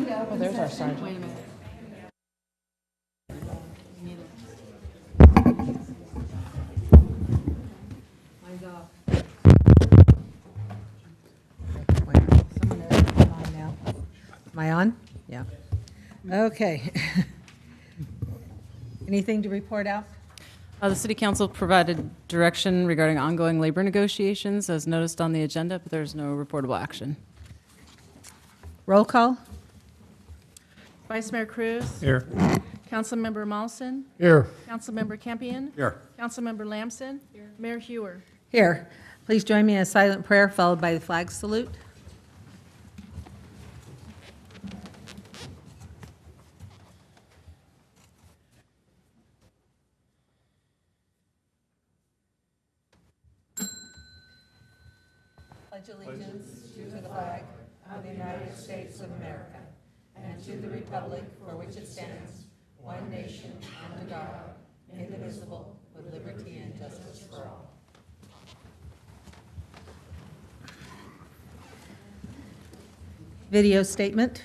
Oh, there's our sergeant. Wait a minute. Mine's off. Am I on? Yeah. Okay. Anything to report out? The City Council provided direction regarding ongoing labor negotiations as noticed on the agenda, but there's no reportable action. Roll call? Vice Mayor Cruz. Here. Councilmember Mawson. Here. Councilmember Campion. Here. Councilmember Lamson. Mayor Hewer. Here. Please join me in a silent prayer followed by the flag salute. Pledge allegiance to the flag of the United States of America and to the republic for which it stands, one nation, under God, indivisible, with liberty and justice for all. Video statement.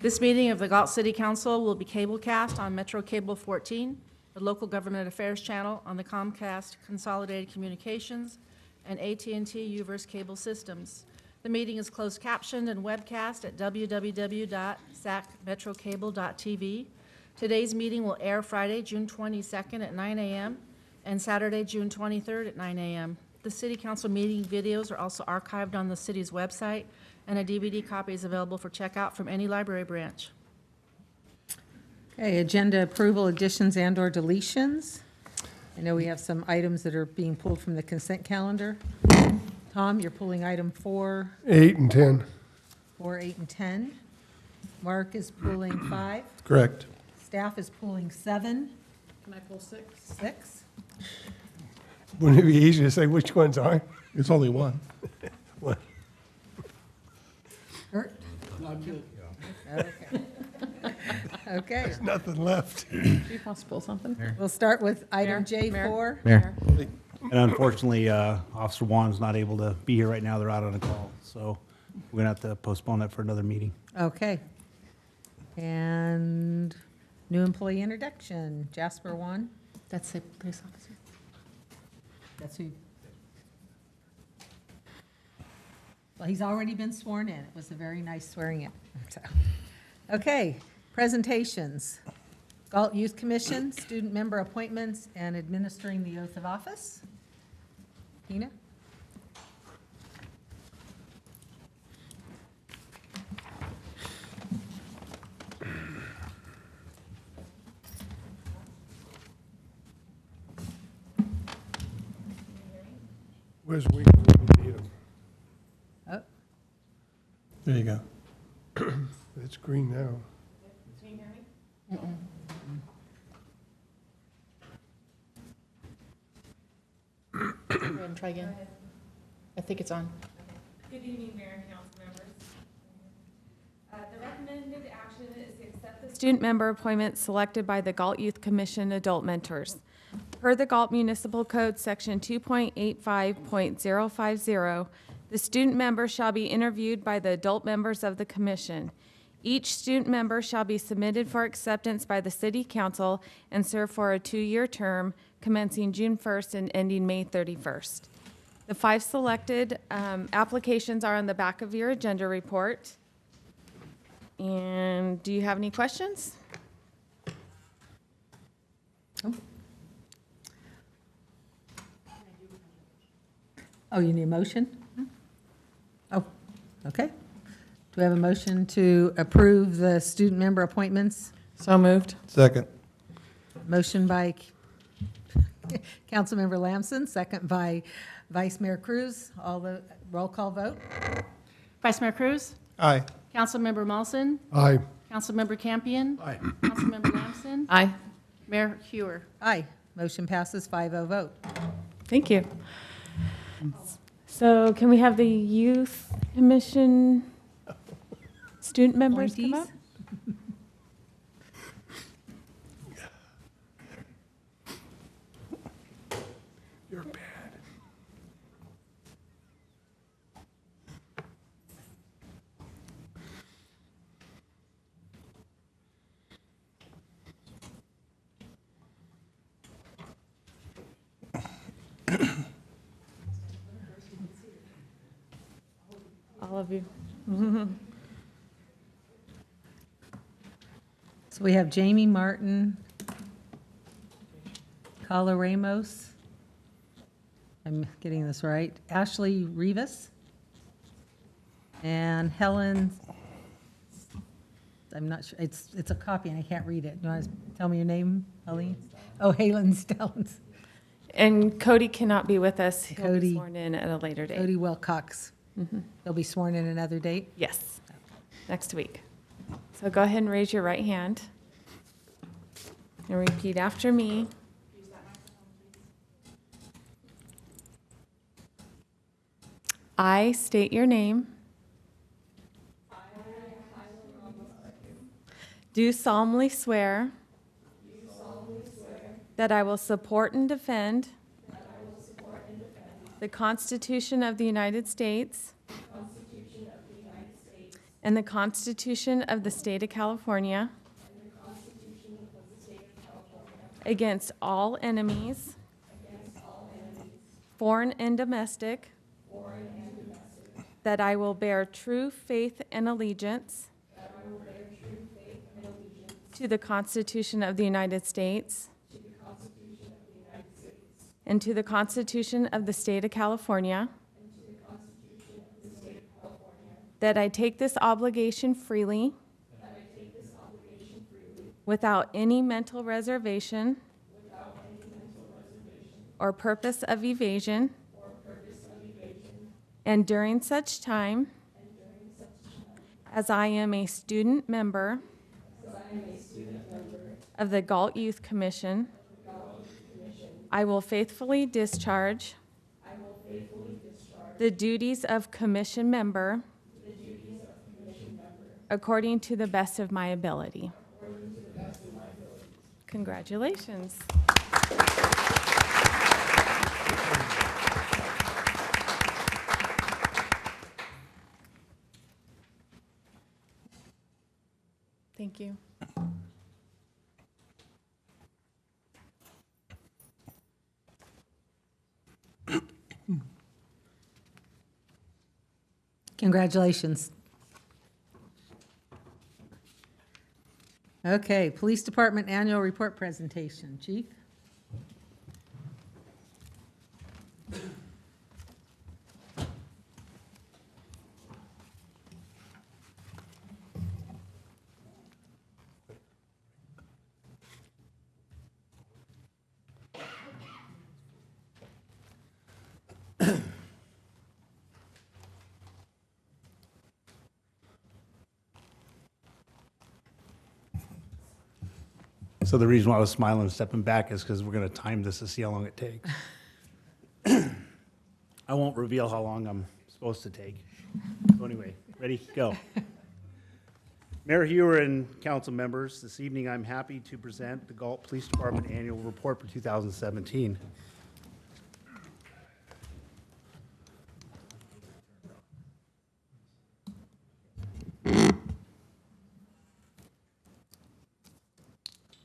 This meeting of the Galt City Council will be cablecast on Metro Cable 14, the local government affairs channel on the Comcast Consolidated Communications, and AT&T Uverse cable systems. The meeting is closed captioned and webcast at www.sacmetrocable.tv. Today's meeting will air Friday, June 22nd at 9 a.m. and Saturday, June 23rd at 9 a.m. The City Council meeting videos are also archived on the city's website, and a DVD copy is available for checkout from any library branch. Okay, agenda approval, additions and/or deletions. I know we have some items that are being pulled from the consent calendar. Tom, you're pulling item 4, 8 and 10. 4, 8, and 10. Mark is pulling 5. Correct. Staff is pulling 7, Can I pull 6? 6. Wouldn't it be easy to say which ones are? It's only one. One. Kurt? Okay. Okay, There's nothing left. Chief wants to pull something? we'll start with item Mayor? J4. Mayor. And unfortunately, Officer Wan's not able to be here right now. They're out on a call. So we're going to have to postpone that for another meeting. Okay. And new employee introduction, Jasper Wan. That's a police officer. That's who. Well, he's already been sworn in. It was a very nice swearing in. So, okay, presentations. Galt Youth Commission, student member appointments, and administering the oath of office. Tina? Where's we need them? Oh, There you go. It's green now. Can you hear me? Go ahead and try again. I think it's on. Good evening, Mayor and council members. The recommended action is to accept the student member appointment selected by the Galt Youth Commission Adult Mentors. Per the Galt Municipal Code, Section 2.85.050, the student member shall be interviewed by the adult members of the commission. Each student member shall be submitted for acceptance by the City Council and serve for a 2-year term commencing June 1st and ending May 31st. The 5 selected applications are on the back of your agenda report. And do you have any questions? oh, you need a motion? Oh, okay. Do we have a motion to approve the student member appointments? So moved. Second. Motion by Councilmember Lamson, second by Vice Mayor Cruz. All the roll call vote. Vice Mayor Cruz? Aye. Councilmember Mawson? Aye. Councilmember Campion? Aye. Councilmember Lamson? Aye. Mayor Hewer? Aye. Motion passes 5-0 vote. Thank you. So can we have the youth commission student members come up? Appointees? You're bad. All of you. So we have Jamie Martin, Carla Ramos, I'm getting this right, Ashley Rivas, and Helen, I'm not sure, it's a copy and I can't read it. Do you want to tell me your name, Helene? Oh, Halen Stellens. And Cody cannot be with us. He'll be Cody- sworn in at a later date. Cody Wilcox. He'll be sworn in another date. Yes, next week. So go ahead and raise your right hand. And repeat after me. I state your name. Do solemnly swear. That I will support and defend. The Constitution of the United States. And the Constitution of the State of California. Against all enemies. Foreign and domestic. That I will bear true faith and allegiance. To the Constitution of the United States. And to the Constitution of the State of California. That I take this obligation freely. Without any mental reservation. Or purpose of evasion. And during such time. As I am a student member. Of the Galt Youth Commission. I will faithfully discharge. The duties of commission member. According to the best of my ability. Congratulations. Thank you. Congratulations. Okay, Police Department Annual Report Presentation. Chief? So the reason why I was smiling and stepping back is because we're going to time this to see how long it takes. I won't reveal how long I'm supposed to take. So anyway, ready, go. Mayor Hewer and council members, this evening I'm happy to present the Galt Police Department Annual Report for 2017.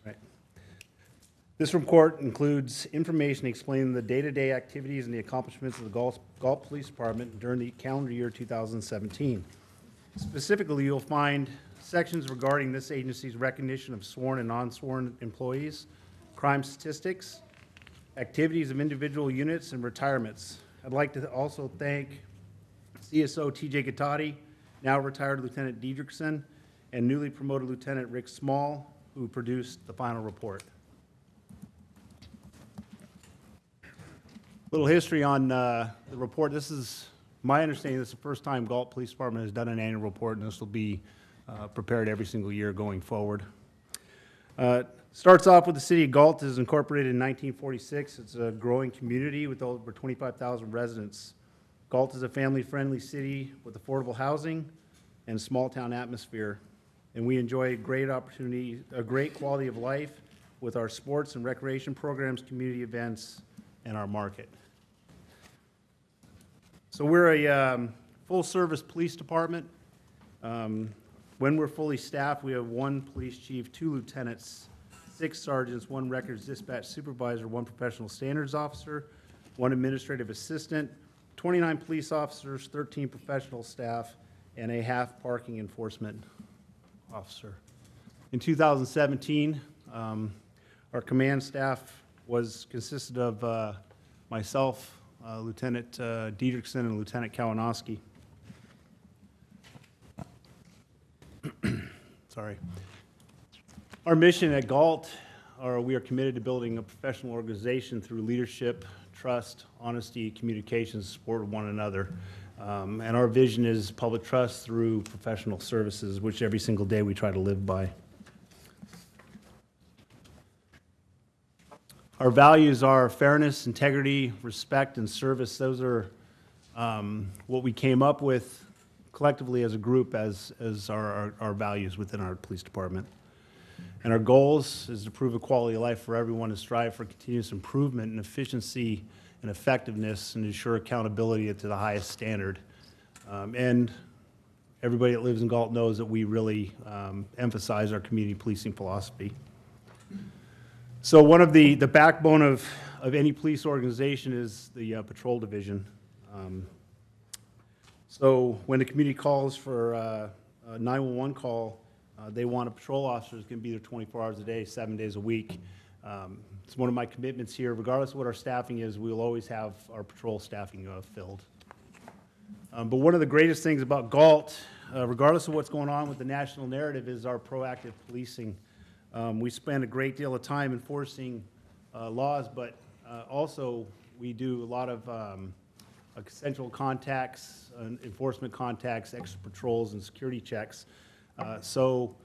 Right. This report includes information explaining the day-to-day activities and the accomplishments of the Galt Police Department during the calendar year 2017. Specifically, you'll find sections regarding this agency's recognition of sworn and non-sworn employees, crime statistics, activities of individual units, and retirements. I'd like to also thank CSO TJ Gattati, now retired Lieutenant Diedrichson, and newly promoted Lieutenant Rick Small, who produced the final report. Little history on the report. This is, my understanding, this is the first time Galt Police Department has done an annual report, and this will be prepared every single year going forward. Starts off with the city of Galt is incorporated in 1946. It's a growing community with over 25,000 residents. Galt is a family-friendly city with affordable housing and small-town atmosphere, and we enjoy a great opportunity, a great quality of life with our sports and recreation programs, community events, and our market. So we're a full-service police department. When we're fully staffed, we have 1 police chief, 2 lieutenants, 6 sergeants, 1 records dispatch supervisor, 1 professional standards officer, 1 administrative assistant, 29 police officers, 13 professional staff, and a half parking enforcement officer. In 2017, our command staff consisted of myself, Lieutenant Diedrichson, and Lieutenant Kalinowski. Sorry. Our mission at Galt, we are committed to building a professional organization through leadership, trust, honesty, communication, support of one another. And our vision is public trust through professional services, which every single day we try to live by. Our values are fairness, integrity, respect, and service. Those are what we came up with collectively as a group as our values within our police department. And our goals is to improve a quality of life for everyone and strive for continuous improvement and efficiency and effectiveness and ensure accountability to the highest standard. And everybody that lives in Galt knows that we really emphasize our community policing philosophy. So one of the backbone of any police organization is the patrol division. So when the community calls for a 911 call, they want a patrol officer who's going to be there 24 hours a day, 7 days a week. It's one of my commitments here. Regardless of what our staffing is, we'll always have our patrol staffing filled. But one of the greatest things about Galt, regardless of what's going on with the national narrative, is our proactive policing. We spend a great deal of time enforcing laws, but also we do a lot of essential contacts, enforcement contacts, extra patrols, and security checks. So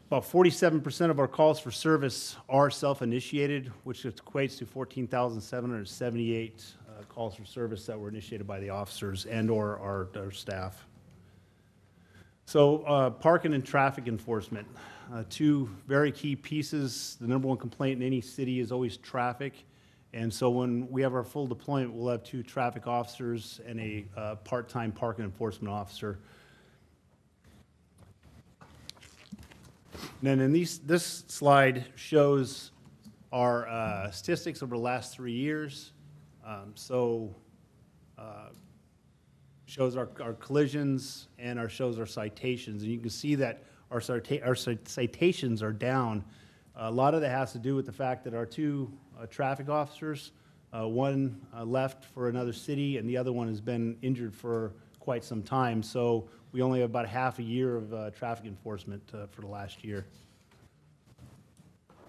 about 47% of our calls for service are self-initiated, which equates to 14,778 calls for service that were initiated by the officers and/or our staff. So parking and traffic enforcement, two very key pieces. The number one complaint in any city is always traffic. And so when we have our full deployment, we'll have 2 traffic officers and a part-time parking enforcement officer. And then in this slide shows our statistics over the last 3 years. Shows our collisions and shows our citations. And you can see that our citations are down. A lot of that has to do with the fact that our 2 traffic officers, one left for another city and the other one has been injured for quite some time. So we only have about half a year of traffic enforcement for the last year.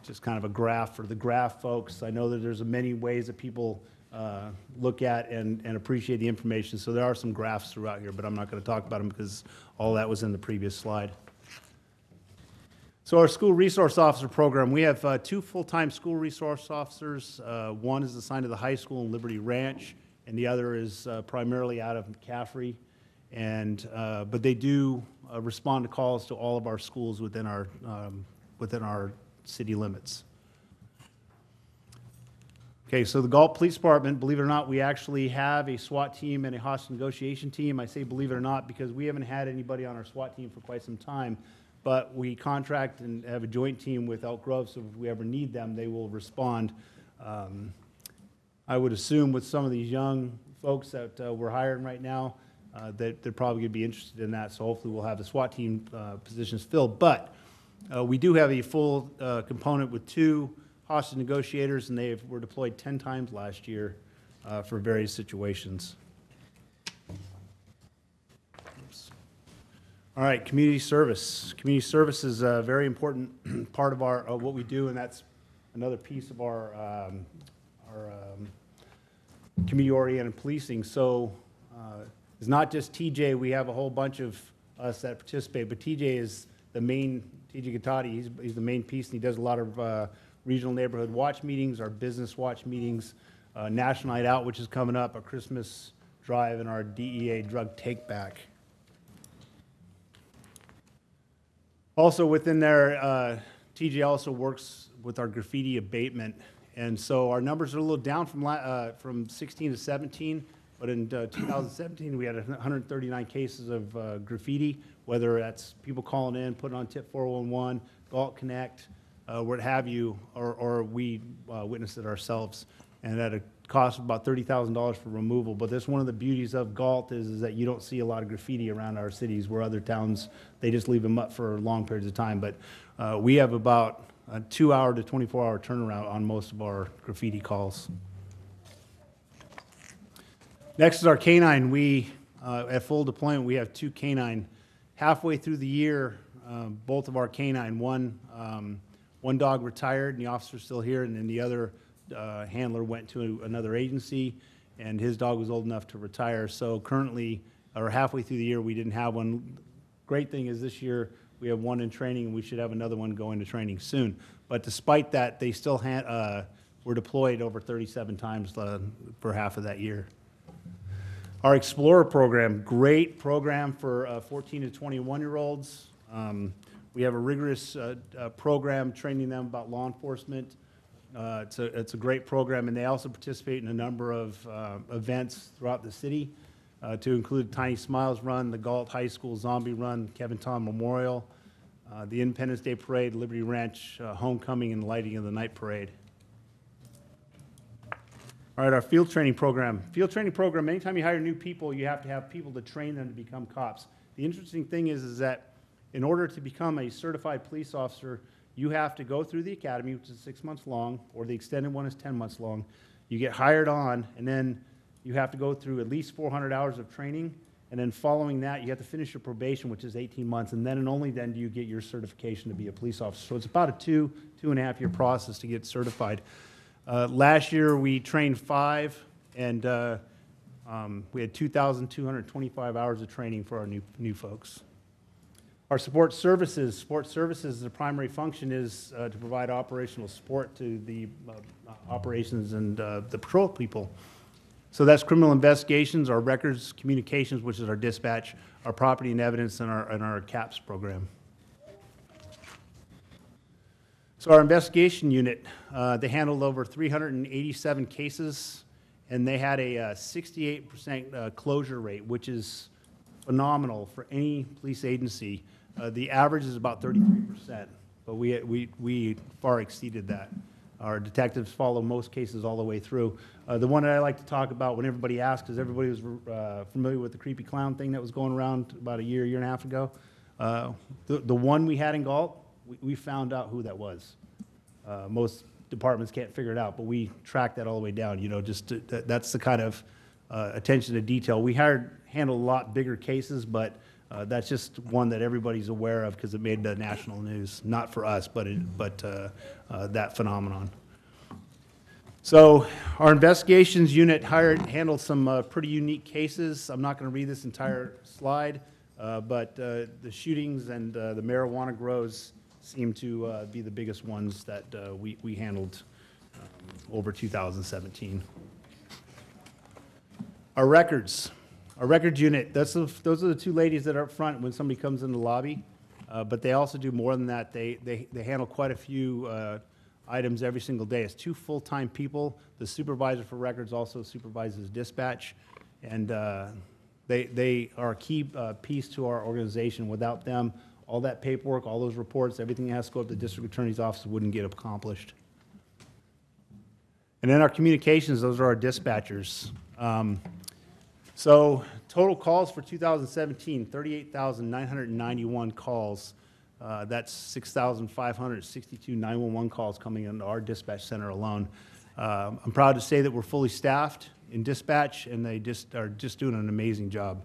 Just kind of a graph for the graph, folks. I know that there's many ways that people look at and appreciate the information. So there are some graphs throughout here, but I'm not going to talk about them because all that was in the previous slide. So our school resource officer program, we have 2 full-time school resource officers. One is assigned to the high school in Liberty Ranch, and the other is primarily out of McCaffrey. But they do respond to calls to all of our schools within our city limits. Okay, so the Galt Police Department, believe it or not, we actually have a SWAT team and a hostage negotiation team. I say believe it or not because we haven't had anybody on our SWAT team for quite some time. But we contract and have a joint team with Elk Grove, so if we ever need them, they will respond. I would assume with some of these young folks that we're hiring right now, that they're probably going to be interested in that, so hopefully we'll have the SWAT team positions filled. But we do have a full component with 2 hostage negotiators, and they were deployed 10 times last year for various situations. All right, community service. Community service is a very important part of what we do, and that's another piece of our community-oriented policing. So it's not just TJ. We have a whole bunch of us that participate, but TJ is the main. TJ Gattati, he's the main piece, and he does a lot of regional neighborhood watch meetings, our business watch meetings, National Night Out, which is coming up, our Christmas drive, and our DEA drug take back. Also within there, TJ also works with our graffiti abatement. And so our numbers are a little down from 16 to 17, but in 2017, we had 139 cases of graffiti, whether that's people calling in, putting on tip 411, Galt Connect, what have you, or we witnessed it ourselves. And at a costs about $30,000 for removal, but that's one of the beauties of Galt is that you don't see a lot of graffiti around our cities where other towns, they just leave them up for long periods of time. But we have about a 2-hour to 24-hour turnaround on most of our graffiti calls. Next is our canine. We, at full deployment, we have 2 canine. Halfway through the year, both of our canine, one dog retired and the officer's still here, and then the other handler went to another agency, and his dog was old enough to retire. So currently, or halfway through the year, we didn't have one. Great thing is this year we have one in training, and we should have another one going to training soon. But despite that, they still were deployed over 37 times for half of that year. Our Explorer program, great program for 14 to 21-year-olds. We have a rigorous program training them about law enforcement. It's a great program, and they also participate in a number of events throughout the city, to include Tiny Smiles Run, the Galt High School Zombie Run, Kevin Tom Memorial, the Independence Day Parade, Liberty Ranch Homecoming, and Lighting of the Night Parade. All right, our field training program. Field training program, anytime you hire new people, you have to have people to train them to become cops. The interesting thing is that in order to become a certified police officer, you have to go through the academy, which is 6 months long, or the extended one is 10 months long. You get hired on, and then you have to go through at least 400 hours of training, and then following that, you have to finish your probation, which is 18 months, and then and only then do you get your certification to be a police officer. So it's about a 2.5 year process to get certified. Last year, we trained 5, and we had 2,225 hours of training for our new folks. Our support services, the primary function is to provide operational support to the operations and the patrol people. So that's criminal investigations, our records, communications, which is our dispatch, our property and evidence, and our CAPS program. So our investigation unit, they handled over 387 cases, and they had a 68% closure rate, which is phenomenal for any police agency. The average is about 33%, but we far exceeded that. Our detectives follow most cases all the way through. The one that I like to talk about when everybody asks, because everybody was familiar with the creepy clown thing that was going around about a year and a half ago. The one we had in Galt, we found out who that was. Most departments can't figure it out, but we tracked that all the way down. You know, that's the kind of attention to detail. We handled a lot bigger cases, but that's just one that everybody's aware of because it made the national news. Not for us, but that phenomenon. So our investigations unit handled some pretty unique cases. I'm not going to read this entire slide, but the shootings and the marijuana grows seem to be the biggest ones that we handled over 2017. Our records unit, those are the 2 ladies that are up front when somebody comes in the lobby, but they also do more than that. They handle quite a few items every single day. It's 2 full-time people. The supervisor for records also supervises dispatch, and they are a key piece to our organization. Without them, all that paperwork, all those reports, everything that has to go up to the district attorney's office wouldn't get accomplished. And then our communications, those are our dispatchers. So total calls for 2017, 38,991 calls. That's 6,562 911 calls coming into our dispatch center alone. I'm proud to say that we're fully staffed in dispatch, and they are just doing an amazing job.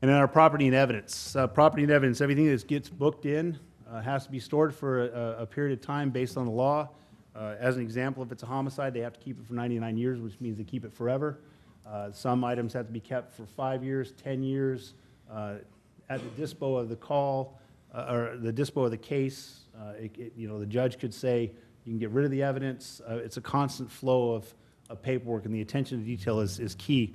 And then our property and evidence. Everything that gets booked in has to be stored for a period of time based on the law. As an example, if it's a homicide, they have to keep it for 99 years, which means they keep it forever. Some items have to be kept for 5 years, 10 years. At the dispo of the call, or the dispo of the case, the judge could say, you can get rid of the evidence. It's a constant flow of paperwork, and the attention to detail is key.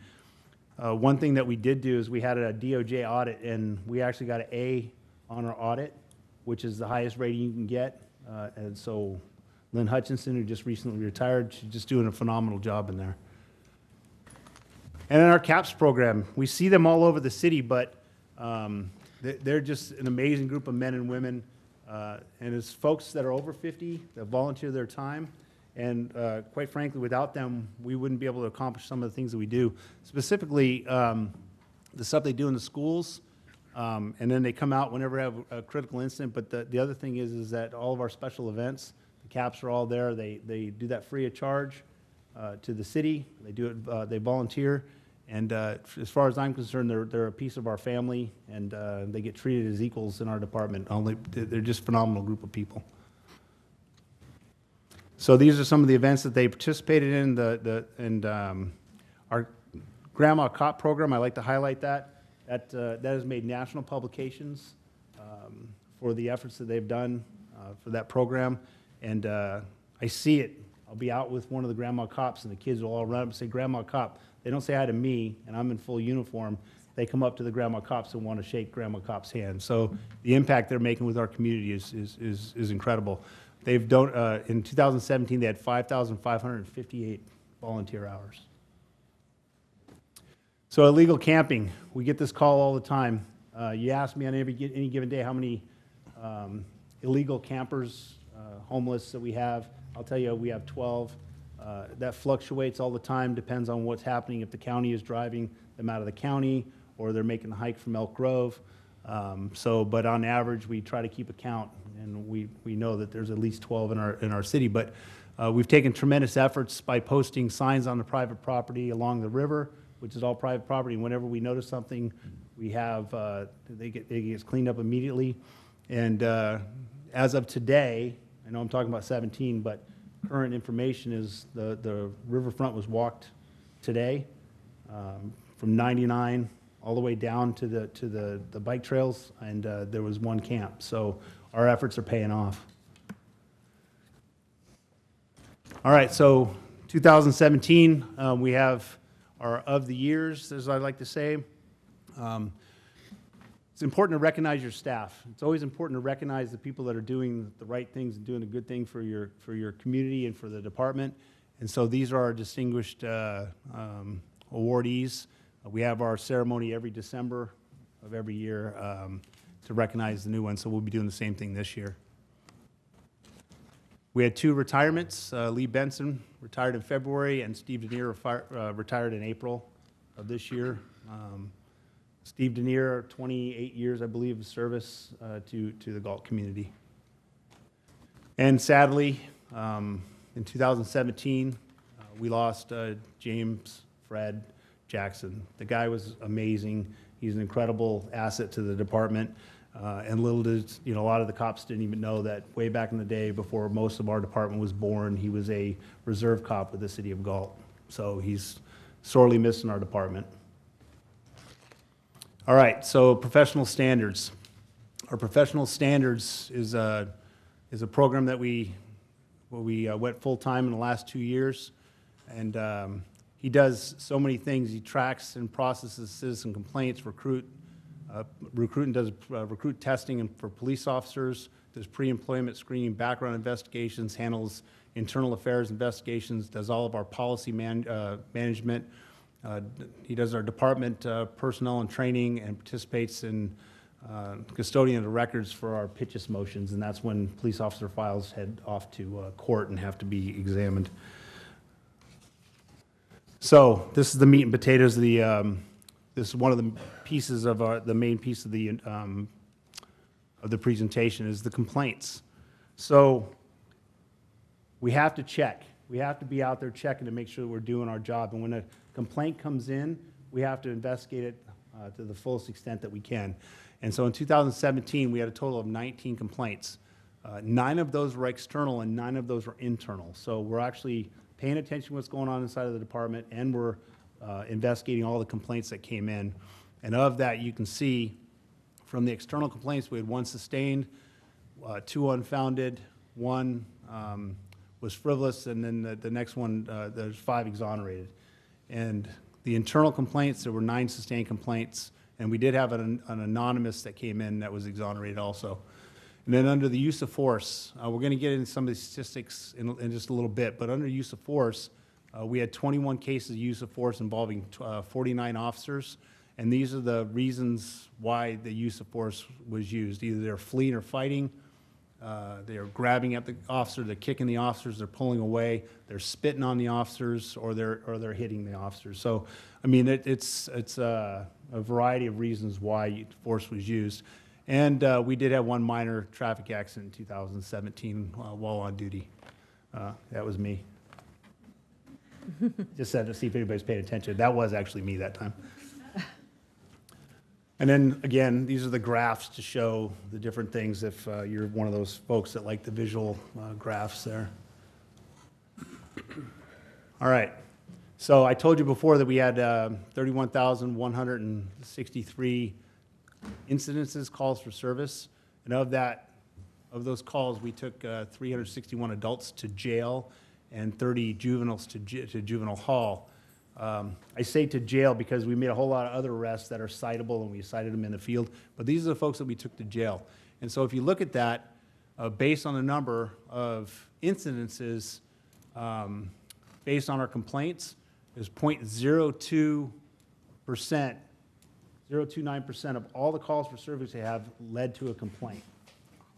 One thing that we did do is we had a DOJ audit, and we actually got an A on our audit, which is the highest rating you can get. And so Lynn Hutchinson, who just recently retired, she's just doing a phenomenal job in there. And then our CAPS program, we see them all over the city, but they're just an amazing group of men and women. And it's folks that are over 50 that volunteer their time. And quite frankly, without them, we wouldn't be able to accomplish some of the things that we do. Specifically, the stuff they do in the schools, and then they come out whenever we have a critical incident. But the other thing is that all of our special events, the caps are all there. They do that free of charge to the city. They do it. They volunteer. And as far as I'm concerned, they're a piece of our family, and they get treated as equals in our department. They're just a phenomenal group of people. So these are some of the events that they participated in. Our Grandma Cop program, I like to highlight that. That has made national publications for the efforts that they've done for that program. And I see it. I'll be out with one of the Grandma Cops, and the kids will all run up and say, "Grandma Cop." They don't say hi to me, and I'm in full uniform. They come up to the Grandma Cops and want to shake Grandma Cop's hand. So the impact they're making with our community is incredible. They've done, in 2017, they had 5,558 volunteer hours. So illegal camping, we get this call all the time. You ask me on any given day how many illegal campers, homeless that we have. I'll tell you, we have 12. That fluctuates all the time, depends on what's happening. If the county is driving them out of the county, or they're making the hike from Elk Grove. But on average, we try to keep a count, and we know that there's at least 12 in our city. But we've taken tremendous efforts by posting signs on the private property along the river, which is all private property. And whenever we notice something, we have it gets cleaned up immediately. And as of today, I know I'm talking about 17, but current information is the riverfront was walked today from 99 all the way down to the bike trails, and there was one camp. So our efforts are paying off. All right, so 2017, we have our of the years, as I like to say. It's important to recognize your staff. It's always important to recognize the people that are doing the right things and doing a good thing for your community and for the department. And so these are our distinguished awardees. We have our ceremony every December of every year to recognize the new ones, so we'll be doing the same thing this year. We had 2 retirements. Lee Benson retired in February, and Steve Denier retired in April of this year. Steve Denier, 28 years, I believe, of service to the Galt community. And sadly, in 2017, we lost James Fred Jackson. The guy was amazing. He's an incredible asset to the department. And little did, a lot of the cops didn't even know that way back in the day, before most of our department was born, he was a reserve cop with the city of Galt. So he's sorely missed in our department. All right, so professional standards. Our professional standards is a program that we went full-time in the last 2 years. And he does so many things. He tracks and processes citizen complaints, recruit testing for police officers, does pre-employment screening, background investigations, handles internal affairs investigations, does all of our policy management. He does our department personnel and training, and participates in custodian of the records for our pitches motions, and that's when police officer files head off to court and have to be examined. So this is the meat and potatoes of the. This is one of the pieces of the main piece of the presentation is the complaints. So we have to check. We have to be out there checking to make sure that we're doing our job. And when a complaint comes in, we have to investigate it to the fullest extent that we can. And so in 2017, we had a total of 19 complaints. 9 of those were external and 9 of those were internal. So we're actually paying attention to what's going on inside of the department, and we're investigating all the complaints that came in. And of that, you can see from the external complaints, we had 1 sustained, 2 unfounded, 1 was frivolous, and then the next one, there's 5 exonerated. And the internal complaints, there were 9 sustained complaints, and we did have an anonymous that came in that was exonerated also. And then under the use of force, we're going to get into some of the statistics in just a little bit, but under use of force, we had 21 cases of use of force involving 49 officers, and these are the reasons why the use of force was used. Either they're fleeing or fighting, They are grabbing at the officer, they're kicking the officers, they're pulling away, they're spitting on the officers, or they're hitting the officers. So, I mean, it's a variety of reasons why force was used. And we did have one minor traffic accident in 2017 while on duty. That was me. Just said to see if anybody's paying attention. That was actually me that time. And then, again, these are the graphs to show the different things if you're one of those folks that like the visual graphs there. All right. So I told you before that we had 31,163 incidences, calls for service. And of those calls, we took 361 adults to jail and 30 juveniles to juvenile hall. I say to jail because we made a whole lot of other arrests that are citable, and we cited them in the field, but these are the folks that we took to jail. And so if you look at that, based on the number of incidences, based on our complaints, is 0.02%, 0.29% of all the calls for service they have led to a complaint.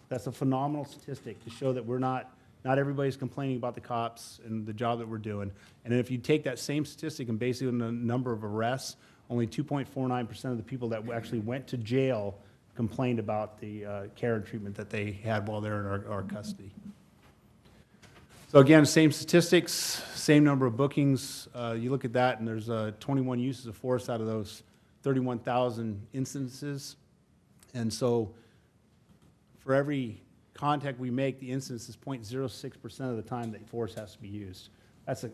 That's a phenomenal statistic to show that we're not everybody's complaining about the cops and the job that we're doing. And then if you take that same statistic and base it on the number of arrests, only 2.49% of the people that actually went to jail complained about the care and treatment that they had while they're in our custody. So again, same statistics, same number of bookings. You look at that and there's 21 uses of force out of those 31,000 instances. And so for every contact we make, the incidence is 0.06% of the time that force has to be used. That's an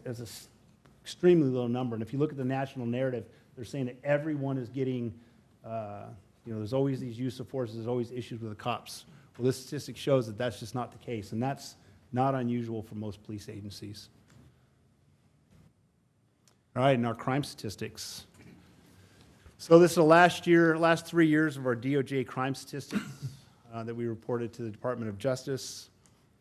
extremely low number. And if you look at the national narrative, they're saying that everyone is getting, there's always these use of force, there's always issues with the cops. Well, this statistic shows that that's just not the case, and that's not unusual for most police agencies. All right, and our crime statistics. So this is the last 3 years of our DOJ crime statistics. That we reported to the Department of Justice.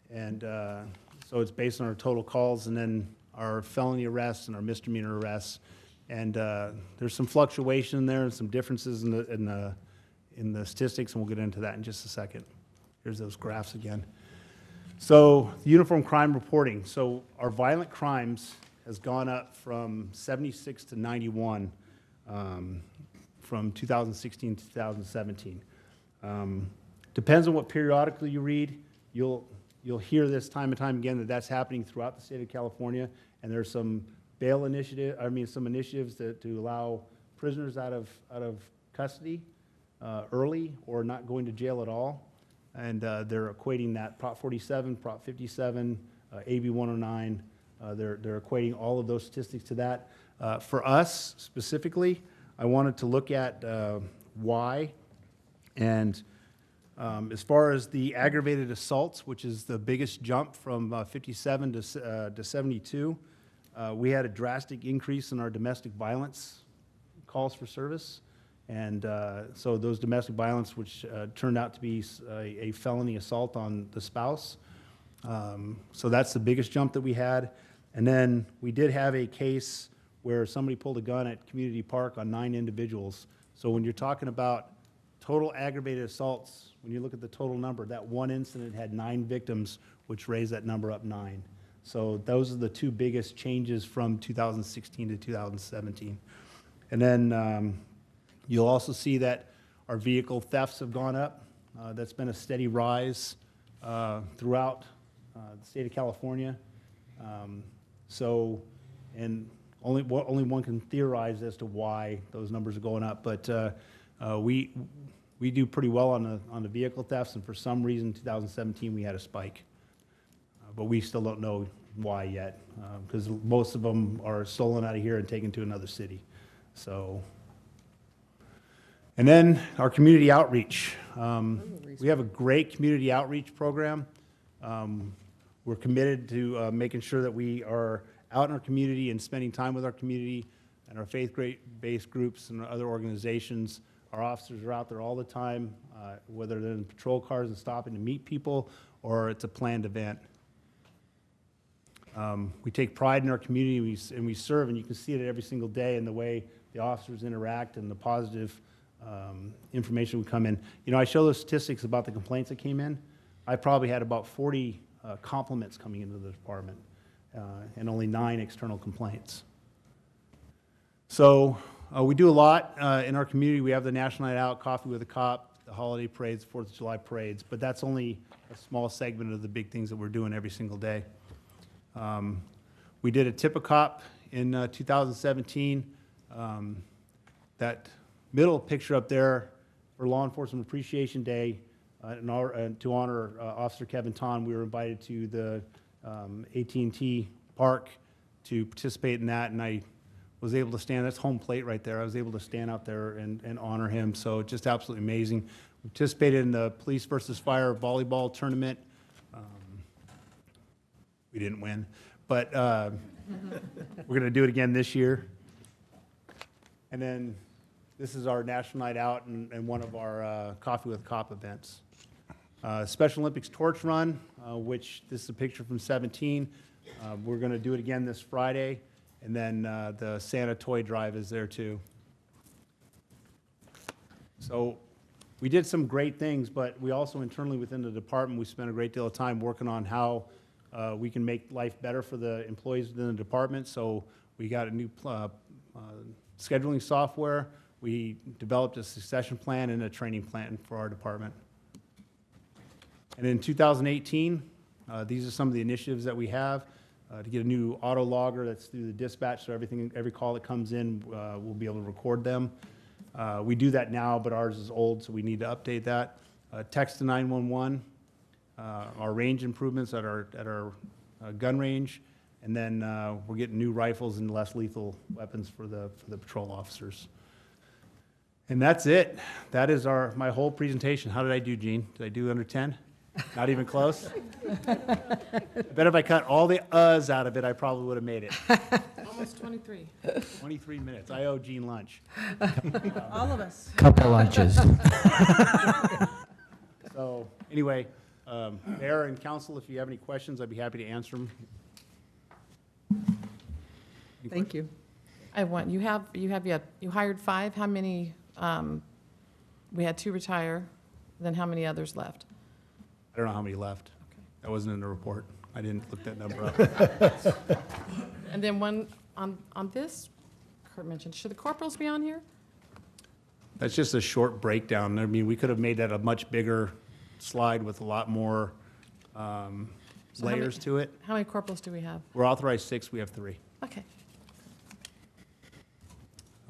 And so it's based on our total calls and then our felony arrests and our misdemeanor arrests. And there's some fluctuation there and some differences in the statistics, and we'll get into that in just a second. Here's those graphs again. So the uniform crime reporting. So our violent crimes has gone up from 76 to 91 from 2016 to 2017. Depends on what periodical you read. You'll hear this time and time again that that's happening throughout the state of California, and there's some some initiatives to allow prisoners out of custody early or not going to jail at all, and they're equating that Prop 47, Prop 57, AB 109. They're equating all of those statistics to that. For us specifically, I wanted to look at why and. As far as the aggravated assaults, which is the biggest jump from 57 to 72, we had a drastic increase in our domestic violence calls for service. And so those domestic violence, which turned out to be a felony assault on the spouse. So that's the biggest jump that we had. And then we did have a case where somebody pulled a gun at Community Park on 9 individuals. So when you're talking about total aggravated assaults, when you look at the total number, that one incident had 9 victims, which raised that number up 9. So those are the 2 biggest changes from 2016 to 2017. And then you'll also see that our vehicle thefts have gone up. That's been a steady rise throughout the state of California. And only one can theorize as to why those numbers are going up, but we do pretty well on the vehicle thefts, and for some reason, 2017 we had a spike, but we still don't know why yet, because most of them are stolen out of here and taken to another city. So, and then our community outreach. We have a great community outreach program. We're committed to making sure that we are out in our community and spending time with our community and our faith-based groups and other organizations. Our officers are out there all the time, whether they're in patrol cars and stopping to meet people or it's a planned event. We take pride in our community and we serve, and you can see it every single day in the way the officers interact and the positive information would come in. You know, I show those statistics about the complaints that came in. I probably had about 40 compliments coming into the department and only 9 external complaints. So we do a lot in our community. We have the National Night Out, Coffee with a Cop, the holiday parades, 4th of July parades, but that's only a small segment of the big things that we're doing every single day. We did a Tip-A-Cop in 2017. That middle picture up there for Law Enforcement Appreciation Day, to honor Officer Kevin Ton, we were invited to the AT&T Park to participate in that, and I was able to stand, that's home plate right there, I was able to stand out there and honor him, so just absolutely amazing. We participated in the Police versus Fire volleyball tournament. We didn't win, but we're going to do it again this year. And then this is our National Night Out and one of our Coffee with a Cop events. Special Olympics Torch Run, which this is a picture from 17. We're going to do it again this Friday. And then the Santa Toy Drive is there too. So we did some great things, but we also internally within the department, we spent a great deal of time working on how we can make life better for the employees within the department. So we got a new scheduling software. We developed a succession plan and a training plan for our department. And in 2018, these are some of the initiatives that we have. To get a new auto logger that's through the dispatch, so every call that comes in, we'll be able to record them. We do that now, but ours is old, so we need to update that. Text to 911, our range improvements at our gun range, and then we're getting new rifles and less lethal weapons for the patrol officers. And that's it. That is my whole presentation. How did I do, Gene? Did I do under 10? Not even close? I bet if I cut all the uhs out of it, I probably would have made it. Almost 23. 23 minutes. I owe Gene lunch. All of us. Couple lunches. So anyway, Mayor and Council, if you have any questions, I'd be happy to answer them. Thank you. I have one. You hired 5. How many, we had 2 retire, then how many others left? I don't know how many left. That wasn't in the report. I didn't look that number up. And then one on this, Kurt mentioned, should the corporals be on here? That's just a short breakdown. I mean, we could have made that a much bigger slide with a lot more So how many- layers to it. How many corporals do we have? We're authorized 6, we have 3. Okay.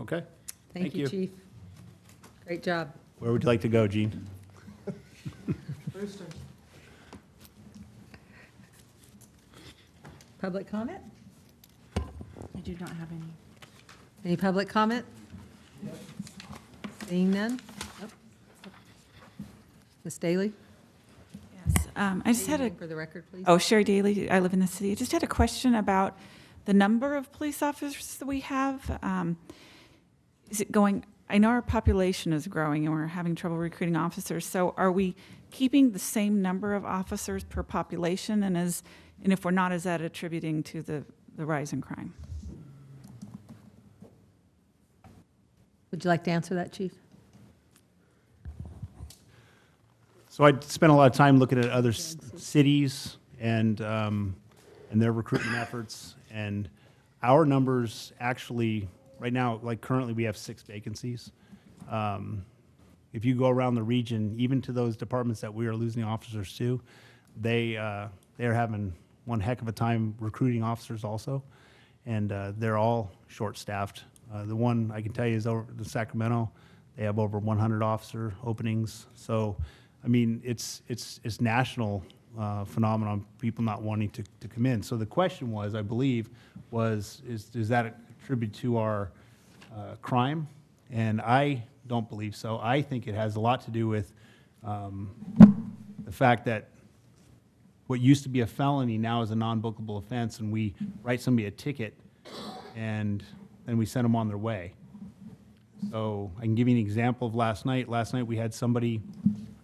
Okay? Thank you, Chief. Great job. Where would you like to go, Gene? Public comment? I do not have any. Any public comment? Seeing none? Nope. Ms. Daly? Yes, I just had a, For the record, please. oh, Sherry Daly, I live in the city. I just had a question about the number of police officers that we have. Is it going, I know our population is growing and we're having trouble recruiting officers, so are we keeping the same number of officers per population? And if we're not, is that attributing to the rise in crime? Would you like to answer that, Chief? So I spent a lot of time looking at other cities and their recruitment efforts. And our numbers actually, right now, like currently, we have 6 vacancies. If you go around the region, even to those departments that we are losing officers to, they are having one heck of a time recruiting officers also. And they're all short-staffed. The one I can tell you is over the Sacramento. They have over 100 officer openings. So, I mean, it's national phenomenon, people not wanting to come in. So the question was, I believe, is that attributed to our crime? And I don't believe so. I think it has a lot to do with the fact that what used to be a felony now is a non-bookable offense, and we write somebody a ticket, and then we send them on their way. So I can give you an example of last night. Last night we had somebody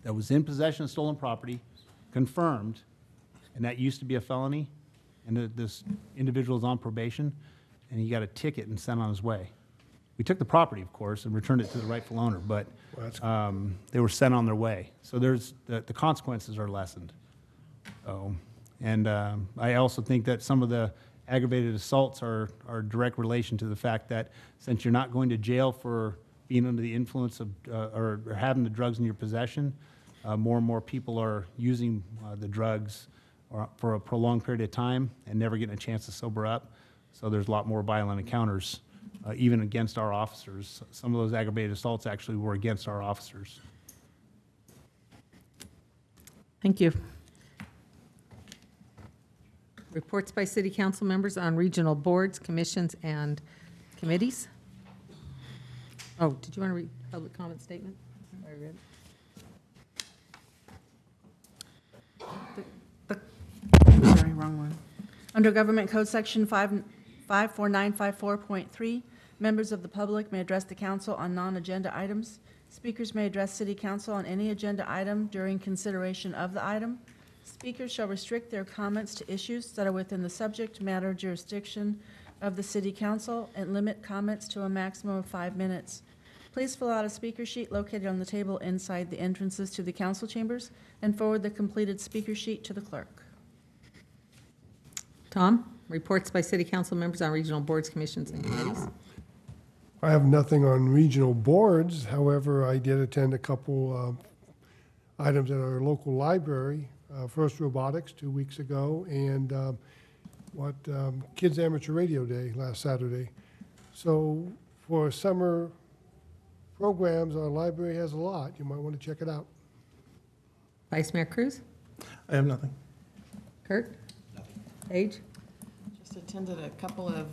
that was in possession of stolen property, confirmed, and that used to be a felony, and this individual is on probation, and he got a ticket and sent on his way. We took the property, of course, and returned it to the rightful owner, but they were sent on their way. So there's the consequences are lessened. So, and I also think that some of the aggravated assaults are direct relation to the fact that since you're not going to jail for being under the influence of or having the drugs in your possession, more and more people are using the drugs for a prolonged period of time and never getting a chance to sober up. So there's a lot more violent encounters, even against our officers. Some of those aggravated assaults actually were against our officers. Thank you. Reports by city council members on regional boards, commissions, and committees. Oh, did you want to read public comment statement? I read it. Sorry, wrong one. Under Government Code Section 54954.3, members of the public may address the council on non-agenda items. Speakers may address city council on any agenda item during consideration of the item. Speakers shall restrict their comments to issues that are within the subject matter jurisdiction of the city council and limit comments to a maximum of 5 minutes. Please fill out a speaker sheet located on the table inside the entrances to the council chambers and forward the completed speaker sheet to the clerk. Tom, reports by city council members on regional boards, commissions, and committees. I have nothing on regional boards. However, I did attend a couple items at our local library. First Robotics 2 weeks ago, and Kids Amateur Radio Day last Saturday. So for summer programs, our library has a lot. You might want to check it out. Vice Mayor Cruz? I have nothing. Kurt? Paige? Just attended a couple of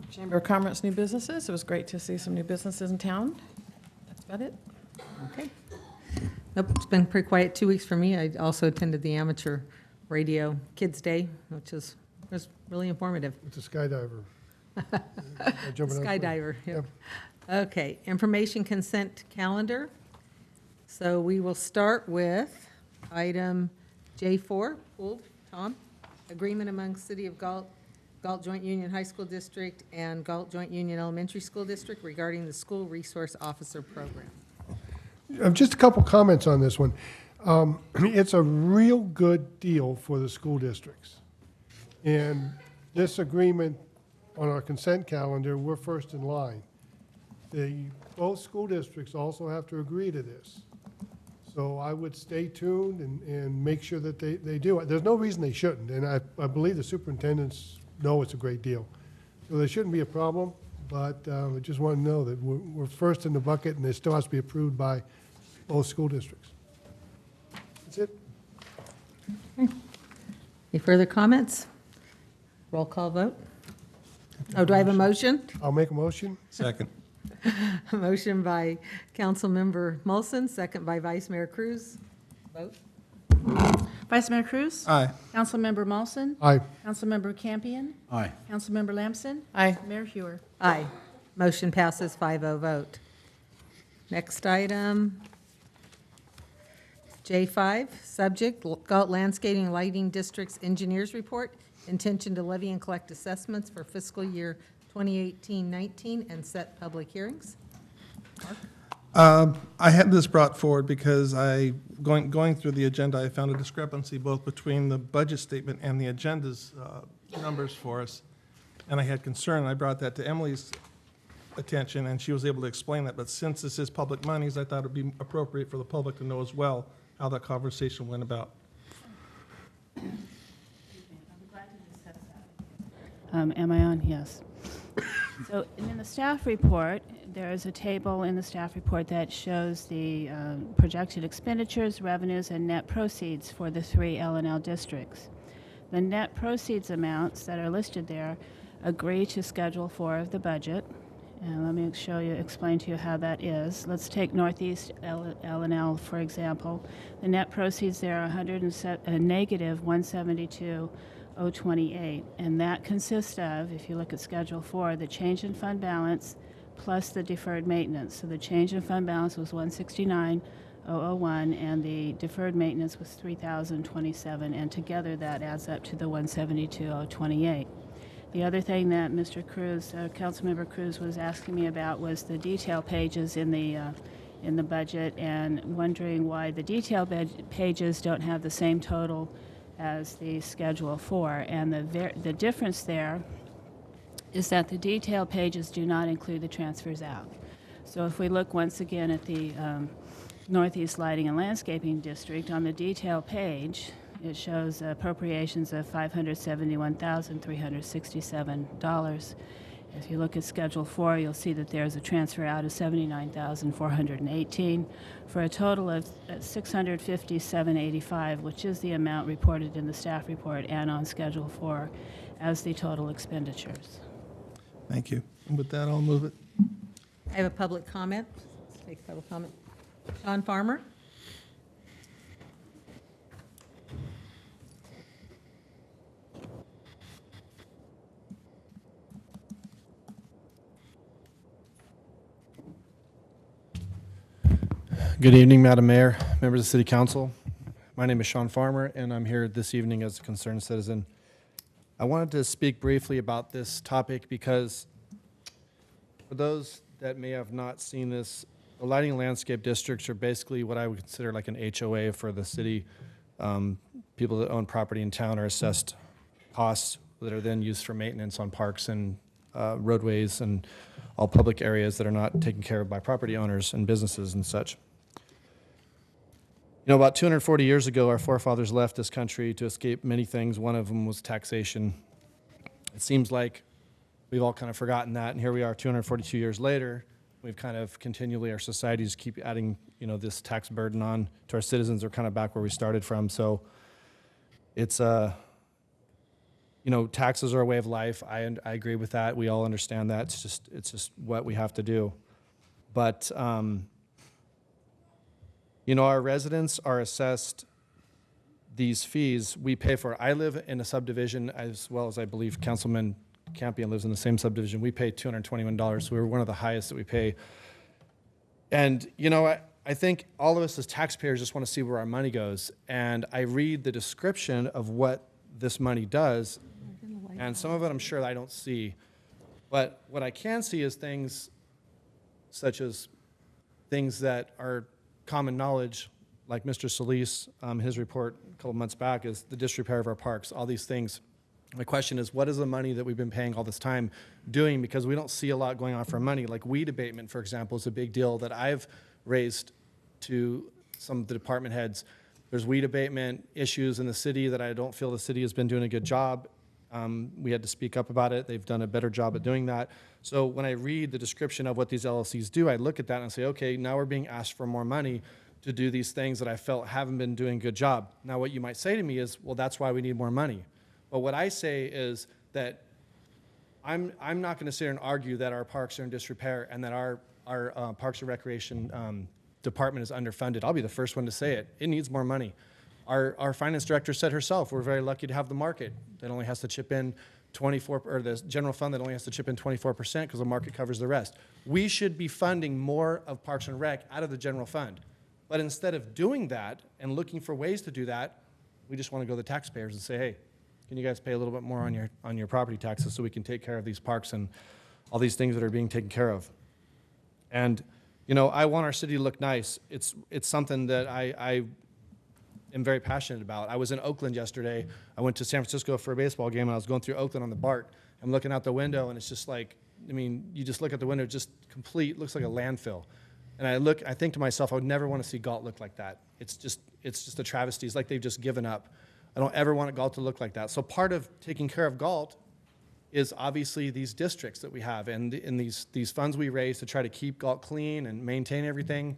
Chamber of Commerce new businesses. It was great to see some new businesses in town. That's about it. Okay. Nope, it's been pretty quiet 2 weeks for me. I also attended the Amateur Radio Kids Day, which was really informative. It's a skydiver. Jumping out. Skydiver, yep. Okay, information consent calendar. So we will start with item J4, pool, Tom. Agreement among City of Galt, Galt Joint Union High School District, and Galt Joint Union Elementary School District regarding the School Resource Officer Program. Just a couple comments on this one. It's a real good deal for the school districts. And this agreement on our consent calendar, we're first in line. Both school districts also have to agree to this. So I would stay tuned and make sure that they do it. There's no reason they shouldn't, and I believe the superintendents know it's a great deal. So there shouldn't be a problem, but I just want to know that we're first in the bucket, and it still has to be approved by both school districts. That's it. Any further comments? Roll call vote. Oh, do I have a motion? I'll make a motion. Second. A motion by Councilmember Molson, second by Vice Mayor Cruz. Vote. Vice Mayor Cruz? Aye. Councilmember Molson? Aye. Councilmember Campion? Aye. Councilmember Lamson? Aye. Mayor Hewer? Aye. Motion passes 5-0 vote. Next item, J5, subject, Galt Landscaping and Lighting District's Engineers Report, intention to levy and collect assessments for fiscal year 2018-19 and set public hearings. I had this brought forward because going through the agenda, I found a discrepancy both between the budget statement and the agenda's numbers for us. And I had concern. I brought that to Emily's attention, and she was able to explain that. But since this is public monies, I thought it would be appropriate for the public to know as well how that conversation went about. Am I on? Yes. So in the staff report, there is a table in the staff report that shows the projected expenditures, revenues, and net proceeds for the 3 L&L districts. The net proceeds amounts that are listed there agree to Schedule 4 of the budget. And let me explain to you how that is. Let's take Northeast L&L, for example. The net proceeds there are negative 172,028, and that consists of, if you look at Schedule 4, the change in fund balance plus the deferred maintenance. So the change in fund balance was 169,001, and the deferred maintenance was 3,027, and together that adds up to the 172,028. The other thing that Mr. Cruz, Councilmember Cruz, was asking me about was the detail pages in the budget, and wondering why the detail pages don't have the same total as the Schedule 4. And the difference there is that the detail pages do not include the transfers out. So if we look once again at the Northeast Lighting and Landscaping District, on the detail page, it shows appropriations of $571,367. If you look at Schedule 4, you'll see that there's a transfer out of $79,418 for a total of $657.85, which is the amount reported in the staff report and on Schedule 4 as the total expenditures. Thank you. And with that, I'll move it. I have a public comment. Let's take public comment. Sean Farmer? Good evening, Madam Mayor, members of the City Council. My name is Sean Farmer, and I'm here this evening as a concerned citizen. I wanted to speak briefly about this topic because for those that may have not seen this, the lighting and landscape districts are basically what I would consider like an HOA for the city. People that own property in town are assessed costs that are then used for maintenance on parks and roadways and all public areas that are not taken care of by property owners and businesses and such. You know, about 240 years ago, our forefathers left this country to escape many things. One of them was taxation. It seems like we've all kind of forgotten that, and here we are 242 years later. We've kind of continually, our societies keep adding, you know, this tax burden on to our citizens. We're kind of back where we started from. So it's, you know, taxes are a way of life. I agree with that. We all understand that. It's just what we have to do. But, you know, our residents are assessed these fees we pay for. I live in a subdivision as well as I believe Councilman Campion lives in the same subdivision. We pay $221, so we're one of the highest that we pay. And, you know, I think all of us as taxpayers just want to see where our money goes. And I read the description of what this money does, and some of it I'm sure I don't see. But what I can see is things such as things that are common knowledge, like Mr. Solis, his report a couple months back, is the disrepair of our parks, all these things. My question is, what is the money that we've been paying all this time doing? Because we don't see a lot going on for money. Like weed abatement, for example, is a big deal that I've raised to some of the department heads. There's weed abatement issues in the city that I don't feel the city has been doing a good job. We had to speak up about it. They've done a better job at doing that. So when I read the description of what these LLCs do, I look at that and say, okay, now we're being asked for more money to do these things that I felt haven't been doing a good job. Now what you might say to me is, well, that's why we need more money. But what I say is that I'm not going to sit here and argue that our parks are in disrepair and that our Parks and Recreation department is underfunded. I'll be the first one to say it. It needs more money. Our finance director said herself, we're very lucky to have the market that only has to chip in 24, or the general fund that only has to chip in 24% because the market covers the rest. We should be funding more of Parks and Rec out of the general fund. But instead of doing that and looking for ways to do that, we just want to go to the taxpayers and say, hey, can you guys pay a little bit more on your property taxes so we can take care of these parks and all these things that are being taken care of? And, you know, I want our city to look nice. It's something that I am very passionate about. I was in Oakland yesterday. I went to San Francisco for a baseball game, and I was going through Oakland on the BART. I'm looking out the window, and it's just like, I mean, you just look at the window, just complete, looks like a landfill. And I think to myself, I would never want to see Galt look like that. It's just a travesty. It's like they've just given up. I don't ever want Galt to look like that. So part of taking care of Galt is obviously these districts that we have and these funds we raise to try to keep Galt clean and maintain everything.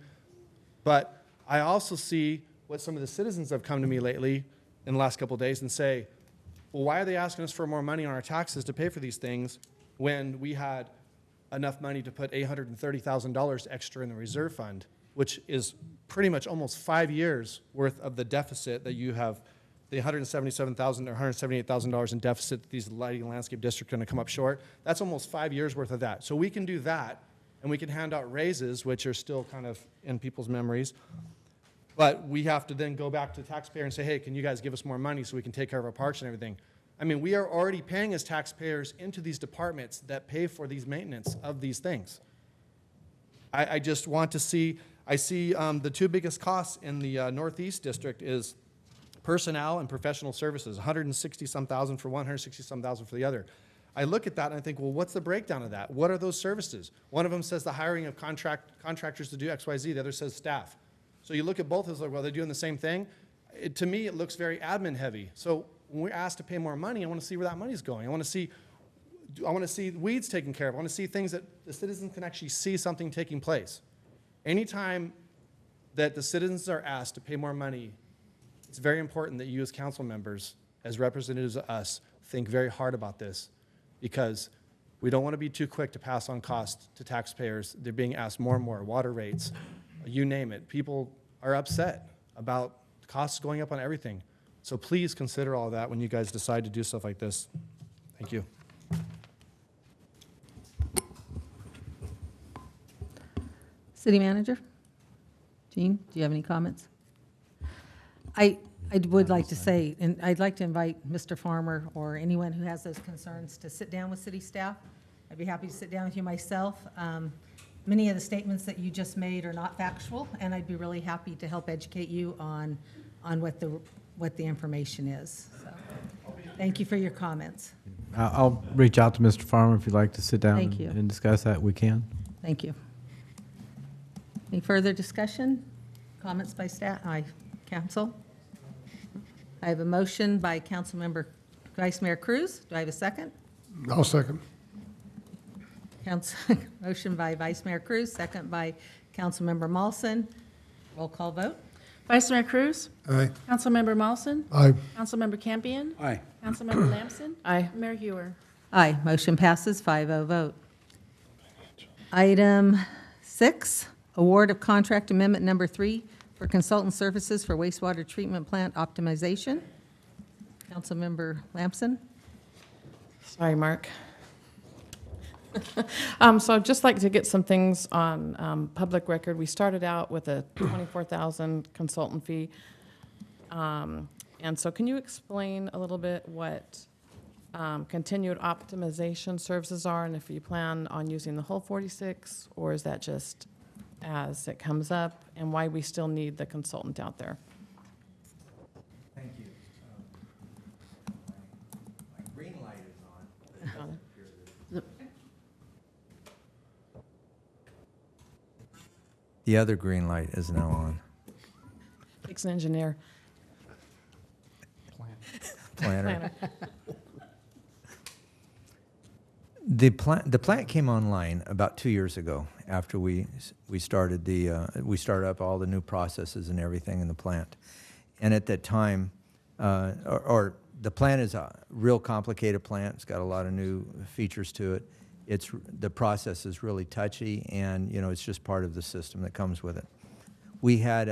But I also see what some of the citizens have come to me lately in the last couple of days and say, well, why are they asking us for more money on our taxes to pay for these things when we had enough money to put $830,000 extra in the reserve fund, which is pretty much almost 5 years worth of the deficit that you have, the $177,000 or $178,000 in deficit that these lighting and landscape districts are going to come up short. That's almost 5 years worth of that. So we can do that, and we can hand out raises, which are still kind of in people's memories. But we have to then go back to the taxpayer and say, hey, can you guys give us more money so we can take care of our parks and everything? I mean, we are already paying as taxpayers into these departments that pay for these maintenance of these things. I just want to see, I see the two biggest costs in the Northeast District is personnel and professional services, 160-some thousand for one, 160-some thousand for the other. I look at that and I think, well, what's the breakdown of that? What are those services? One of them says the hiring of contractors to do X, Y, Z. The other says staff. So you look at both of those, like, well, they're doing the same thing. To me, it looks very admin heavy. So when we're asked to pay more money, I want to see where that money's going. I want to see weeds taken care of. I want to see things that the citizens can actually see something taking place. Anytime that the citizens are asked to pay more money, it's very important that you as council members, as representatives of us, think very hard about this, because we don't want to be too quick to pass on costs to taxpayers. They're being asked more and more, water rates, you name it. People are upset about costs going up on everything. So please consider all that when you guys decide to do stuff like this. Thank you. City Manager? Jean, do you have any comments? I would like to say, and I'd like to invite Mr. Farmer or anyone who has those concerns to sit down with city staff. I'd be happy to sit down with you myself. Many of the statements that you just made are not factual, and I'd be really happy to help educate you on what the information is. So, thank you for your comments. I'll reach out to Mr. Farmer if you'd like to sit down Thank you. and discuss that. We can. Thank you. Any further discussion? Comments by staff, council? I have a motion by Councilmember Vice Mayor Cruz. Do I have a second? I'll second. Motion by Vice Mayor Cruz, second by Councilmember Mawson. Roll call vote. Vice Mayor Cruz? Aye. Councilmember Mawson? Aye. Councilmember Campion? Aye. Councilmember Lamson? Aye. Mayor Hewer? Aye, motion passes 5-0 vote. Item 6, award of contract amendment number 3 for consultant services for wastewater treatment plant optimization. Councilmember Lamson? Sorry, Mark. So I'd just like to get some things on public record. We started out with a $24,000 consultant fee. And so can you explain a little bit what continued optimization services are, and if you plan on using the whole 46, or is that just as it comes up, and why we still need the consultant out there? Thank you. My green light is on. The other green light is now on. Takes an engineer. Planner. The plant came online about 2 years ago after we started we started up all the new processes and everything in the plant. And at that time, the plant is a real complicated plant. It's got a lot of new features to it. The process is really touchy, and it's just part of the system that comes with it. We had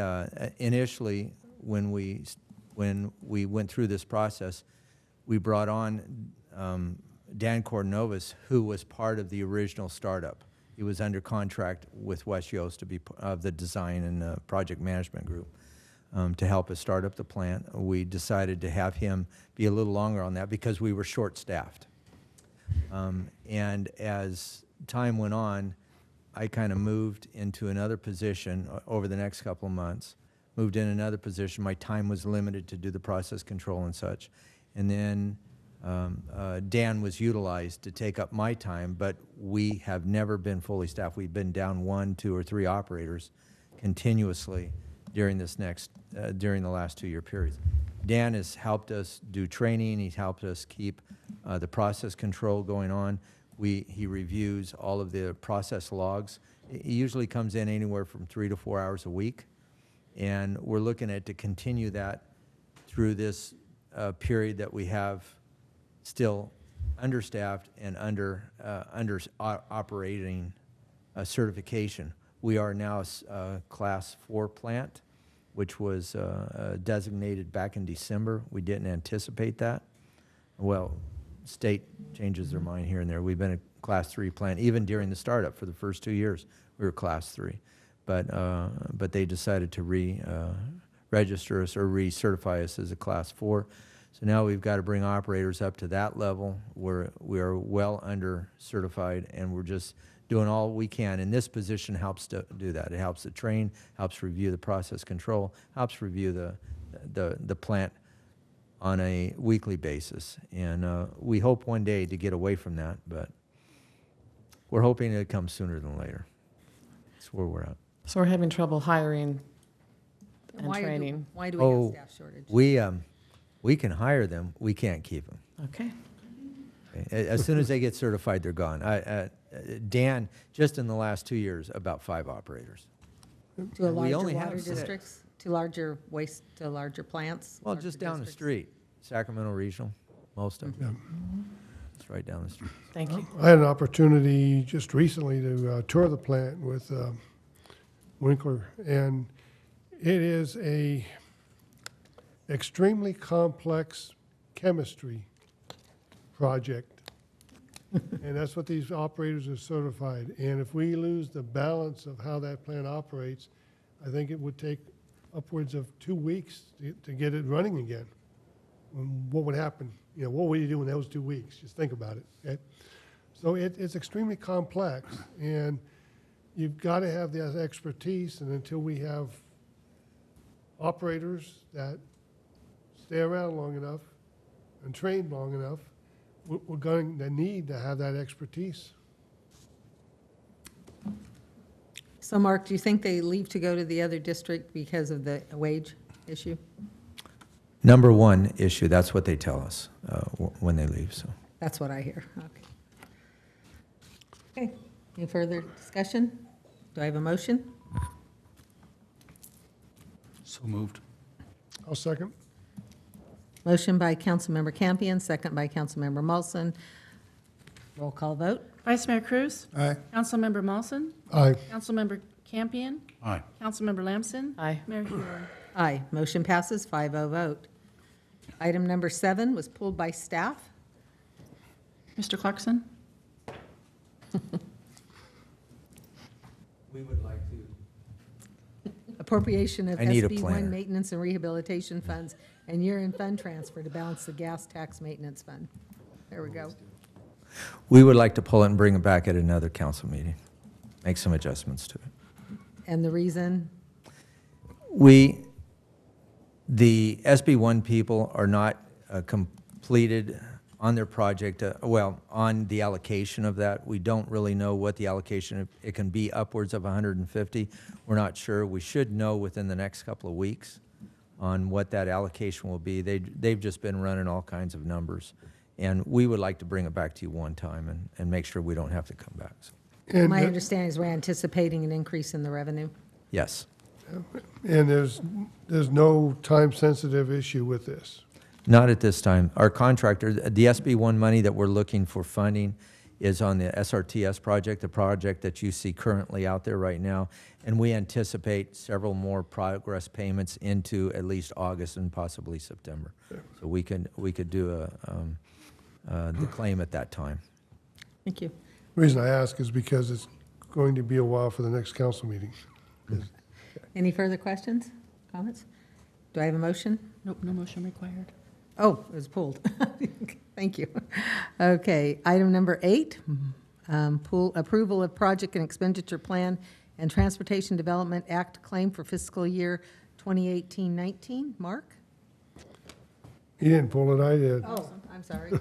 initially, when we went through this process, we brought on Dan Cordonovas, who was part of the original startup. He was under contract with West Yost to be of the design and project management group to help us start up the plant. We decided to have him be a little longer on that because we were short-staffed. And as time went on, I kind of moved into another position over the next couple of months, moved in another position. My time was limited to do the process control and such. And then Dan was utilized to take up my time, but we have never been fully staffed. We've been down 1, 2, or 3 operators continuously during during the last 2-year period. Dan has helped us do training. He's helped us keep the process control going on. He reviews all of the process logs. He usually comes in anywhere from 3 to 4 hours a week, and we're looking at to continue that through this period that we have still understaffed and under operating certification. We are now a Class 4 plant, which was designated back in December. We didn't anticipate that. Well, state changes their mind here and there. We've been a Class 3 plant. Even during the startup for the first 2 years, we were Class 3. But they decided to register us or recertify us as a Class 4. So now we've got to bring operators up to that level where we are well under certified, and we're just doing all we can. And this position helps to do that. It helps to train, helps review the process control, helps review the plant on a weekly basis. And we hope one day to get away from that, but we're hoping it comes sooner than later. That's where we're at. So we're having trouble hiring and Why do- training. Why do we have Oh, staff shortage? we can hire them, we can't keep them. Okay. As soon as they get certified, they're gone. Dan, just in the last 2 years, about 5 operators. To a we larger only have water 6. districts, to larger waste, to larger plants? Well, larger just down the districts? street, Sacramento Regional, most of them. It's right down the street. Thank you. I had an opportunity just recently to tour the plant with Winkler, and it is a extremely complex chemistry project. And that's what these operators are certified. And if we lose the balance of how that plant operates, I think it would take upwards of 2 weeks to get it running again. What would happen? You know, what would you do in those 2 weeks? Just think about it, okay? So it's extremely complex, and you've got to have the expertise, and until we have operators that stay around long enough and trained long enough, we're going to need to have that expertise. So Mark, do you think they leave to go to the other district because of the wage issue? Number one issue, that's what they tell us when they leave, so. That's what I hear, okay. Okay, any further discussion? Do I have a motion? So moved. I'll second. Motion by Councilmember Campion, second by Councilmember Molson. Roll call vote. Vice Mayor Cruz? Aye. Councilmember Molson? Aye. Councilmember Campion? Aye. Councilmember Lamson? Aye. Mayor Huron? Aye, motion passes 5-0 vote. Item number 7 was pulled by staff. Mr. Clarkson? We would like to. Appropriation of I need a SB1 planner. maintenance and rehabilitation funds and year-end fund transfer to balance the gas tax maintenance fund. There we go. We would like to pull it and bring it back at another council meeting, make some adjustments to it. And the reason? The SB1 people are not completed on their project, on the allocation of that. We don't really know what the allocation, it can be upwards of 150. We're not sure. We should know within the next couple of weeks on what that allocation will be. They've just been running all kinds of numbers. And we would like to bring it back to you one time and make sure we don't have to come back. So, And My understanding is we're anticipating an increase in the revenue. yes. and there's no time-sensitive issue with this. Not at this time. Our contractor, the SB1 money that we're looking for funding is on the SRTS project, the project that you see currently out there right now. And we anticipate several more progress payments into at least August and possibly September. So we could do the claim at that time. Thank you. The reason I ask is because it's going to be a while for the next council meeting. Any further questions, comments? Do I have a motion? Nope, no motion required. Oh, it was pulled. Thank you. Okay, item number 8, approval of project and expenditure plan and Transportation Development Act claim for fiscal year 2018-19. Mark? You didn't pull it, I did. Oh, I'm sorry.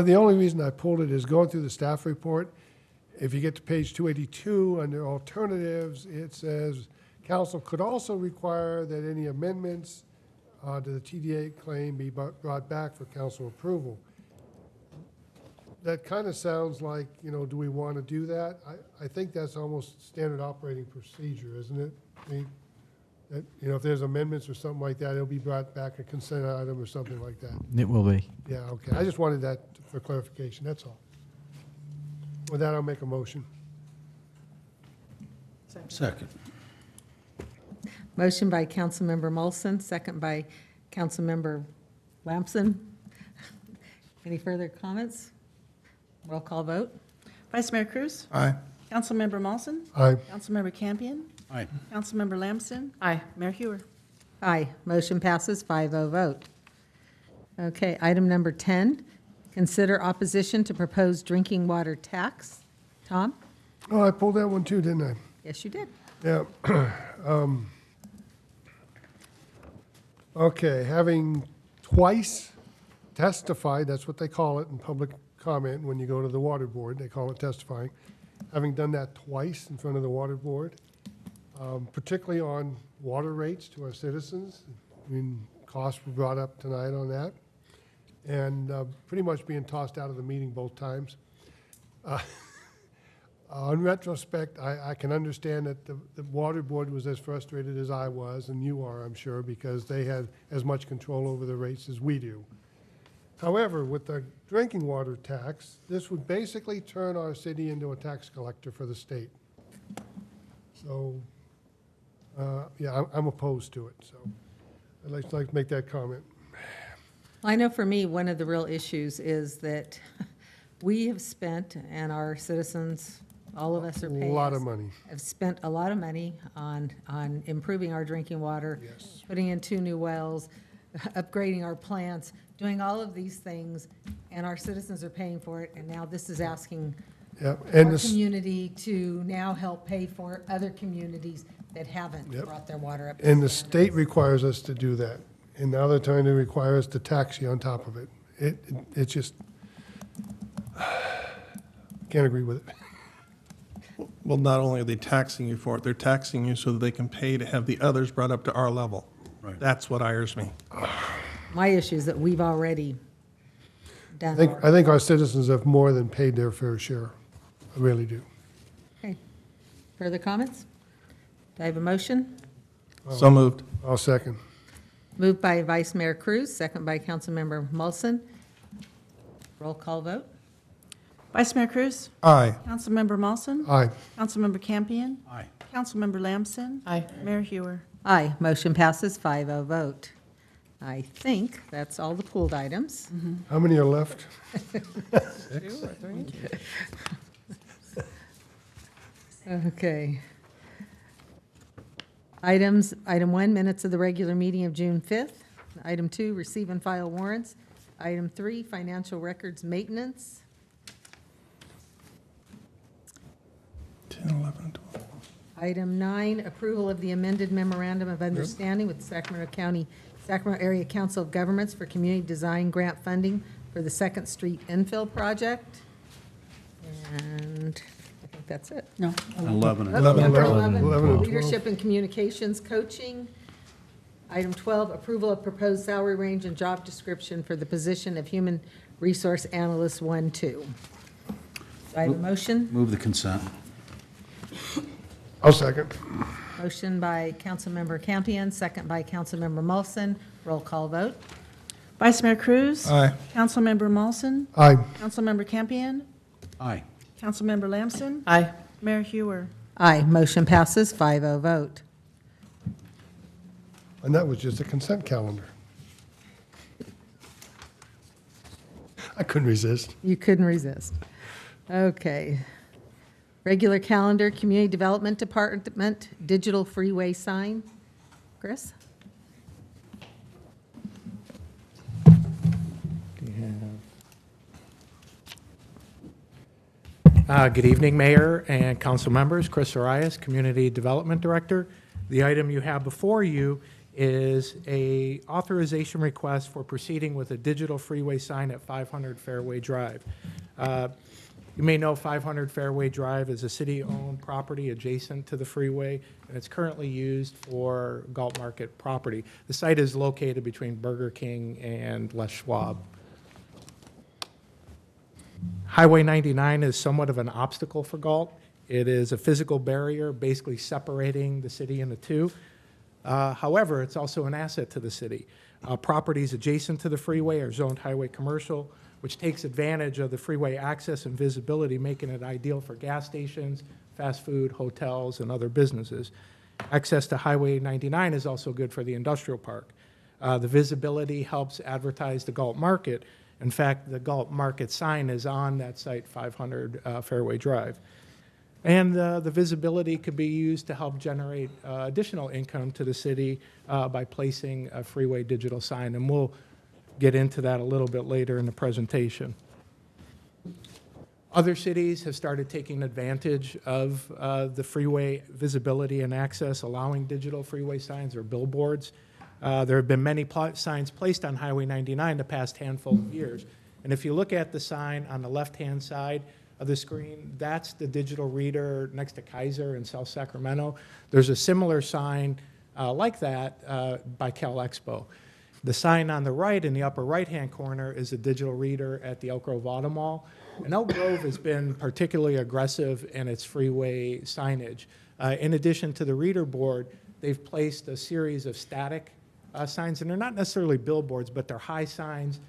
The only reason I pulled it is going through the staff report. If you get to page 282, under alternatives, it says, council could also require that any amendments to the TDA claim be brought back for council approval. That kind of sounds like, do we want to do that? I think that's almost standard operating procedure, isn't it? I mean, that, if there's amendments or something like that, it'll be brought back a consent item or something like that. It will be. Yeah, okay. I just wanted that for clarification, that's all. With that, I'll make a motion. Second. Motion by Councilmember Molson, second by Councilmember Lamson. Any further comments? Roll call vote. Vice Mayor Cruz? Aye. Councilmember Molson? Aye. Councilmember Campion? Aye. Councilmember Lamson? Aye. Mayor Huron? Aye. Motion passes 5-0 vote. Okay, item number 10, consider opposition to proposed drinking water tax. Tom? Oh, I pulled that one too, didn't I? Yes, you did. Yeah. Okay, having twice testified, that's what they call it in public comment when you go to the water board, they call it testifying. Having done that twice in front of the water board, particularly on water rates to our citizens. I mean, costs were brought up tonight on that. And pretty much being tossed out of the meeting both times. On retrospect, I can understand that the water board was as frustrated as I was, and you are, I'm sure, because they had as much control over the rates as we do. However, with the drinking water tax, this would basically turn our city into a tax collector for the state. So, yeah, I'm opposed to it, so I'd like to make that comment. I know for me, one of the real issues is that we have spent, and our citizens, all of us are paying. A lot of money. Have spent a lot of money on improving our drinking water. Yes. Putting in 2 new wells, upgrading our plants, doing all of these things, and our citizens are paying for it, and now this is asking Yep, and our this, community to now help pay for other communities that haven't Yep. brought their water up. to and the standard. state requires us to do that. And now they're trying to require us to tax you on top of it. It's just, can't agree with it. Well, not only are they taxing you for it, they're taxing you so that they can pay to have the others brought up to our level. Right. That's what ires me. My issue is that we've already done. I think our citizens have more than paid their fair share. I really do. Okay. Further comments? Do I have a motion? So moved. I'll second. Moved by Vice Mayor Cruz, second by Councilmember Molson. Roll call vote. Vice Mayor Cruz? Aye. Councilmember Molson? Aye. Councilmember Campion? Aye. Councilmember Lamson? Aye. Mayor Hewer? Aye, motion passes 5-0 vote. I think that's all the pooled items. How many are left? Okay. Item 1, minutes of the regular meeting of June 5th. Item 2, receive and file warrants. Item 3, financial records maintenance. 10, 11, 12. Item 9, approval of the amended memorandum of understanding with the Sacramento Area Council of Governments for Community Design Grant Funding for the Second Street infill project. And I think that's it. No. 11. Number 11 and 12. Leadership and Communications Coaching. Item 12, approval of proposed salary range and job description for the position of Human Resource Analyst 1-2. Do I have a motion? Move the consent. I'll second. Motion by Councilmember Campion, second by Councilmember Molson. Roll call vote. Vice Mayor Cruz? Aye. Councilmember Molson? Aye. Councilmember Campion? Aye. Councilmember Lamson? Aye. Mayor Hewer? Aye, motion passes 5-0 vote. And that was just a consent calendar. I couldn't resist. You couldn't resist. Okay. Regular calendar, Community Development Department, digital freeway sign. Chris? Good evening, Mayor and council members. Chris Arias, Community Development Director. The item you have before you is a authorization request for proceeding with a digital freeway sign at 500 Fairway Drive. You may know 500 Fairway Drive is a city-owned property adjacent to the freeway, and it's currently used for Galt Market property. The site is located between Burger King and Les Schwab. Highway 99 is somewhat of an obstacle for Galt. It is a physical barrier basically separating the city into two. However, it's also an asset to the city. Properties adjacent to the freeway are zoned highway commercial, which takes advantage of the freeway access and visibility, making it ideal for gas stations, fast food, hotels, and other businesses. Access to Highway 99 is also good for the industrial park. The visibility helps advertise the Galt Market. In fact, the Galt Market sign is on that site, 500 Fairway Drive. And the visibility could be used to help generate additional income to the city by placing a freeway digital sign. And we'll get into that a little bit later in the presentation. Other cities have started taking advantage of the freeway visibility and access, allowing digital freeway signs or billboards. There have been many signs placed on Highway 99 the past handful of years. And if you look at the sign on the left-hand side of the screen, that's the digital reader next to Kaiser in South Sacramento. There's a similar sign like that by Cal Expo. The sign on the right in the upper right-hand corner is a digital reader at the Elk Grove Auto Mall. And Elk Grove has been particularly aggressive in its freeway signage. In addition to the reader board, they've placed a series of static signs, and they're not necessarily billboards, but they're high signs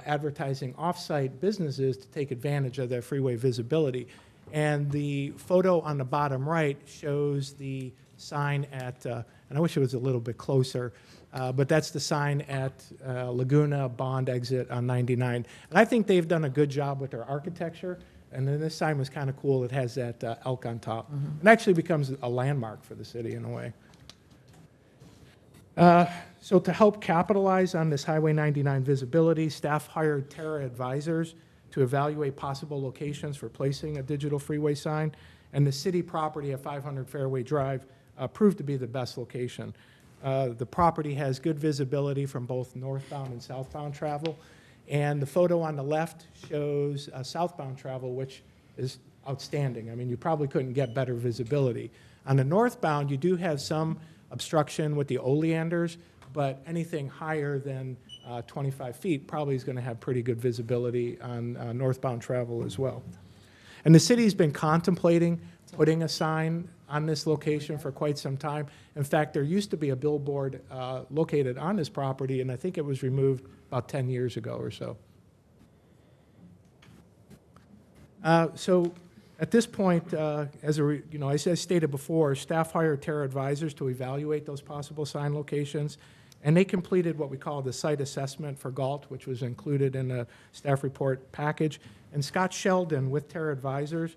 advertising off-site businesses to take advantage of their freeway visibility. And the photo on the bottom right shows the sign at, and I wish it was a little bit closer, but that's the sign at Laguna Bond exit on 99. And I think they've done a good job with their architecture. And then this sign was kind of cool. It has that elk on top. It actually becomes a landmark for the city in a way. So to help capitalize on this Highway 99 visibility, staff hired Terra Advisors to evaluate possible locations for placing a digital freeway sign. And the city property at 500 Fairway Drive proved to be the best location. The property has good visibility from both northbound and southbound travel. And the photo on the left shows southbound travel, which is outstanding. I mean, you probably couldn't get better visibility. On the northbound, you do have some obstruction with the oleanders, but anything higher than 25 feet probably is going to have pretty good visibility on northbound travel as well. And the city's been contemplating putting a sign on this location for quite some time. In fact, there used to be a billboard located on this property, and I think it was removed about 10 years ago or so. So at this point, as I stated before, staff hired Terra Advisors to evaluate those possible sign locations, and they completed what we call the site assessment for Galt, which was included in the staff report package. And Scott Sheldon with Terra Advisors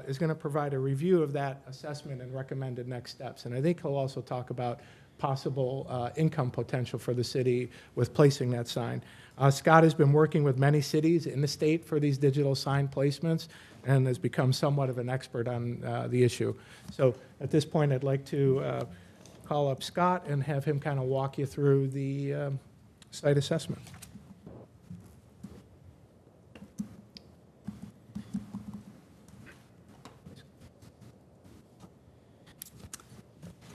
is going to provide a review of that assessment and recommended next steps. And I think he'll also talk about possible income potential for the city with placing that sign. Scott has been working with many cities in the state for these digital sign placements and has become somewhat of an expert on the issue. So at this point, I'd like to call up Scott and have him kind of walk you through the site assessment.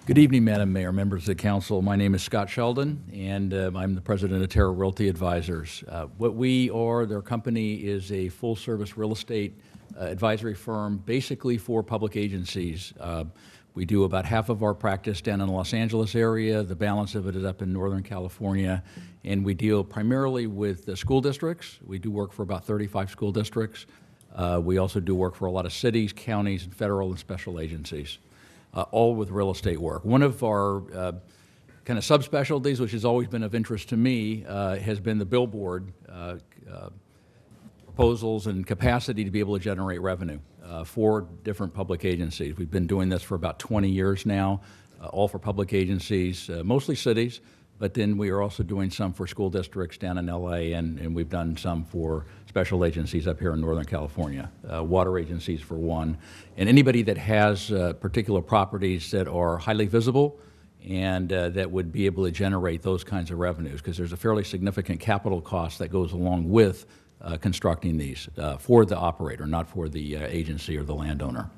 Good evening, Madam Mayor, members of the council. My name is Scott Sheldon, and I'm the president of Terra Realty Advisors. What we are, their company is a full-service real estate advisory firm, basically for public agencies. We do about half of our practice down in the Los Angeles area. The balance of it is up in Northern California, and we deal primarily with the school districts. We do work for about 35 school districts. We also do work for a lot of cities, counties, and federal and special agencies. All with real estate work. One of our kind of subspecialties, which has always been of interest to me, has been the billboard proposals and capacity to be able to generate revenue for different public agencies. We've been doing this for about 20 years now, all for public agencies, mostly cities, but then we are also doing some for school districts down in LA, and we've done some for special agencies up here in Northern California, water agencies for one, and anybody that has particular properties that are highly visible and that would be able to generate those kinds of revenues, because there's a fairly significant capital cost that goes along with constructing these for the operator, not for the agency or the landowner.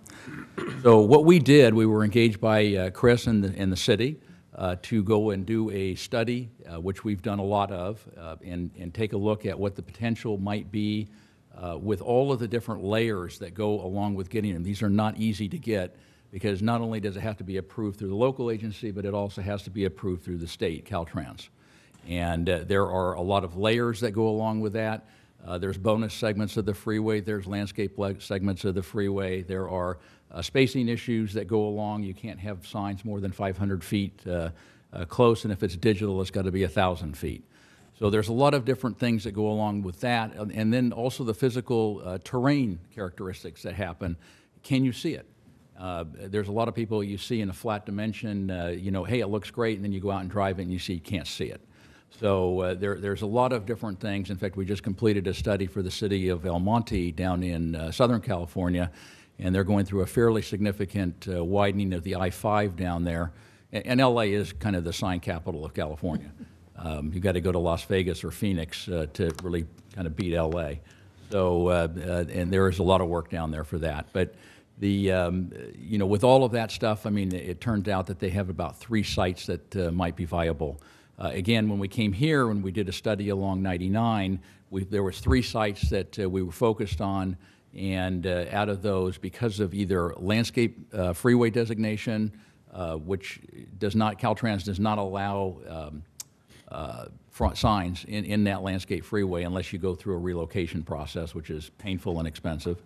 So what we did, we were engaged by Chris in the city to go and do a study, which we've done a lot of, and take a look at what the potential might be with all of the different layers that go along with getting them. These are not easy to get, because not only does it have to be approved through the local agency, but it also has to be approved through the state, Caltrans. And there are a lot of layers that go along with that. There's bonus segments of the freeway, there's landscape segments of the freeway, there are spacing issues that go along. You can't have signs more than 500 feet close, and if it's digital, it's got to be 1,000 feet. So there's a lot of different things that go along with that, and then also the physical terrain characteristics that happen. Can you see it? There's a lot of people you see in a flat dimension, hey, it looks great, and then you go out and drive it and you see you can't see it. So there's a lot of different things. In fact, we just completed a study for the city of El Monte down in Southern California, and they're going through a fairly significant widening of the I-5 down there. And LA is kind of the sign capital of California. You've got to go to Las Vegas or Phoenix to really kind of beat LA. So, and there is a lot of work down there for that. But with all of that stuff, I mean, it turned out that they have about 3 sites that might be viable. Again, when we came here, when we did a study along 99, there was 3 sites that we were focused on, and out of those, because of either landscape freeway designation, which Caltrans does not allow front signs in that landscape freeway unless you go through a relocation process, which is painful and expensive.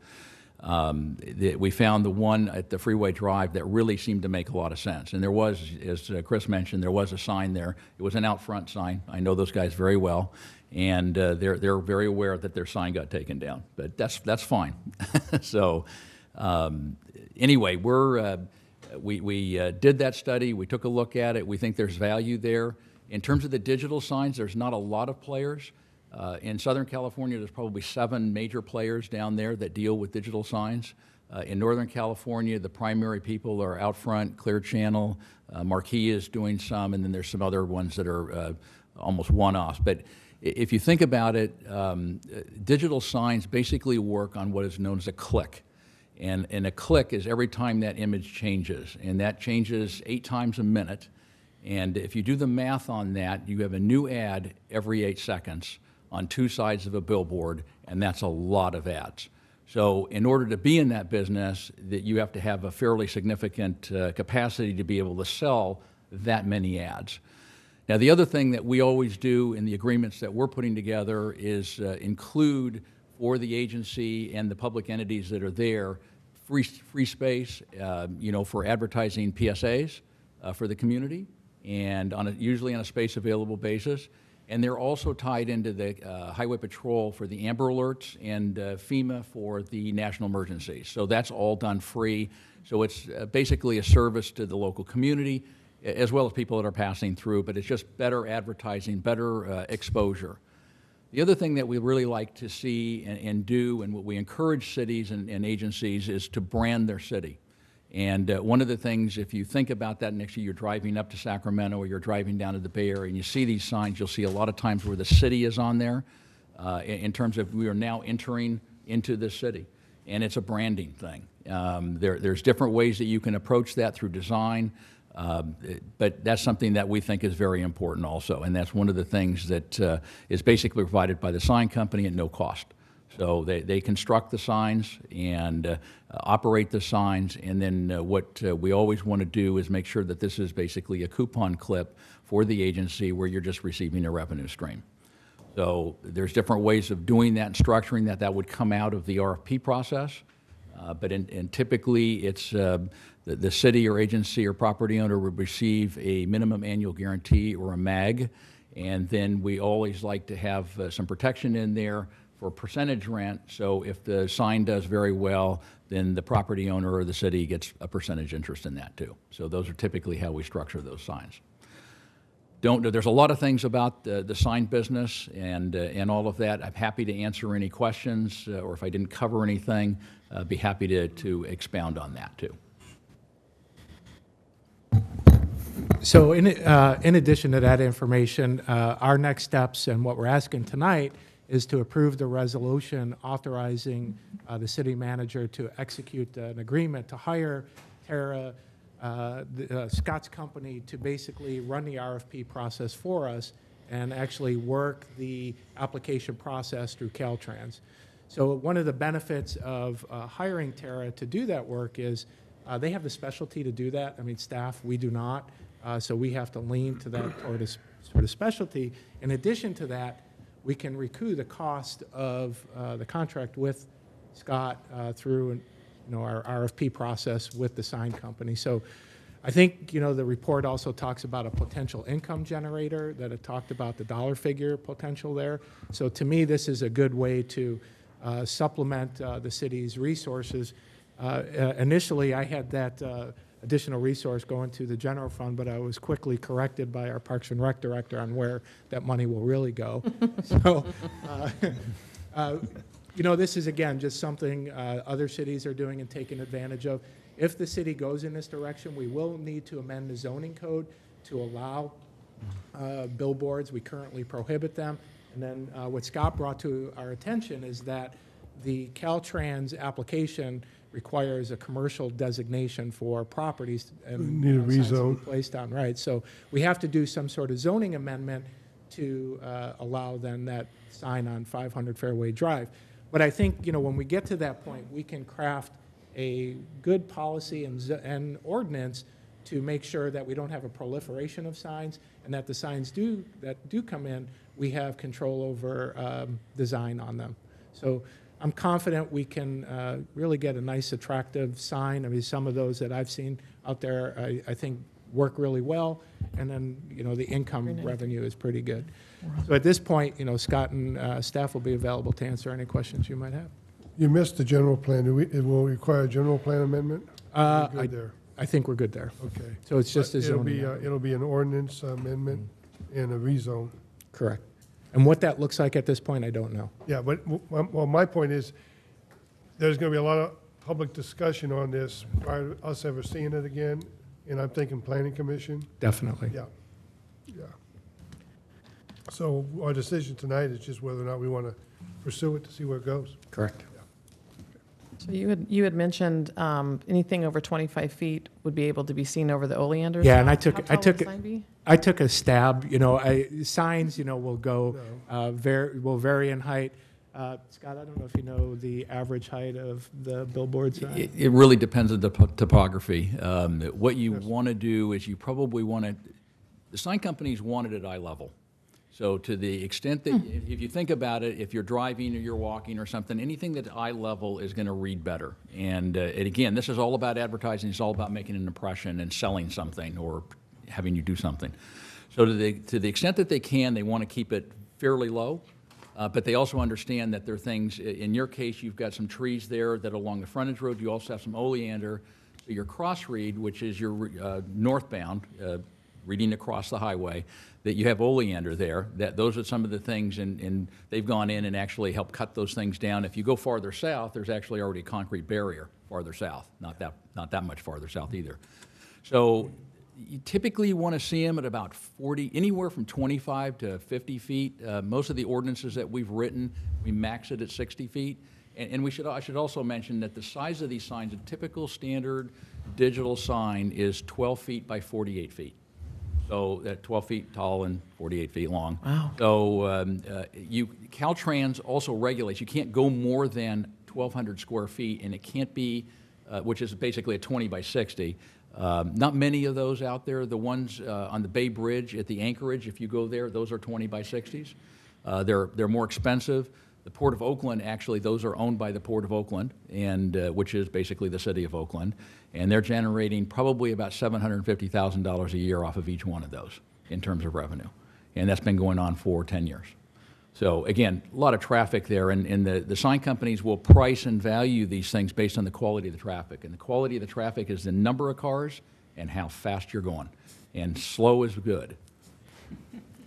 We found the one at the Freeway Drive that really seemed to make a lot of sense. And there was, as Chris mentioned, there was a sign there. It was an out front sign. I know those guys very well. And they're very aware that their sign got taken down. But that's fine. So anyway, we did that study. We took a look at it. We think there's value there. In terms of the digital signs, there's not a lot of players. In Southern California, there's probably 7 major players down there that deal with digital signs. In Northern California, the primary people are Outfront, Clear Channel, Marquee is doing some, and then there's some other ones that are almost one-offs. But if you think about it, digital signs basically work on what is known as a click. And a click is every time that image changes, and that changes 8 times a minute. And if you do the math on that, you have a new ad every 8 seconds on 2 sides of a billboard, and that's a lot of ads. So in order to be in that business, that you have to have a fairly significant capacity to be able to sell that many ads. Now, the other thing that we always do in the agreements that we're putting together is include for the agency and the public entities that are there free space, for advertising PSAs for the community, and usually on a space available basis. And they're also tied into the Highway Patrol for the Amber Alerts and FEMA for the national emergencies. So that's all done free. So it's basically a service to the local community as well as people that are passing through, but it's just better advertising, better exposure. The other thing that we really like to see and do, and what we encourage cities and agencies, is to brand their city. And one of the things, if you think about that next year, you're driving up to Sacramento or you're driving down to the Bay Area and you see these signs, you'll see a lot of times where the city is on there in terms of we are now entering into this city. And it's a branding thing. There's different ways that you can approach that through design, but that's something that we think is very important also. And that's one of the things that is basically provided by the sign company at no cost. So they construct the signs and operate the signs, and then what we always want to do is make sure that this is basically a coupon clip for the agency where you're just receiving a revenue stream. So there's different ways of doing that and structuring that. That would come out of the RFP process, but typically it's the city or agency or property owner would receive a minimum annual guarantee or a MAG, and then we always like to have some protection in there for percentage rent. So if the sign does very well, then the property owner or the city gets a percentage interest in that too. So those are typically how we structure those signs. There's a lot of things about the sign business and all of that. I'm happy to answer any questions, or if I didn't cover anything, be happy to expound on that too. So in addition to that information, our next steps and what we're asking tonight is to approve the resolution authorizing the city manager to execute an agreement to hire Tara, Scott's company, to basically run the RFP process for us and actually work the application process through Caltrans. So one of the benefits of hiring Tara to do that work is they have the specialty to do that. I mean, staff, we do not. So we have to lean to that sort of specialty. In addition to that, we can recoup the cost of the contract with Scott through our RFP process with the sign company. So I think the report also talks about a potential income generator, that it talked about the dollar figure potential there. So to me, this is a good way to supplement the city's resources. Initially, I had that additional resource going to the general fund, but I was quickly corrected by our Parks and Rec director on where that money will really go. So You know, this is, again, just something other cities are doing and taking advantage of. If the city goes in this direction, we will need to amend the zoning code to allow billboards. We currently prohibit them. And then what Scott brought to our attention is that the Caltrans application requires a commercial designation for properties and Need a signs to be rezone. placed on, right? So we have to do some sort of zoning amendment to allow then that sign on 500 Fairway Drive. But I think, you know, when we get to that point, we can craft a good policy and ordinance to make sure that we don't have a proliferation of signs, and that the signs that do come in, we have control over design on them. So I'm confident we can really get a nice, attractive sign. I mean, some of those that I've seen out there, I think work really well, and then, you know, the income revenue is pretty good. So at this point, you know, Scott and staff will be available to answer any questions you might have. You missed the general plan. It will require a general plan amendment? We're good there. I think we're good there. Okay. So it's just a But zoning. it'll be an ordinance amendment and a rezone. Correct. And what that looks like at this point, I don't know. Yeah, but, well, my point is, there's going to be a lot of public discussion on this prior to us ever seeing it again, and I'm thinking planning commission. Definitely. Yeah, yeah. So our decision tonight is just whether or not we want to pursue it to see where it goes. Correct. So you had mentioned anything over 25 feet would be able to be seen over the oleander. Yeah, and How I tall took would the sign be? I took a stab. You know, signs, you know, will go will vary in height. Scott, I don't know if you know the average height of the billboard sign. It really depends on the topography. What you want to do is you probably want to, the sign companies want it at eye level. So to the extent that, if you think about it, if you're driving or you're walking or something, anything that's eye level is going to read better. And again, this is all about advertising. It's all about making an impression and selling something or having you do something. So to the extent that they can, they want to keep it fairly low. But they also understand that there are things, in your case, you've got some trees there that along the frontage road. You also have some oleander. So your cross read, which is your northbound, reading across the highway, that you have oleander there. Those are some of the things, and they've gone in and actually helped cut those things down. If you go farther south, there's actually already a concrete barrier farther south, not that much farther south either. So typically you want to see them at about 40, anywhere from 25 to 50 feet. Most of the ordinances that we've written, we max it at 60 feet. And I should also mention that the size of these signs, a typical standard digital sign is 12 feet by 48 feet. So 12 feet tall and 48 feet long. Wow. So Caltrans also regulates, you can't go more than 1,200 square feet, and it can't be, which is basically a 20 by 60. Not many of those out there. The ones on the Bay Bridge at the Anchorage, if you go there, those are 20 by 60s. They're more expensive. The Port of Oakland, actually, those are owned by the Port of Oakland, and which is basically the city of Oakland, and they're generating probably about $750,000 a year off of each one of those in terms of revenue, and that's been going on for 10 years. So again, a lot of traffic there, and the sign companies will price and value these things based on the quality of the traffic, and the quality of the traffic is the number of cars and how fast you're going, and slow is good.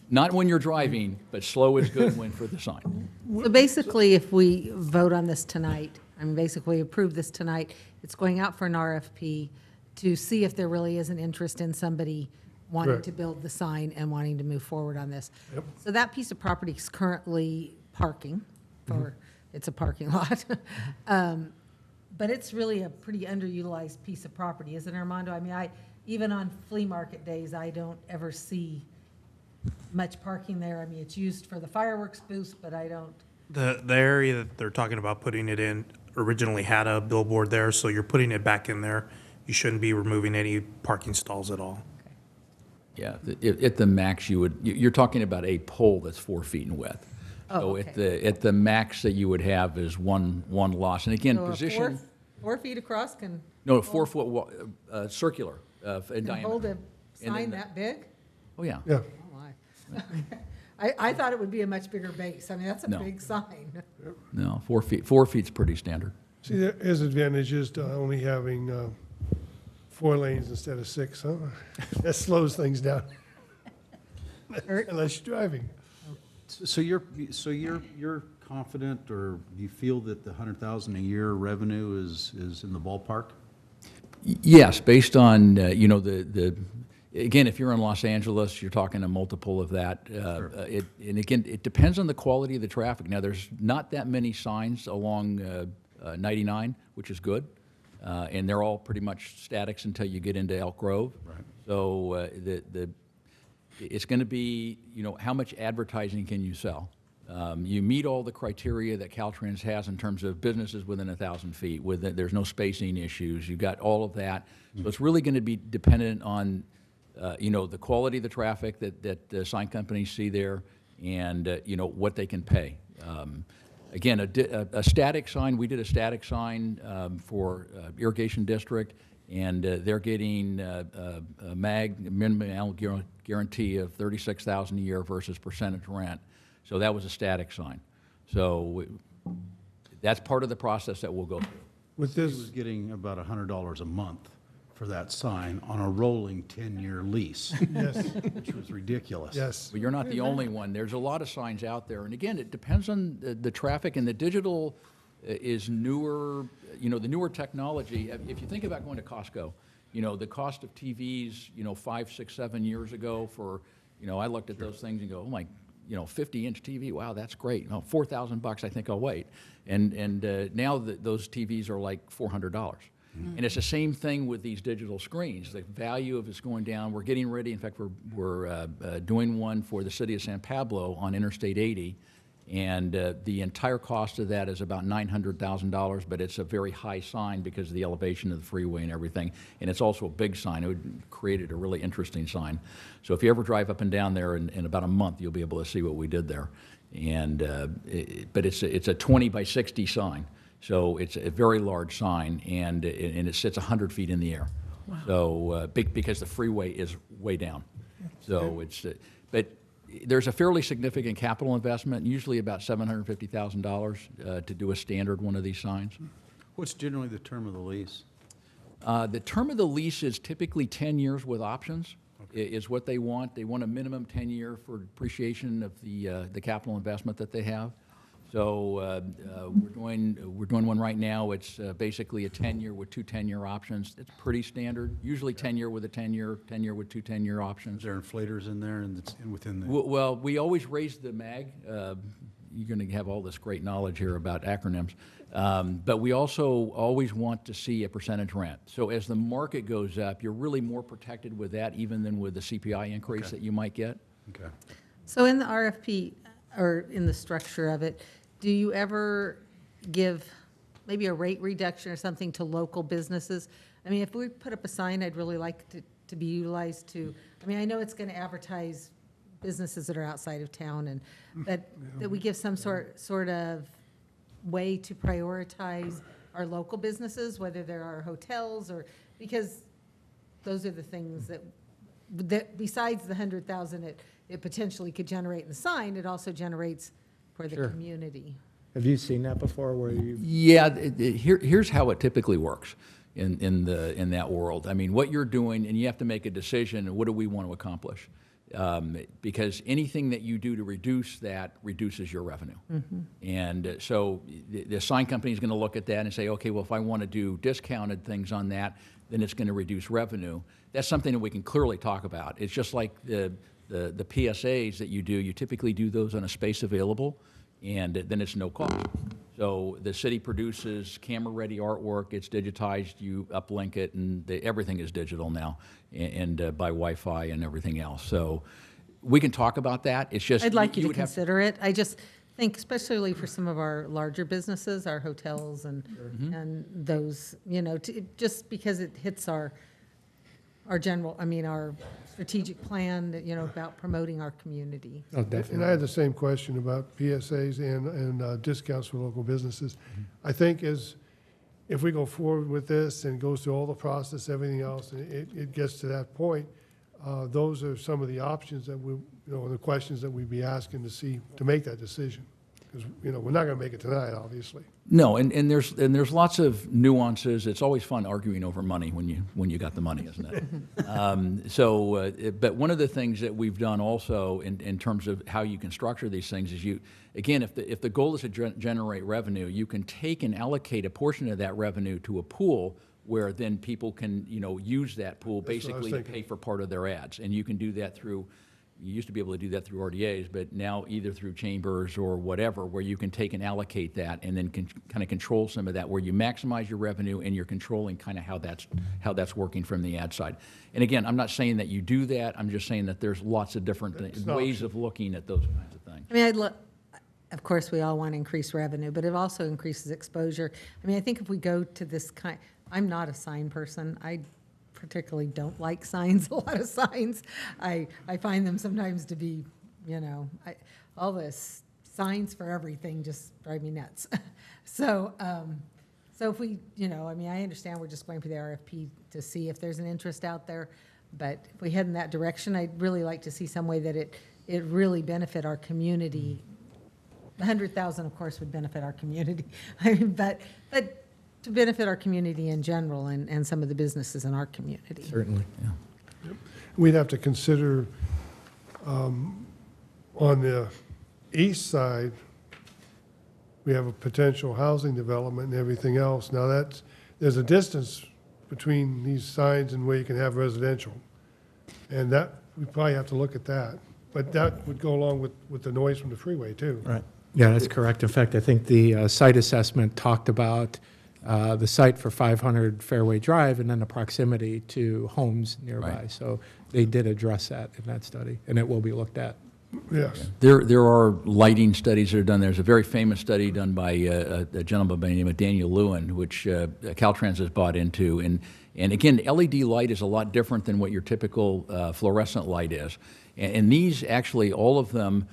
Not when you're driving, but slow is good when for the sign. So basically, if we vote on this tonight, basically approve this tonight, it's going out for an RFP to see if there really is an interest in somebody wanting Correct. to build the sign and wanting to move forward on this. Yep. So that piece of property is currently parking, it's a parking lot. But it's really a pretty underutilized piece of property, isn't it, Armando? I mean, even on flea market days, I don't ever see much parking there. I mean, it's used for the fireworks booth, but I don't. The area that they're talking about putting it in originally had a billboard there, so you're putting it back in there. You shouldn't be removing any parking stalls at all. Yeah, at the max you're talking about a pole that's 4 feet in width. Oh, So okay. at the max that you would have is one loss. And again, So a position, 4 feet across can. no, 4 foot circular in Can diameter. hold a And sign then that big? Oh, yeah. Yeah. Oh, my. I thought it would be a much bigger base. I mean, that's a No. big sign. No, 4 feet. 4 feet's pretty standard. See, there is advantages to only having 4 lanes instead of 6, huh? That slows things down. Unless you're driving. So your confident, or do you feel that the 100,000 a year revenue is in the ballpark? Yes, based on, you know, again, if you're in Los Angeles, you're talking a multiple of that. And again, it depends on the quality of the traffic. Now, there's not that many signs along 99, which is good. And they're all pretty much statics until you get into Elk Grove. Right. So it's going to be, you know, how much advertising can you sell? You meet all the criteria that Caltrans has in terms of businesses within 1,000 feet. There's no spacing issues. You've got all of that. So it's really going to be dependent on, you know, the quality of the traffic that the sign companies see there, and you know, what they can pay. Again, a static sign. We did a static sign for irrigation district, and they're getting a minimum guarantee of $36,000 a year versus percentage rent. So that was a static sign. So that's part of the process that we'll go through. With this, he was getting about $100 a month for that sign on a rolling 10-year lease. Yes. Which was ridiculous. Yes. But you're not the only one. There's a lot of signs out there. And again, it depends on the traffic, and the digital is newer, you know, the newer technology. If you think about going to Costco, you know, the cost of TVs, you know, 5, 6, 7 years ago for, you know, I looked at those things and go, oh my, you know, 50-inch TV, wow, that's great. No, $4,000, I think I'll wait. And now those TVs are like $400. And it's the same thing with these digital screens. The value of it's going down. We're getting ready. In fact, we're doing one for the city of San Pablo on Interstate 80, and the entire cost of that is about $900,000. But it's a very high sign because of the elevation of the freeway and everything. And it's also a big sign. It would created a really interesting sign. So if you ever drive up and down there in about a month, you'll be able to see what we did there. And but it's a 20 by 60 sign. So it's a very large sign, and it sits 100 feet in the air. Wow. So because the freeway is way down. So it's, but there's a fairly significant capital investment, usually about $750,000 to do a standard one of these signs. What's generally the term of the lease? The term of the lease is typically 10 years with options. Is what they want. They want a minimum 10-year for depreciation of the capital investment that they have. So we're doing one right now. It's basically a 10-year with 2 10-year options. It's pretty standard. Usually 10-year with a 10-year, 10-year with 2 10-year options. Is there inflators in there and it's within the? Well, we always raise the MAG. You're going to have all this great knowledge here about acronyms. But we also always want to see a percentage rent. So as the market goes up, you're really more protected with that even than with the CPI increase that you might get. Okay. So in the RFP, or in the structure of it, do you ever give maybe a rate reduction or something to local businesses? I mean, if we put up a sign, I'd really like to be utilized to, I mean, I know it's going to advertise businesses that are outside of town, but that we give some sort of way to prioritize our local businesses, whether there are hotels or, because those are the things that besides the 100,000 it potentially could generate in the sign, it also generates for the community. Have you seen that before where you? Yeah, here's how it typically works in that world. I mean, what you're doing, and you have to make a decision, what do we want to accomplish? Because anything that you do to reduce that reduces your revenue. Mm-hmm. And so the sign company is going to look at that and say, okay, well, if I want to do discounted things on that, then it's going to reduce revenue. That's something that we can clearly talk about. It's just like the PSAs that you do. You typically do those on a space available, and then it's no cost. So the city produces camera-ready artwork. It's digitized. You uplink it, and everything is digital now, and by Wi-Fi and everything else. So we can talk about that. It's just I'd like you to consider it. I just think, especially for some of our larger businesses, our hotels and those, you know, just because it hits our general, I mean, our strategic plan, you know, about promoting our community. Oh, definitely. And I had the same question about PSAs and discounts for local businesses. I think if we go forward with this and goes through all the process, everything else, and it gets to that point, those are some of the options that we, you know, the questions that we'd be asking to see to make that decision. because, we're not going to make it tonight, obviously. No, and there's lots of nuances. It's always fun arguing over money when you got the money, isn't it? But one of the things that we've done also in terms of how you can structure these things is if the goal is to generate revenue, you can take and allocate a portion of that revenue to a pool where then people can use that pool basically to pay for part of their ads, and you can do that through. You used to be able to do that through RDAs, but now either through chambers or whatever, where you can take and allocate that and then kind of control some of that, where you maximize your revenue and you're controlling kind of how that's working from the ad side. And again, I'm not saying that you do that. I'm just saying that there's lots of different ways of looking at those kinds of things. I mean, of course, we all want to increase revenue, but it also increases exposure. I mean, I think if we go to this I'm not a sign person. I particularly don't like signs, a lot of signs. I find them sometimes to be, all this signs for everything just drive me nuts. So if we, I understand we're just going for the RFP to see if there's an interest out there, but if we head in that direction, I'd really like to see some way that it really benefit our community. 100,000, of course, would benefit our community, but to benefit our community in general and some of the businesses in our community. Certainly. Yeah. Yep. We'd have to consider on the east side, we have a potential housing development and everything else. Now there's a distance between these signs and where you can have residential. And we probably have to look at that. But that would go along with the noise from the freeway too. Right. Yeah, that's correct. In fact, I think the site assessment talked about the site for 500 Fairway Drive and then the proximity to homes nearby. Right. So they did address that in that study, and it will be looked at. Yes. There are lighting studies that are done. There's a very famous study done by a gentleman by the name of Daniel Lewin, which Caltrans has bought into. And again, LED light is a lot different than what your typical fluorescent light is. And these actually, all of them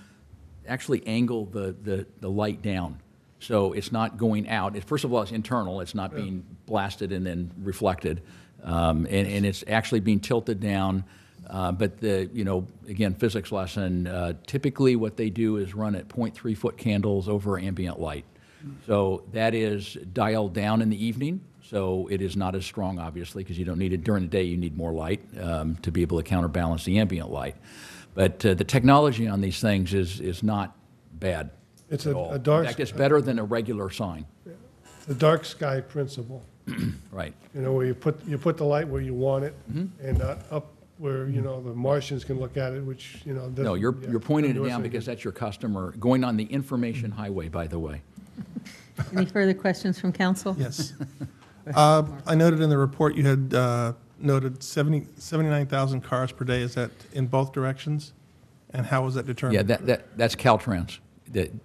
actually angle the light down. So it's not going out. First of all, it's internal. It's not being blasted and then reflected. And it's actually being tilted down. But again, physics lesson, typically what they do is run at 0.3 foot candles over ambient light. So that is dialed down in the evening. So it is not as strong, obviously, because you don't need it during the day. You need more light to be able to counterbalance the ambient light. But the technology on these things is not bad. It's at all. a dark. In fact, it's better than a regular sign. The dark sky principle. Right. Where you put the light where you want it, and not up where the Martians can look at it, which No, you're pointing it down because good. that's your customer going on the information highway. By the way. Any further questions from council? Yes. I noted in the report you had noted 79,000 cars per day. Is that in both directions? And how was that determined? Yeah, that's Caltrans.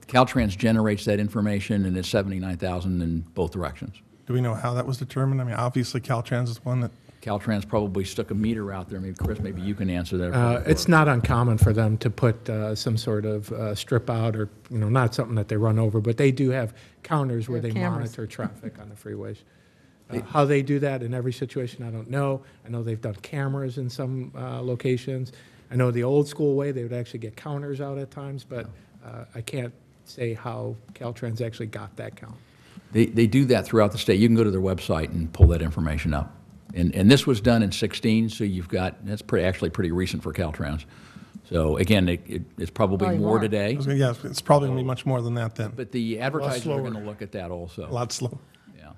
Caltrans generates that information, and it's 79,000 in both directions. Do we know how that was determined? I mean, obviously Caltrans is one that... Caltrans probably stuck a meter out there. Maybe, Chris, maybe you can answer that. It's not uncommon for them to put some sort of strip out or, not something that they run over, but they do have counters where they monitor traffic on the freeways. How they do that in every situation, I don't know. I know they've done cameras in some locations. I know the old school way, they would actually get counters out at times, but I can't say how Caltrans actually got that count. They do that throughout the state. You can go to their website and pull that information up. And this was done in 2016, so that's actually pretty recent for Caltrans. So again, it's probably more today. Yeah, it's probably going to be much more than that then. But the advertisers are going to look at that also. A lot slower. Yeah.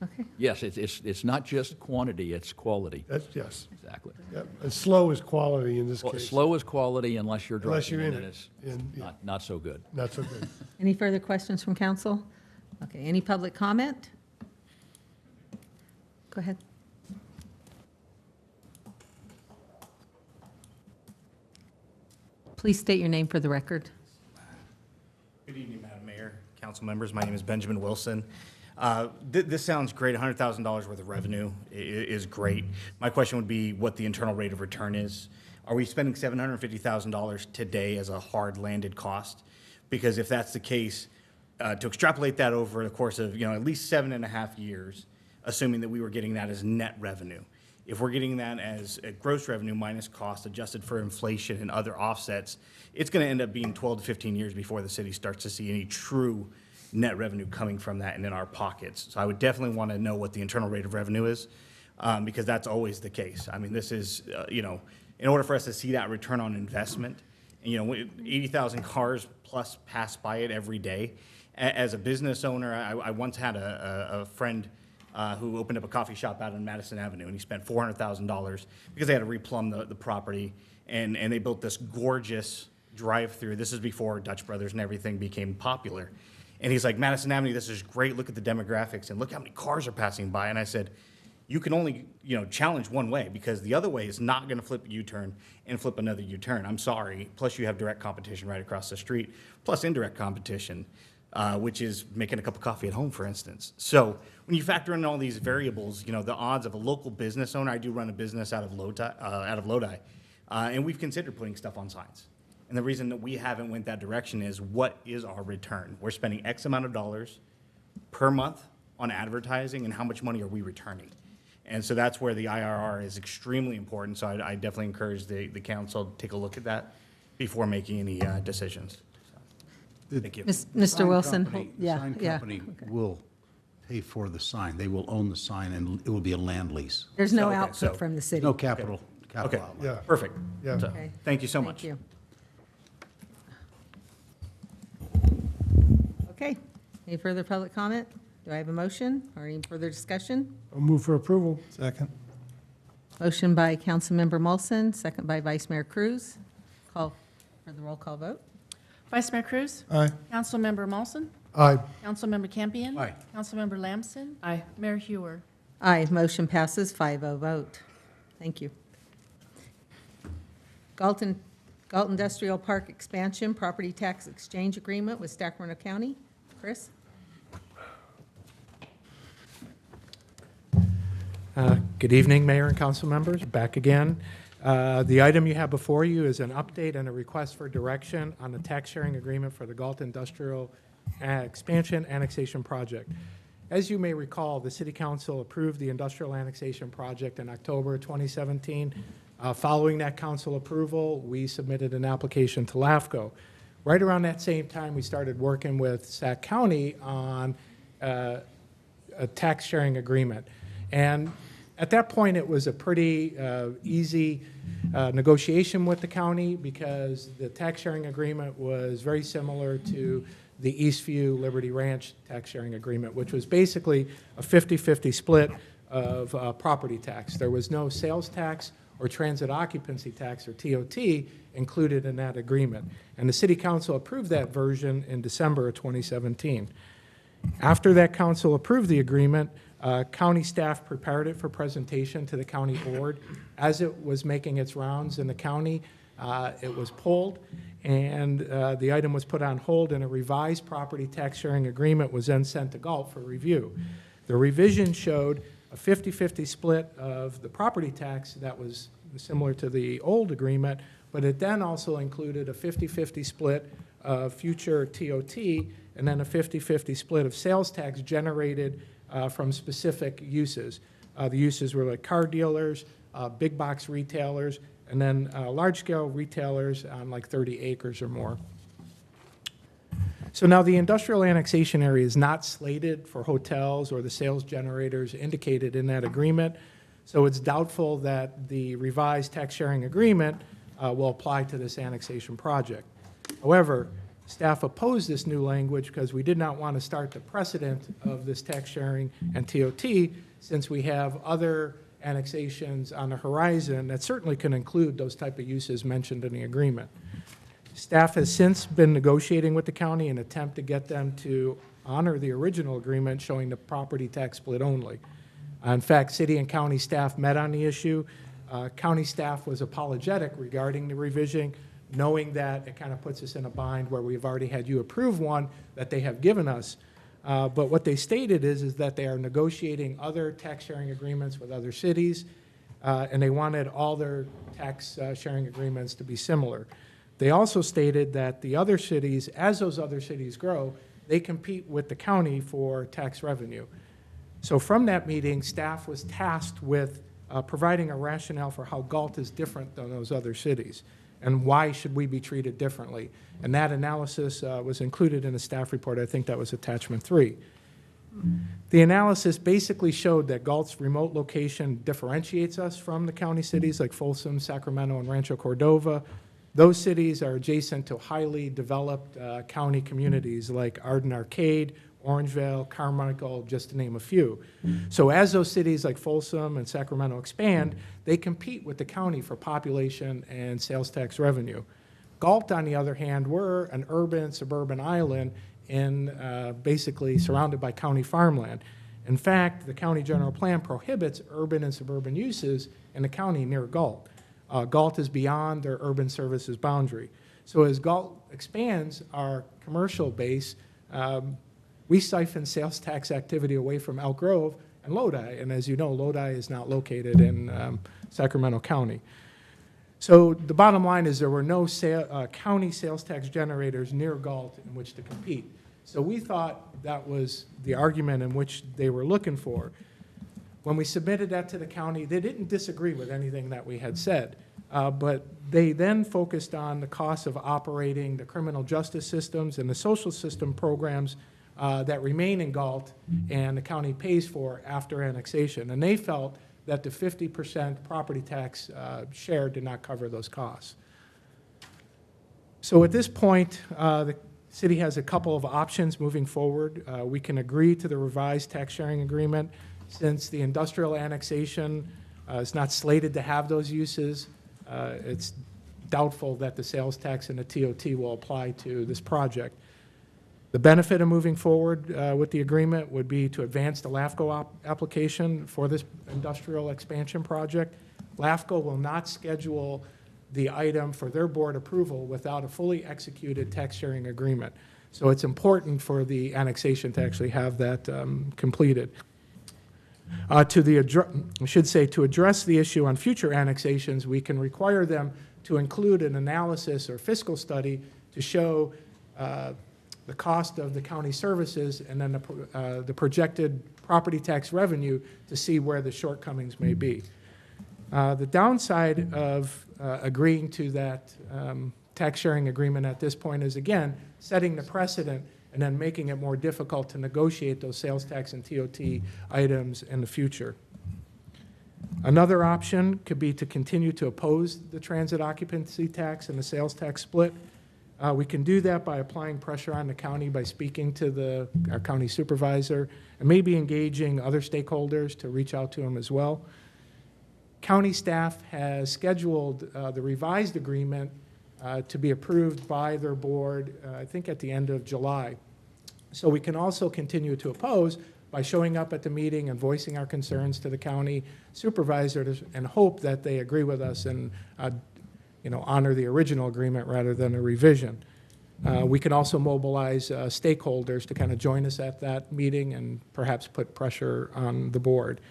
Okay. Yes, it's not just quantity, it's quality. Yes. Exactly. Yep. And slow is quality in this case. Slow is quality unless you're driving, Unless you're in and it. it's not so good. Not so good. Any further questions from council? Okay, any public comment? Go ahead. Please state your name for the record. Good evening, Madam Mayor, council members. My name is Benjamin Wilson. This sounds great. $100,000 worth of revenue is great. My question would be what the internal rate of return is. Are we spending $750,000 today as a hard landed cost? Because if that's the case, to extrapolate that over the course of at least 7.5 years, assuming that we were getting that as net revenue, If we're getting that as a gross revenue minus cost adjusted for inflation and other offsets, it's going to end up being 12 to 15 years before the city starts to see any true net revenue coming from that and in our pockets. So I would definitely want to know what the internal rate of revenue is, because that's always the case. I mean, this is, in order for us to see that return on investment, and, 80,000 cars plus pass by it every day. As a business owner, I once had a friend who opened up a coffee shop out on Madison Avenue, and he spent $400,000 because they had to replumb the property, and they built this gorgeous drive-through. This is before Dutch Brothers and everything became popular. And he's like, Madison Avenue, this is great. Look at the demographics, and look how many cars are passing by. And I said, you can only, challenge one way, because the other way is not going to flip a U-turn and flip another U-turn. I'm sorry. Plus, you have direct competition right across the street, plus indirect competition, which is making a cup of coffee at home, for instance. So when you factor in all these variables, the odds of a local business owner, I do run a business out of Lodi, and we've considered putting stuff on signs. And the reason that we haven't went that direction is, what is our return? We're spending X amount of dollars per month on advertising, and how much money are we returning? And so that's where the IRR is extremely important. So I definitely encourage the council to take a look at that before making any decisions. So, thank you. Mr. Wilson? The sign company will pay for the sign. They will own the sign, and it will be a land lease. There's no Okay, output so- from the city. No capital Okay, outlay. Yeah. perfect. Yeah. So, Okay. thank you so Thank much. you. Okay. Any further public comment? Do I have a motion or any further discussion? I'll move for approval. Second. Motion by Councilmember Molson, second by Vice Mayor Cruz. Call for the roll call vote. Vice Mayor Cruz? Aye. Councilmember Molson? Aye. Councilmember Campion? Aye. Councilmember Lamson? Aye. Mayor Hewer? Aye, motion passes 5-0 vote. Thank you. Galt Industrial Park Expansion Property Tax Exchange Agreement with Sacramento County. Chris? Good evening, Mayor and council members. Back again. The item you have before you is an update and a request for direction on the tax sharing agreement for the Galt Industrial Expansion Annexation Project. As you may recall, the City Council approved the industrial annexation project in October 2017. Following that council approval, we submitted an application to LAFCO. Right around that same time, we started working with Sac County on a tax sharing agreement. And at that point, it was a pretty easy negotiation with the county, because the tax sharing agreement was very similar to the Eastview Liberty Ranch tax sharing agreement, which was basically a 50-50 split of property tax. There was no sales tax or transit occupancy tax, or TOT, included in that agreement. And the City Council approved that version in December of 2017. After that council approved the agreement, county staff prepared it for presentation to the county board. As it was making its rounds in the county, it was pulled, and the item was put on hold, and a revised property tax sharing agreement was then sent to Galt for review. The revision showed a 50-50 split of the property tax that was similar to the old agreement, but it then also included a 50-50 split of future TOT, and then a 50-50 split of sales tax generated from specific uses. The uses were like car dealers, big box retailers, and then large-scale retailers on like 30 acres or more. So now the industrial annexation area is not slated for hotels or the sales generators indicated in that agreement, so it's doubtful that the revised tax sharing agreement will apply to this annexation project. However, staff opposed this new language because we did not want to start the precedent of this tax sharing and TOT, since we have other annexations on the horizon that certainly can include those type of uses mentioned in the agreement. Staff has since been negotiating with the county in an attempt to get them to honor the original agreement showing the property tax split only. In fact, city and county staff met on the issue. County staff was apologetic regarding the revision, knowing that it kind of puts us in a bind where we've already had you approve one that they have given us. But what they stated is that they are negotiating other tax sharing agreements with other cities, and they wanted all their tax sharing agreements to be similar. They also stated that the other cities, as those other cities grow, they compete with the county for tax revenue. So from that meeting, staff was tasked with providing a rationale for how Galt is different than those other cities, and why should we be treated differently. And that analysis was included in the staff report. I think that was attachment 3. The analysis basically showed that Galt's remote location differentiates us from the county cities like Folsom, Sacramento, and Rancho Cordova. Those cities are adjacent to highly developed county communities like Arden Arcade, Orangevale, Carmichael, just to name a few. So as those cities like Folsom and Sacramento expand, they compete with the county for population and sales tax revenue. Galt, on the other hand, we're an urban, suburban island in basically surrounded by county farmland. In fact, the county general plan prohibits urban and suburban uses in the county near Galt. Galt is beyond their urban services boundary. So as Galt expands our commercial base, we siphon sales tax activity away from Elk Grove and Lodi. And as you know, Lodi is not located in Sacramento County. So the bottom line is there were no county sales tax generators near Galt in which to compete. So we thought that was the argument in which they were looking for. When we submitted that to the county, they didn't disagree with anything that we had said, but they then focused on the cost of operating the criminal justice systems and the social system programs that remain in Galt and the county pays for after annexation. And they felt that the 50% property tax share did not cover those costs. So at this point, the city has a couple of options moving forward. We can agree to the revised tax sharing agreement. Since the industrial annexation is not slated to have those uses, it's doubtful that the sales tax and the TOT will apply to this project. The benefit of moving forward with the agreement would be to advance the LAFCO application for this industrial expansion project. LAFCO will not schedule the item for their board approval without a fully executed tax sharing agreement. So it's important for the annexation to actually have that completed. To address the issue on future annexations, we can require them to include an analysis or fiscal study to show the cost of the county services and then the projected property tax revenue to see where the shortcomings may be. The downside of agreeing to that tax sharing agreement at this point is, again, setting the precedent and then making it more difficult to negotiate those sales tax and TOT items in the future. Another option could be to continue to oppose the transit occupancy tax and the sales tax split. We can do that by applying pressure on the county by speaking to our county supervisor and maybe engaging other stakeholders to reach out to them as well. County staff has scheduled the revised agreement to be approved by their board, I think at the end of July. So we can also continue to oppose by showing up at the meeting and voicing our concerns to the county supervisors and hope that they agree with us and honor the original agreement rather than a revision. We can also mobilize stakeholders to kind of join us at that meeting and perhaps put pressure on the board.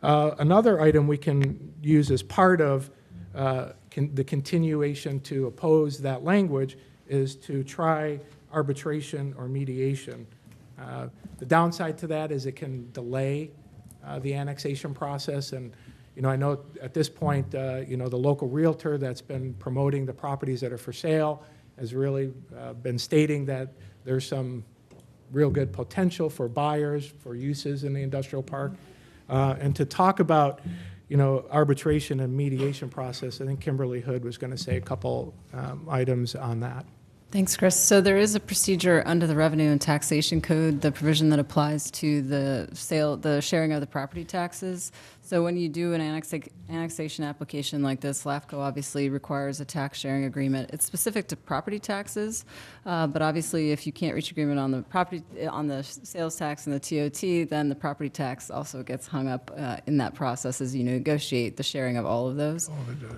Another item we can use as part of the continuation to oppose that language is to try arbitration or mediation. The downside to that is it can delay the annexation process. And I know at this point, the local realtor that's been promoting the properties that are for sale has really been stating that there's some real good potential for buyers, for uses in the industrial park. And to talk about, arbitration and mediation process, I think Kimberly Hood was going to say a couple items on that. Thanks, Chris. So there is a procedure under the Revenue and Taxation Code, the provision that applies to the sharing of the property taxes. So when you do an annexation application like this, LAFCO obviously requires a tax sharing agreement. It's specific to property taxes, but obviously if you can't reach agreement on the sales tax and the TOT, then the property tax also gets hung up in that process as you negotiate the sharing of all of those.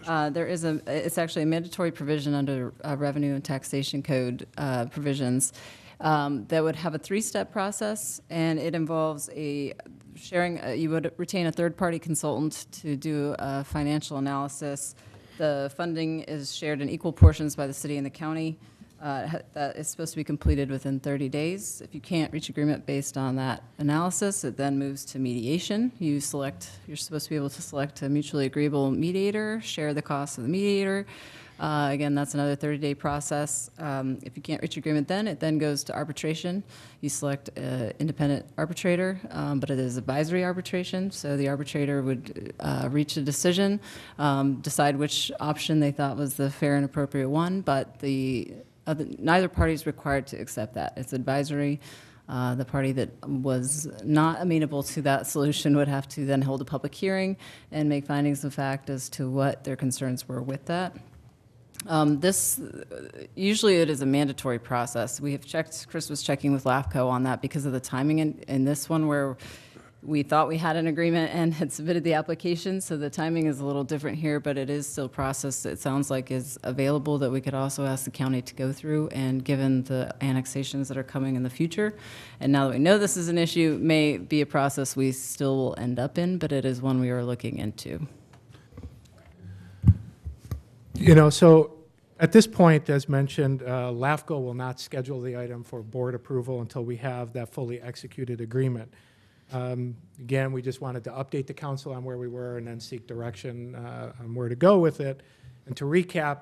It's actually a mandatory provision under Revenue and Taxation Code provisions that would have a 3-step process, and it involves you would retain a third-party consultant to do a financial analysis. The funding is shared in equal portions by the city and the county. That is supposed to be completed within 30 days. If you can't reach agreement based on that analysis, it then moves to mediation. You're supposed to be able to select a mutually agreeable mediator, share the cost of the mediator. Again, that's another 30-day process. If you can't reach agreement then, it then goes to arbitration. You select an independent arbitrator, but it is advisory arbitration, so the arbitrator would reach a decision, decide which option they thought was the fair and appropriate one, but neither party is required to accept that. It's advisory. The party that was not amenable to that solution would have to then hold a public hearing and make findings of fact as to what their concerns were with that. Usually it is a mandatory process. We have checked, Chris was checking with LAFCO on that because of the timing in this one where we thought we had an agreement and had submitted the application, so the timing is a little different here, but it is still process, it sounds like, is available that we could also ask the county to go through, and given the annexations that are coming in the future, and now that we know this is an issue, may be a process we still will end up in, but it is one we are looking into. So at this point, as mentioned, LAFCO will not schedule the item for board approval until we have that fully executed agreement. Again, we just wanted to update the council on where we were and then seek direction on where to go with it. And to recap,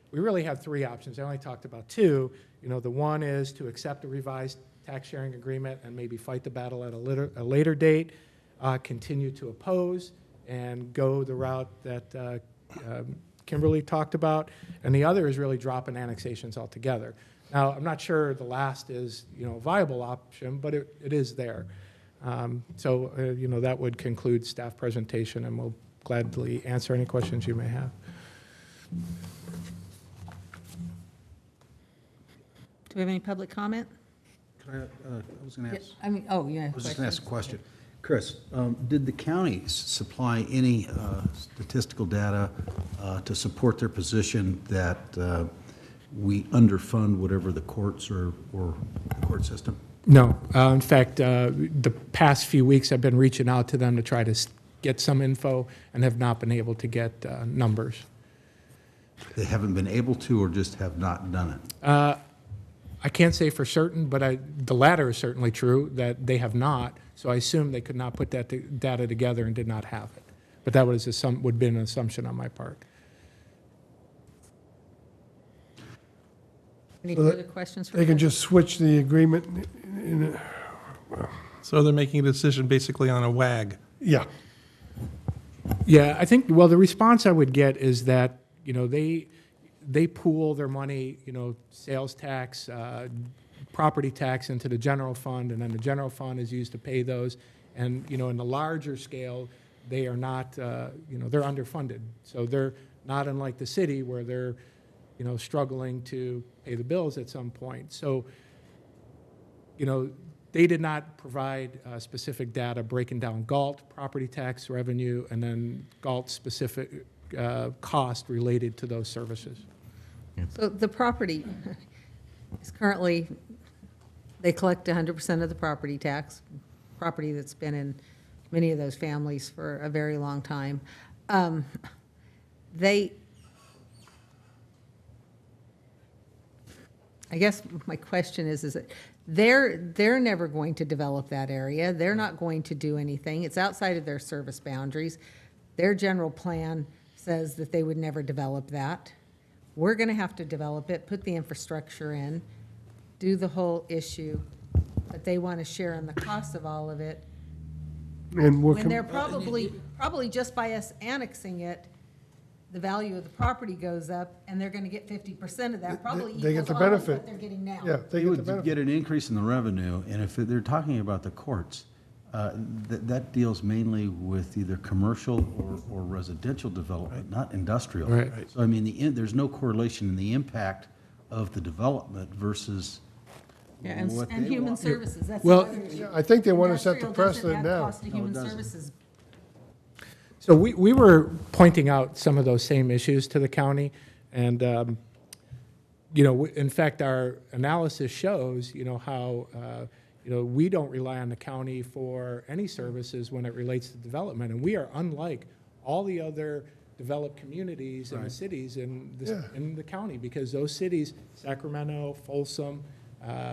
we really have three options. I only talked about two. The one is to accept a revised tax sharing agreement and maybe fight the battle at a later date, continue to oppose, and go the route that Kimberly talked about, and the other is really dropping annexations altogether. Now, I'm not sure the last is, a viable option, but it is there. That would conclude staff presentation, and we'll gladly answer any questions you may have. Do we have any public comment? I was going to ask. I was just going to ask a question. Chris, did the county supply any statistical data to support their position that we underfund whatever the courts or the court system? No. In fact, the past few weeks I've been reaching out to them to try to get some info and have not been able to get numbers. They haven't been able to, or just have not done it? I can't say for certain, but the latter is certainly true, that they have not. So I assume they could not put that data together and did not have it. But that would have been an assumption on my part. Any further questions? They can just switch the agreement. So they're making a decision basically on a WAG. Yeah. Yeah, I think, the response I would get is that, they pool their money, sales tax, property tax into the general fund, and then the general fund is used to pay those. And, in the larger scale, they are not, they're underfunded. So they're not unlike the city where they're, struggling to pay the bills at some point. So, they did not provide specific data breaking down Galt property tax revenue and then Galt specific cost related to those services. So the property is currently, they collect 100% of the property tax, property that's been in many of those families for a very long time. I guess my question is that they're never going to develop that area. They're not going to do anything. It's outside of their service boundaries. Their general plan says that they would never develop that. We're going to have to develop it, put the infrastructure in, do the whole issue, but they want to share in the cost of all of it. And when they're probably just by us annexing it, the value of the property goes up, and they're going to get 50% of that, probably they get equals the all of benefit. what they're getting now. Yeah, they You get the would benefit. get an increase in the revenue, and if they're talking about the courts, that deals mainly with either commercial or residential development, not industrial. Right. So, I mean, there's no correlation in the impact of the development versus Yeah, and what they human want. services, that's Well, the other issue. Yeah, I think they want to set the Industrial doesn't precedent add now. cost to No, it human doesn't. services. So we were pointing out some of those same issues to the county, and in fact, our analysis shows how we don't rely on the county for any services when it relates to development, and we are unlike all the other developed communities in the Right. cities Yeah. in the county, because those cities, Sacramento, Folsom,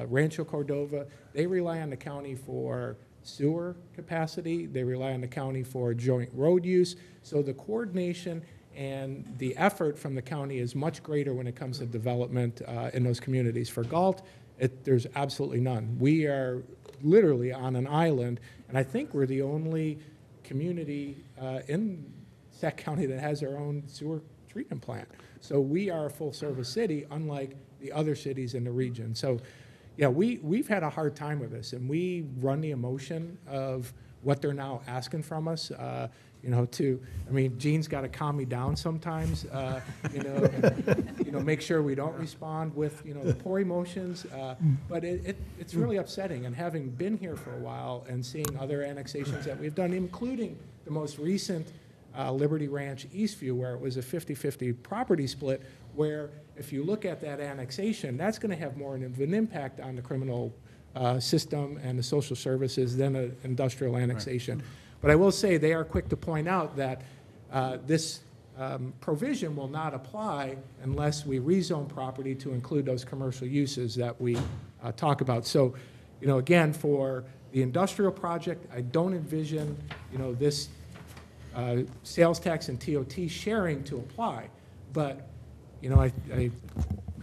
Rancho Cordova, they rely on the county for sewer capacity, they rely on the county for joint road use, so the coordination and the effort from the county is much greater when it comes to development in those communities. For Galt, there's absolutely none. We are literally on an island, and I think we're the only community in Sac County that has their own sewer treatment plant. So we are a full-service city, unlike the other cities in the region. So, yeah, we've had a hard time with this, and we run the emotion of what they're now asking from us. Gene's got to calm me down sometimes, make sure we don't respond with, the poor emotions. But it's really upsetting. And having been here for a while and seeing other annexations that we've done, including the most recent Liberty Ranch Eastview, where it was a 50-50 property split, where if you look at that annexation, that's going to have more of an impact on the criminal system and the social services than an industrial annexation. Right. But I will say they are quick to point out that this provision will not apply unless we rezone property to include those commercial uses that we talk about. So, again, for the industrial project, I don't envision, this sales tax and TOT sharing to apply. But, I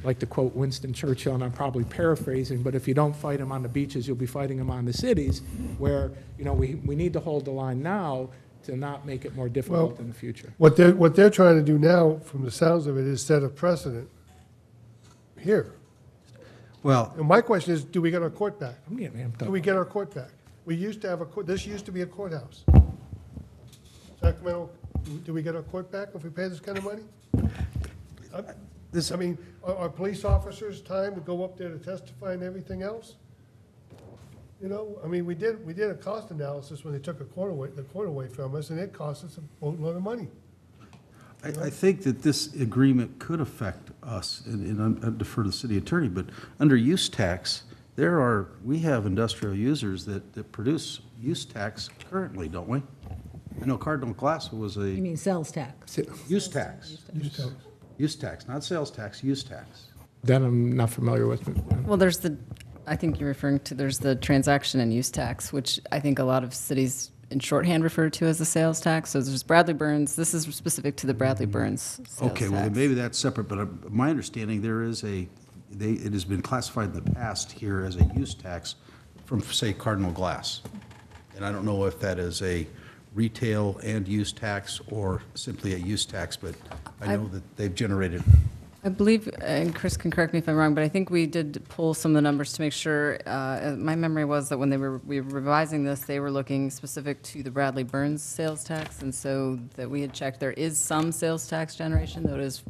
like to quote Winston Churchill, and I'm probably paraphrasing, but if you don't fight them on the beaches, you'll be fighting them on the cities, where, we need to hold the line now to not make it more difficult in the future. What they're trying to do now, from the sounds of it, is set a precedent here. Well, And my question is, do we get our court back? I'm getting amped up. Do we get our court back? We used to have this used to be a courthouse. Sacramento, do we get our court back if we pay this kind of money? Are police officers' time to go up there to testify and everything else? We did a cost analysis when they took the court away from us, and it cost us a boatload of money. I think that this agreement could affect us, and I defer to the city attorney, but under use tax, we have industrial users that produce use tax currently, don't we? I know Cardinal Glass was a... You mean sales tax? Use tax. Use tax, not sales tax, use tax. That I'm not familiar with. Well, I think you're referring to, there's the transaction and use tax, which I think a lot of cities in shorthand refer to as the sales tax. So there's Bradley Burns. This is specific to the Bradley Burns sales Okay, well, tax. maybe that's separate, but my understanding, it has been classified in the past here as a use tax from, say, Cardinal Glass. And I don't know if that is a retail and use tax or simply a use tax, but I know that they've generated. I believe, and Chris can correct me if I'm wrong, but I think we did pull some of the numbers to make sure. My memory was that when we were revising this, they were looking specific to the Bradley Burns sales tax, and so that we had checked there is some sales tax generation, though it is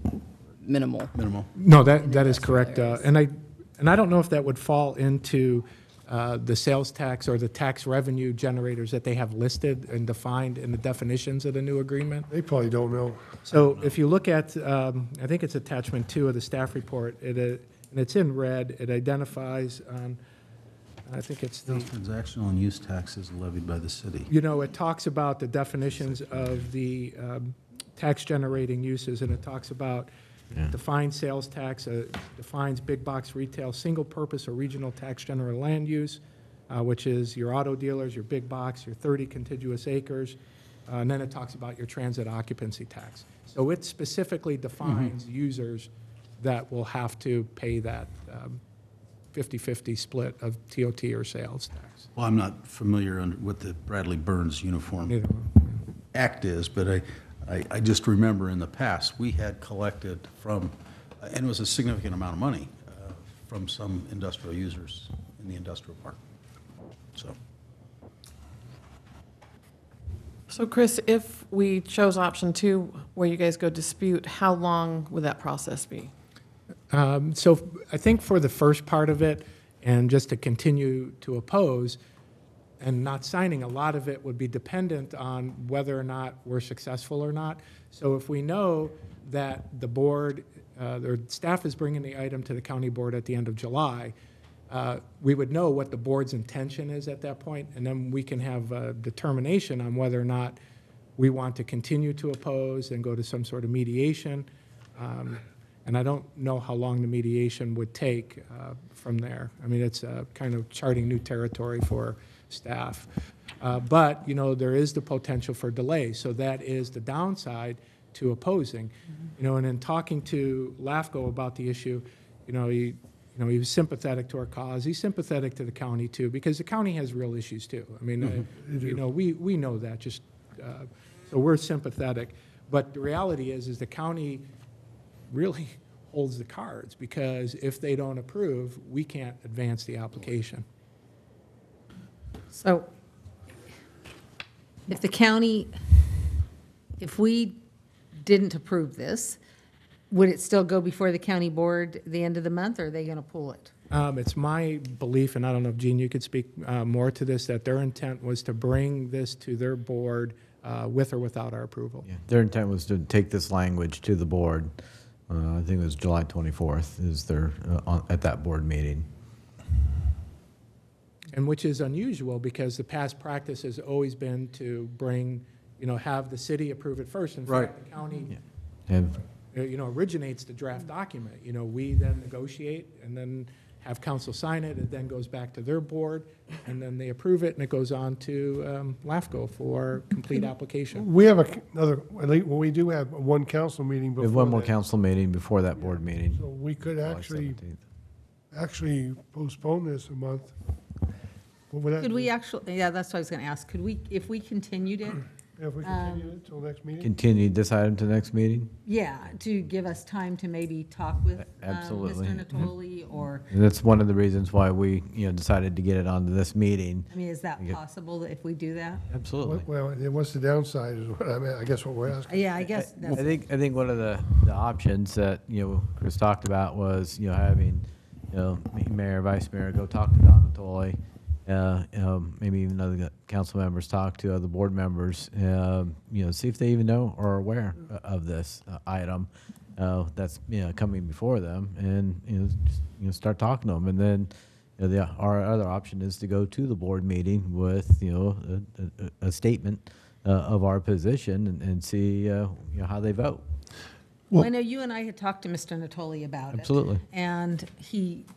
minimal. No, that is correct. And I don't know if that would fall into the sales tax or the tax revenue generators that they have listed and defined in the definitions of the new agreement. They probably don't know. So if you look at, I think it's attachment 2 of the staff report, and it's in red, it identifies on, I think it's the... Transactional and use taxes levied by the city. It talks about the definitions of the tax generating uses, and it talks about defines sales tax, defines big box retail, single purpose or regional tax general land use, which is your auto dealers, your big box, your 30 contiguous acres, and then it talks about your transit occupancy tax. So it specifically defines users that will have to pay that 50-50 split of TOT or sales tax. Well, I'm not familiar with the Bradley Burns Uniform Act is, but I just remember in the past, we had collected from, and it was a significant amount of money, from some industrial users in the industrial park. So Chris, if we chose option 2, where you guys go dispute, how long would that process be? So I think for the first part of it, and just to continue to oppose, and not signing, a lot of it would be dependent on whether or not we're successful or not. So if we know that the board, or staff is bringing the item to the county board at the end of July, we would know what the board's intention is at that point, and then we can have a determination on whether or not we want to continue to oppose and go to some sort of mediation. And I don't know how long the mediation would take from there. I mean, it's kind of charting new territory for staff. But, you know, there is the potential for delay, so that is the downside to opposing. You know, and in talking to LAFCO about the issue, he was sympathetic to our cause. He's sympathetic to the county too, because the county has real issues too. I mean, we know that. Just so we're sympathetic, but the reality is the county really holds the cards, because if they don't approve, we can't advance the application. So if the county, if we didn't approve this, would it still go before the county board at the end of the month, or are they going to pull it? It's my belief, and I don't know if, Gene, you could speak more to this, that their intent was to bring this to their board with or without our approval. Yeah, their intent was to take this language to the board. I think it was July 24th is their, at that board meeting. And which is unusual, because the past practice has always been to bring, have the city approve it first. In fact, the county, originates the draft document. We then negotiate and then have council sign it. It then goes back to their board, and then they approve it, and it goes on to LAFCO for complete application. We have we do have one council meeting before We have one more that. council meeting before that board meeting. So we could July actually postpone this a month. What would that Could we do? actually, yeah, that's what I was going to ask. Could we, if we continued it, If we continue it till next meeting? Continue this item to next meeting? yeah, to give us time to maybe talk with Absolutely. Mr. Natoli, or, And that's one of the reasons why we, decided to get it onto this meeting. I mean, is that possible if we do that? Absolutely. Well, what's the downside is what I guess what we're asking. Yeah, I guess I that's, think one of the options that, Chris talked about was, having, mayor, vice mayor go talk to Don Natoli, maybe even other council members talk to other board members, see if they even know or are aware of this item that's, coming before them, and, just, start talking to them. And then our other option is to go to the board meeting with, a statement of our position and see, how they vote. well, I know you and I had talked to Mr. Natoli about it. Absolutely. And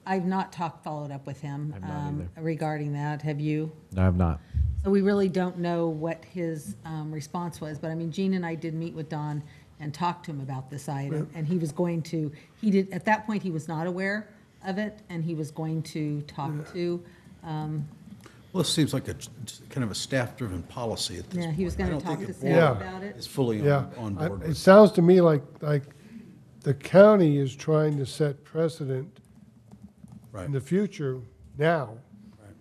I've not followed up with him I've not either. regarding that. Have you? No, I have not. So we really don't know what his response was, but I mean, Gene and I did meet with Don and talk to him about this item, and he was going to, at that point, he was not aware of it, and he was going to talk to, Well, it seems like kind of a staff-driven policy at this point. yeah, he was going I to don't talk think to the Sam board about it. is fully Yeah, on board with it it. sounds to me like the county is trying to set precedent Right. in the future now.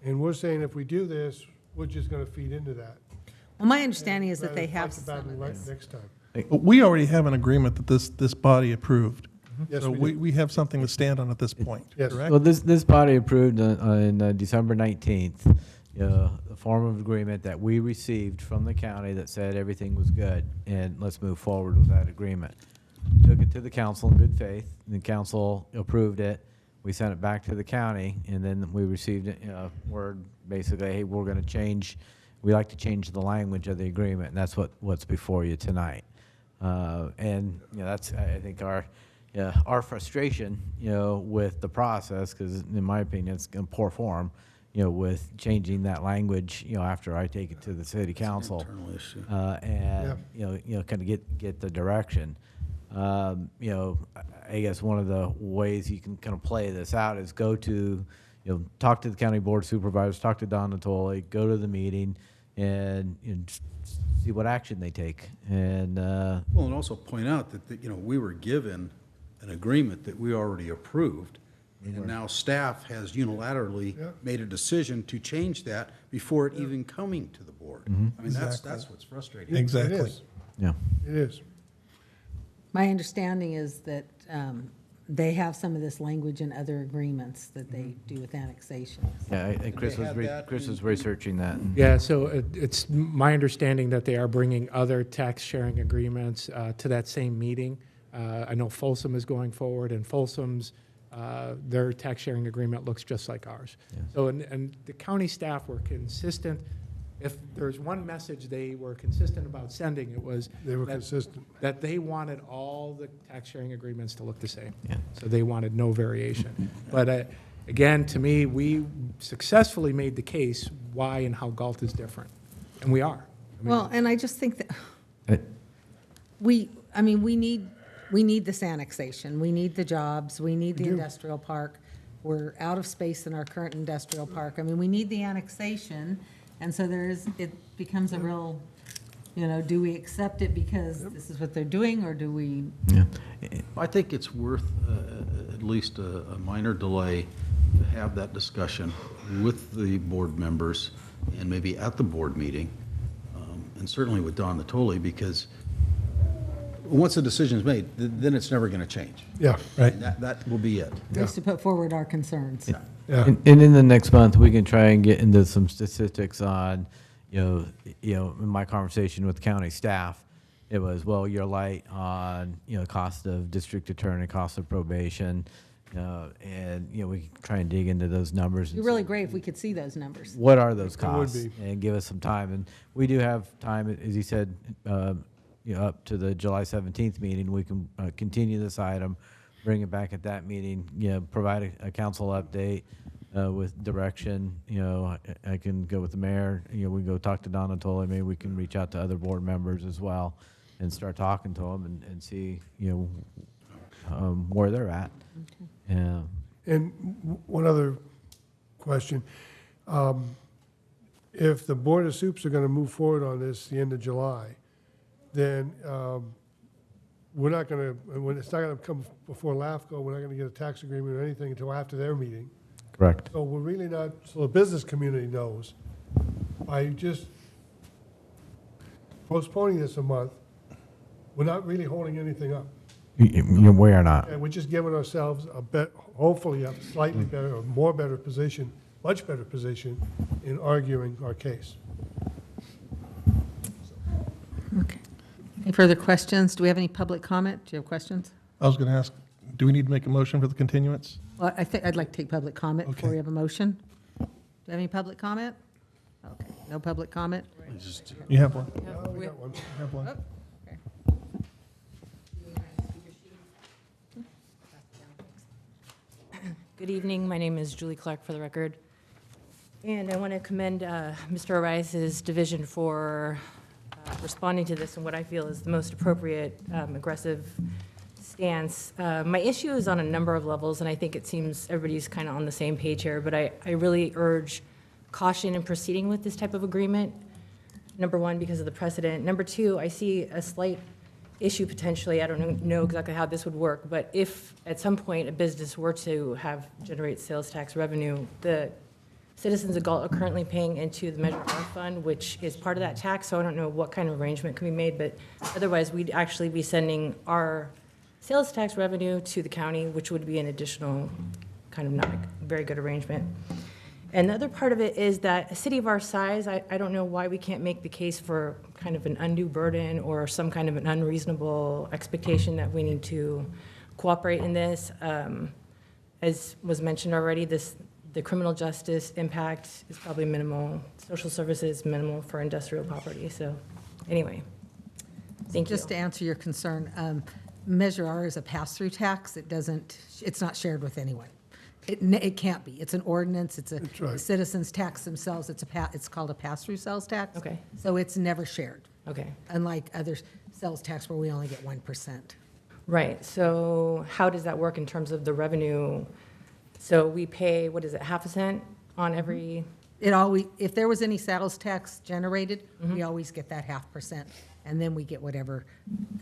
And we're saying if we do this, we're just gonna feed into that. Well, my understanding is that Rather they than have fight the some of battle this. next time. But we already have an agreement that this body approved. Yes, So we we have something to stand on at this point, Yes. correct? Well, this body approved on December 19th, a form of agreement that we received from the county that said everything was good, and let's move forward with that agreement. Took it to the council in good faith, the council approved it, we sent it back to the county, and then we received word, basically, hey, we're gonna change, we like to change the language of the agreement, and that's what's before you tonight. And, that's, I think, our frustration, with the process, because in my opinion, it's in poor form, with changing that language, after I take it to the city council. Internal issue. And, kind of get the direction. I guess one of the ways you can kind of play this out is go to, talk to the county board supervisors, talk to Don Natoli, go to the meeting, and just see what action they take. And, Well, and also point out that, we were given an agreement that we already approved, and now staff has unilaterally made a decision to change that before it even coming to the board. I mean, that's what's frustrating. Exactly. It is. yeah. It is. My understanding is that they have some of this language in other agreements that they do with annexation. Yeah, and Chris they have that Chris in- was researching that. and- Yeah, so it's my understanding that they are bringing other tax sharing agreements to that same meeting. I know Folsom is going forward, and Folsom's, their tax sharing agreement looks just like ours. Yeah. So, and the county staff were consistent If there's one message they were consistent about sending, it was. They were that- consistent. That they wanted all the tax sharing agreements to look the same. Yeah. So they wanted no variation. But again, to me, we successfully made the case why and how Galt is different. And we are. I mean, Well, and I just think that Uh, we need this annexation. We need the jobs. We need the industrial park. We're out of space in our current industrial park. I mean, we need the annexation. And so it becomes a real, do we accept it because this is what they're doing, or do we? Yeah. I think it's worth at least a minor delay to have that discussion with the board members and maybe at the board meeting, and certainly with Don Natoli, because once the decision's made, then it's never going to change. Yeah. Right. That will be it. At least to put forward our concerns. Yeah. And in the next month, we can try and get into some statistics on, in my conversation with county staff, it was, well, you're light on, cost of district attorney, cost of probation, and, we can try and dig into those numbers. It'd be really great if we could see those numbers. What are those It would costs? be. And give us some time. And we do have time, as you said, up to the July 17th meeting. We can continue this item, bring it back at that meeting, provide a council update with direction. I can go with the mayor, we can go talk to Don Natoli. Maybe we can reach out to other board members as well and start talking to them and see, where they're at. Yeah. And one other question. If the Board of Soups are going to move forward on this the end of July, then we're not going to, when it's not going to come before LAFCO, we're not going to get a tax agreement or anything until after their meeting. Correct. So we're really not, so the business community knows. By just postponing this a month, we're not really holding anything up. We are not. And we're just giving ourselves hopefully a slightly better or more better position, much better position in arguing our case. Okay. Any further questions? Do we have any public comment? Do you have questions? I was going to ask, do we need to make a motion for the continuance? Well, I think I'd like to take public comment before Okay. we have a motion. Do you have any public comment? Okay, no public comment? You have one? We got one. You have one? Good evening. My name is Julie Clark, for the record. And I want to commend Mr. Arias's division for responding to this in what I feel is the most appropriate, aggressive stance. My issue is on a number of levels, and I think it seems everybody's kind of on the same page here, but I really urge caution in proceeding with this type of agreement. Number one, because of the precedent. Number two, I see a slight issue potentially. I don't know exactly how this would work, but if at some point a business were to generate sales tax revenue, the citizens of Galt are currently paying into the Measure R fund, which is part of that tax, so I don't know what kind of arrangement can be made, but otherwise, we'd actually be sending our sales tax revenue to the county, which would be an additional kind of not a very good arrangement. And the other part of it is that a city of our size, I don't know why we can't make the case for kind of an undue burden or some kind of an unreasonable expectation that we need to cooperate in this. As was mentioned already, the criminal justice impact is probably minimal. Social services minimal for industrial property. So anyway, thank you. Just to answer your concern, Measure R is a pass-through tax. It's not shared with anyone. It can't be. It's an ordinance. It's That's right. the citizens tax themselves. It's called a pass-through sales tax. Okay. So it's never shared, Okay. unlike other sales tax where we only get 1%. Right. So how does that work in terms of the revenue? So we pay, what is it, half a cent on every? If there was any sales tax generated, we always get that 0.5%, and then we get whatever.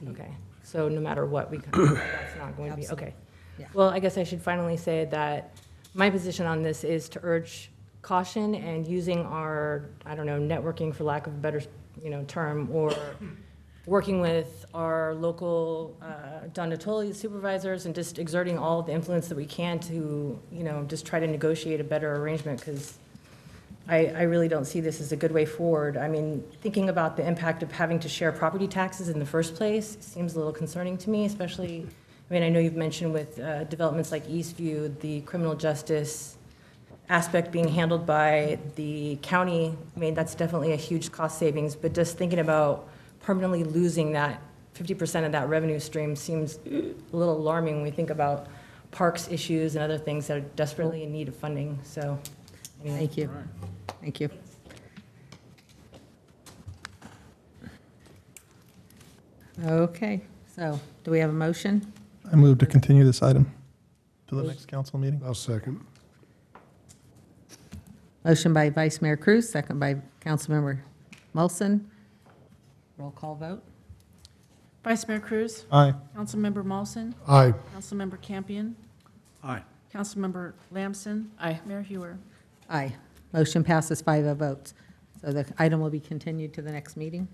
Okay. So no matter what, that's not going to be, okay. Yeah. Well, I guess I should finally say that my position on this is to urge caution and using our, I don't know, networking for lack of a better, term, or working with our local Don Natoli supervisors and just exerting all the influence that we can to, just try to negotiate a better arrangement, because I really don't see this as a good way forward. I mean, thinking about the impact of having to share property taxes in the first place seems a little concerning to me, especially, I know you've mentioned with developments like Eastview, the criminal justice aspect being handled by the county, I mean, that's definitely a huge cost savings, but just thinking about permanently losing that 50% of that revenue stream seems a little alarming when we think about parks issues and other things that are desperately in need of funding, so. Anyway. Thank you. Thank you. Okay, so do we have a motion? I move to continue this item to the next council meeting. I'll second. Motion by Vice Mayor Cruz, second by Councilmember Molson. Roll call vote. Vice Mayor Cruz? Aye. Councilmember Molson? Aye. Councilmember Campion? Aye. Councilmember Lamson? Aye. Mayor Hewer? Aye. Motion passes 5-0 votes. So the item will be continued to the next meeting.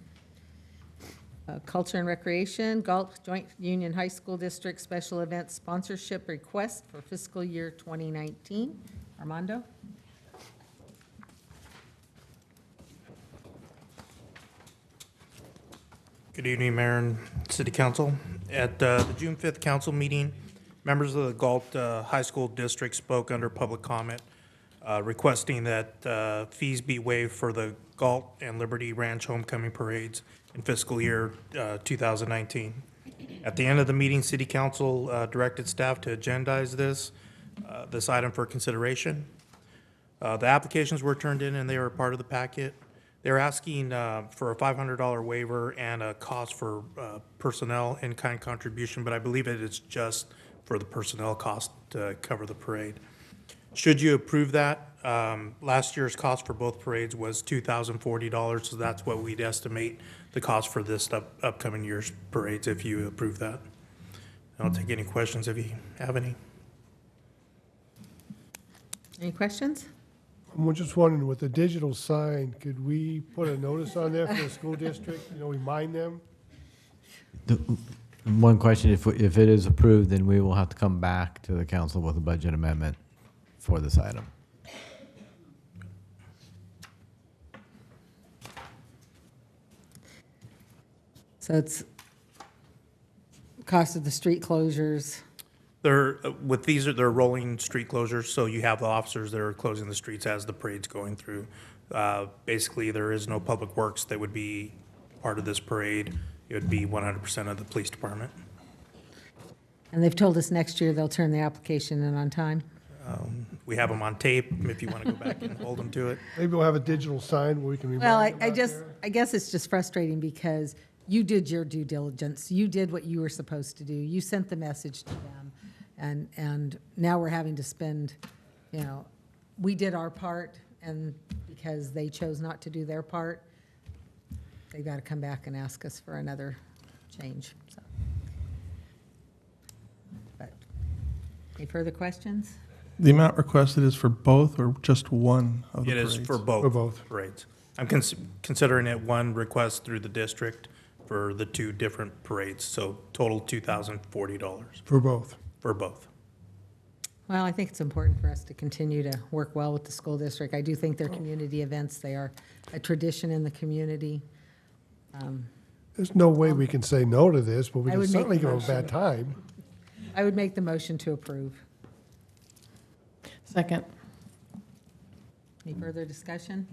Culture and Recreation, Galt Joint Union High School District Special Event Sponsorship Request for fiscal year 2019. Armando? Good evening, Mayor and City Council. At the June 5th council meeting, members of the Galt High School District spoke under public comment, requesting that fees be waived for the Galt and Liberty Ranch homecoming parades in fiscal year 2019. At the end of the meeting, City Council directed staff to agendize this item for consideration. The applications were turned in and they were part of the packet. They're asking for a $500 waiver and a cost for personnel in-kind contribution, but I believe it is just for the personnel cost to cover the parade. Should you approve that, last year's cost for both parades was $2,040, so that's what we'd estimate the cost for this upcoming year's parades if you approve that. I'll take any questions if you have any. Any questions? I'm just wondering, with the digital sign, could we put a notice on there for the school district, remind them? One question, if it is approved, then we will have to come back to the council with a budget amendment for this item. So it's cost of the street closures. They're, with these, they're rolling street closures, so you have the officers that are closing the streets as the parade's going through. Basically, there is no public works that would be part of this parade. It would be 100% of the police department. And they've told us next year they'll turn the application in on time. We have them on tape if you want to go back and hold them to it. Maybe we'll have a digital sign where we can Well, remind them out there. I guess it's just frustrating because you did your due diligence. You did what you were supposed to do. You sent the message to them. And now we're having to spend, we did our part, and because they chose not to do their part, they've got to come back and ask us for another change. So. But any further questions? The amount requested is for both or just one of the It parades? is for both. For both. Parades. I'm considering it one request through the district for the two different parades, so total $2,040 For both. for both. Well, I think it's important for us to continue to work well with the school district. I do think they're community events. They are a tradition in the community. There's no way we can say no to this, but we I can would make certainly the give them a motion. bad time. I would make the motion to approve. Second. Any further discussion?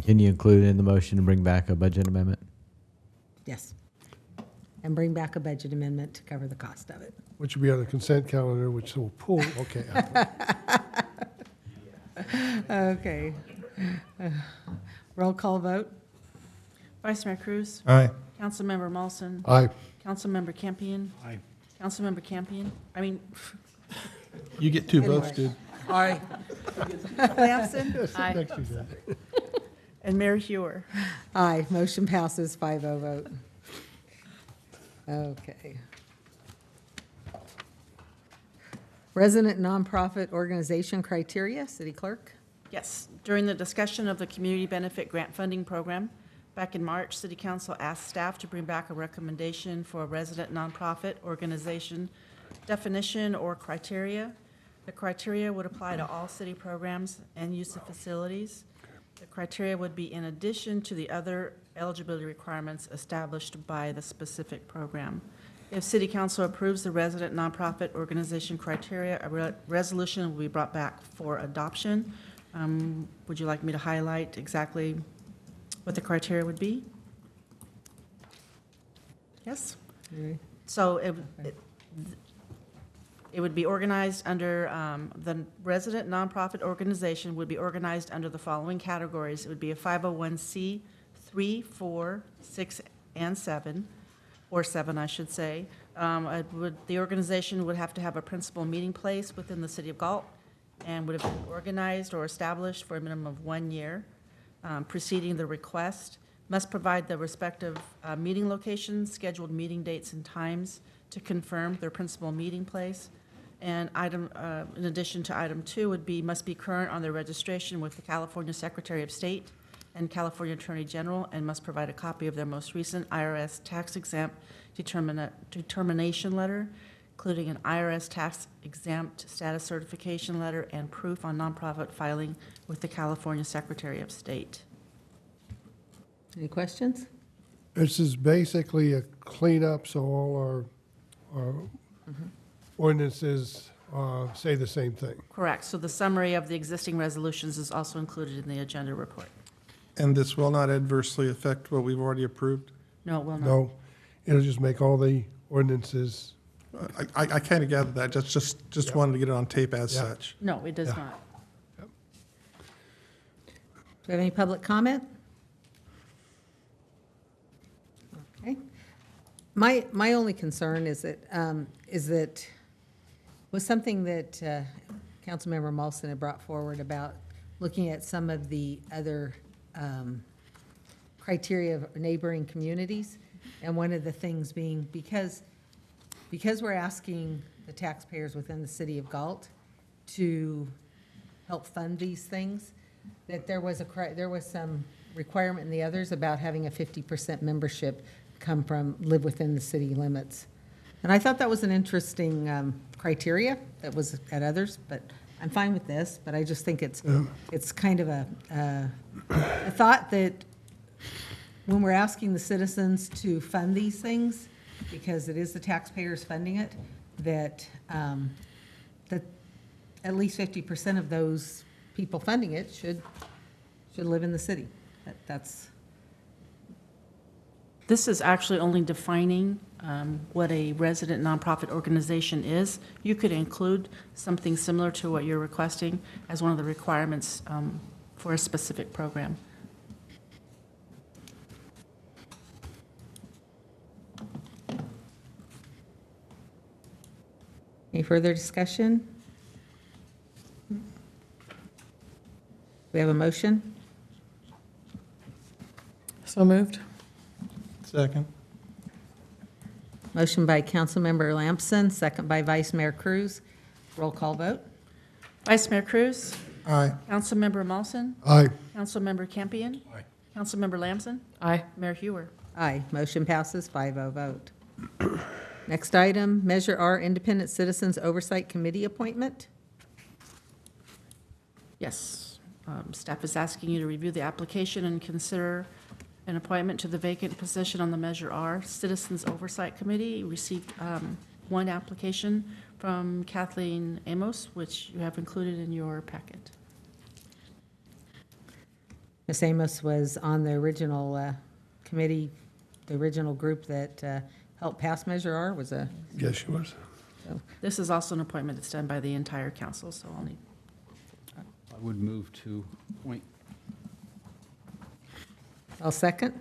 Can you include in the motion to bring back a budget amendment? Yes. And bring back a budget amendment to cover the cost of it. Which will be on the consent calendar, which will pull, okay. Okay. Roll call vote? Vice Mayor Cruz? Aye. Councilmember Molson? Aye. Councilmember Campion? Aye. Councilmember Campion? You get two votes, Anyway. dude. Aye. Lamson? Sit next to each other. And Mayor Hewer? Aye, motion passes 5-0 vote. Okay. Resident nonprofit organization criteria, City Clerk? Yes. During the discussion of the Community Benefit Grant Funding Program, back in March, City Council asked staff to bring back a recommendation for a resident nonprofit organization definition or criteria. The criteria would apply to all city programs and use of facilities. The criteria would be in addition to the other eligibility requirements established by the specific program. If City Council approves the resident nonprofit organization criteria, a resolution will be brought back for adoption. Would you like me to highlight exactly what the criteria would be? Yes? So it would be organized under, the resident nonprofit organization would be organized under the following categories. It would be a 501c 3, 4, 6, and 7, or 7, I should say. The organization would have to have a principal meeting place within the city of Galt and would have been organized or established for a minimum of 1 year preceding the request, must provide the respective meeting locations, scheduled meeting dates and times to confirm their principal meeting place. And in addition to item 2 would be, must be current on their registration with the California Secretary of State and California Attorney General, and must provide a copy of their most recent IRS tax exempt determination letter, including an IRS tax exempt status certification letter and proof on nonprofit filing with the California Secretary of State. Any questions? This is basically a cleanup, so all our ordinances say the same thing. Correct. So the summary of the existing resolutions is also included in the agenda report. And this will not adversely affect what we've already approved? No, it will not. No, it'll just make all the ordinances. I kind of gathered that, just wanted to get it on tape as such. No, it does Yeah. not. Do we have any public comment? Okay. My only concern is that was something that Councilmember Molson had brought forward about looking at some of the other criteria of neighboring communities. And one of the things being, because we're asking the taxpayers within the city of Galt to help fund these things, that there was some requirement in the others about having a 50% membership live within the city limits. And I thought that was an interesting criteria that was at others, but I'm fine with this, but I just think it's kind of a thought that when we're asking the citizens to fund these things, because it is the taxpayers funding it, that at least 50% of those people funding it should live in the city. This is actually only defining what a resident nonprofit organization is. You could include something similar to what you're requesting as one of the requirements for a specific program. Any further discussion? We have a motion? So moved. Second. Motion by Councilmember Lamson, second by Vice Mayor Cruz. Roll call vote. Vice Mayor Cruz? Aye. Councilmember Molson? Aye. Councilmember Campion? Aye. Councilmember Lamson? Aye. Mayor Hewer? Aye. Motion passes 5-0 vote. Next item, Measure R Independent Citizens Oversight Committee appointment. Yes. Staff is asking you to review the application and consider an appointment to the vacant position on the Measure R Citizens Oversight Committee. You received one application from Kathleen Amos, which you have included in your packet. Ms. Amos was on the original committee, the original group that helped pass Measure R was a. Yes, she was. So, This is also an appointment that's done by the entire council, so I'll need. I would move to appoint. I'll second.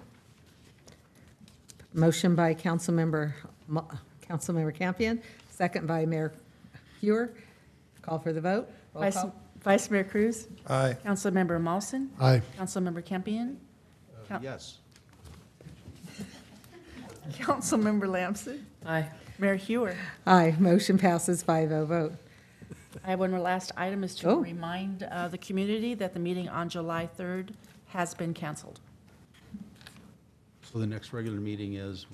Motion by Councilmember Campion, second by Mayor Hewer. Call for the vote. Roll call. Vice Mayor Cruz? Aye. Councilmember Molson? Aye. Councilmember Campion? Yes. Councilmember Lamson? Aye. Mayor Hewer? Aye, motion passes 5-0 vote. I have one more last item, is to Oh. remind the community that the meeting on July 3rd has been canceled. So the next regular meeting is,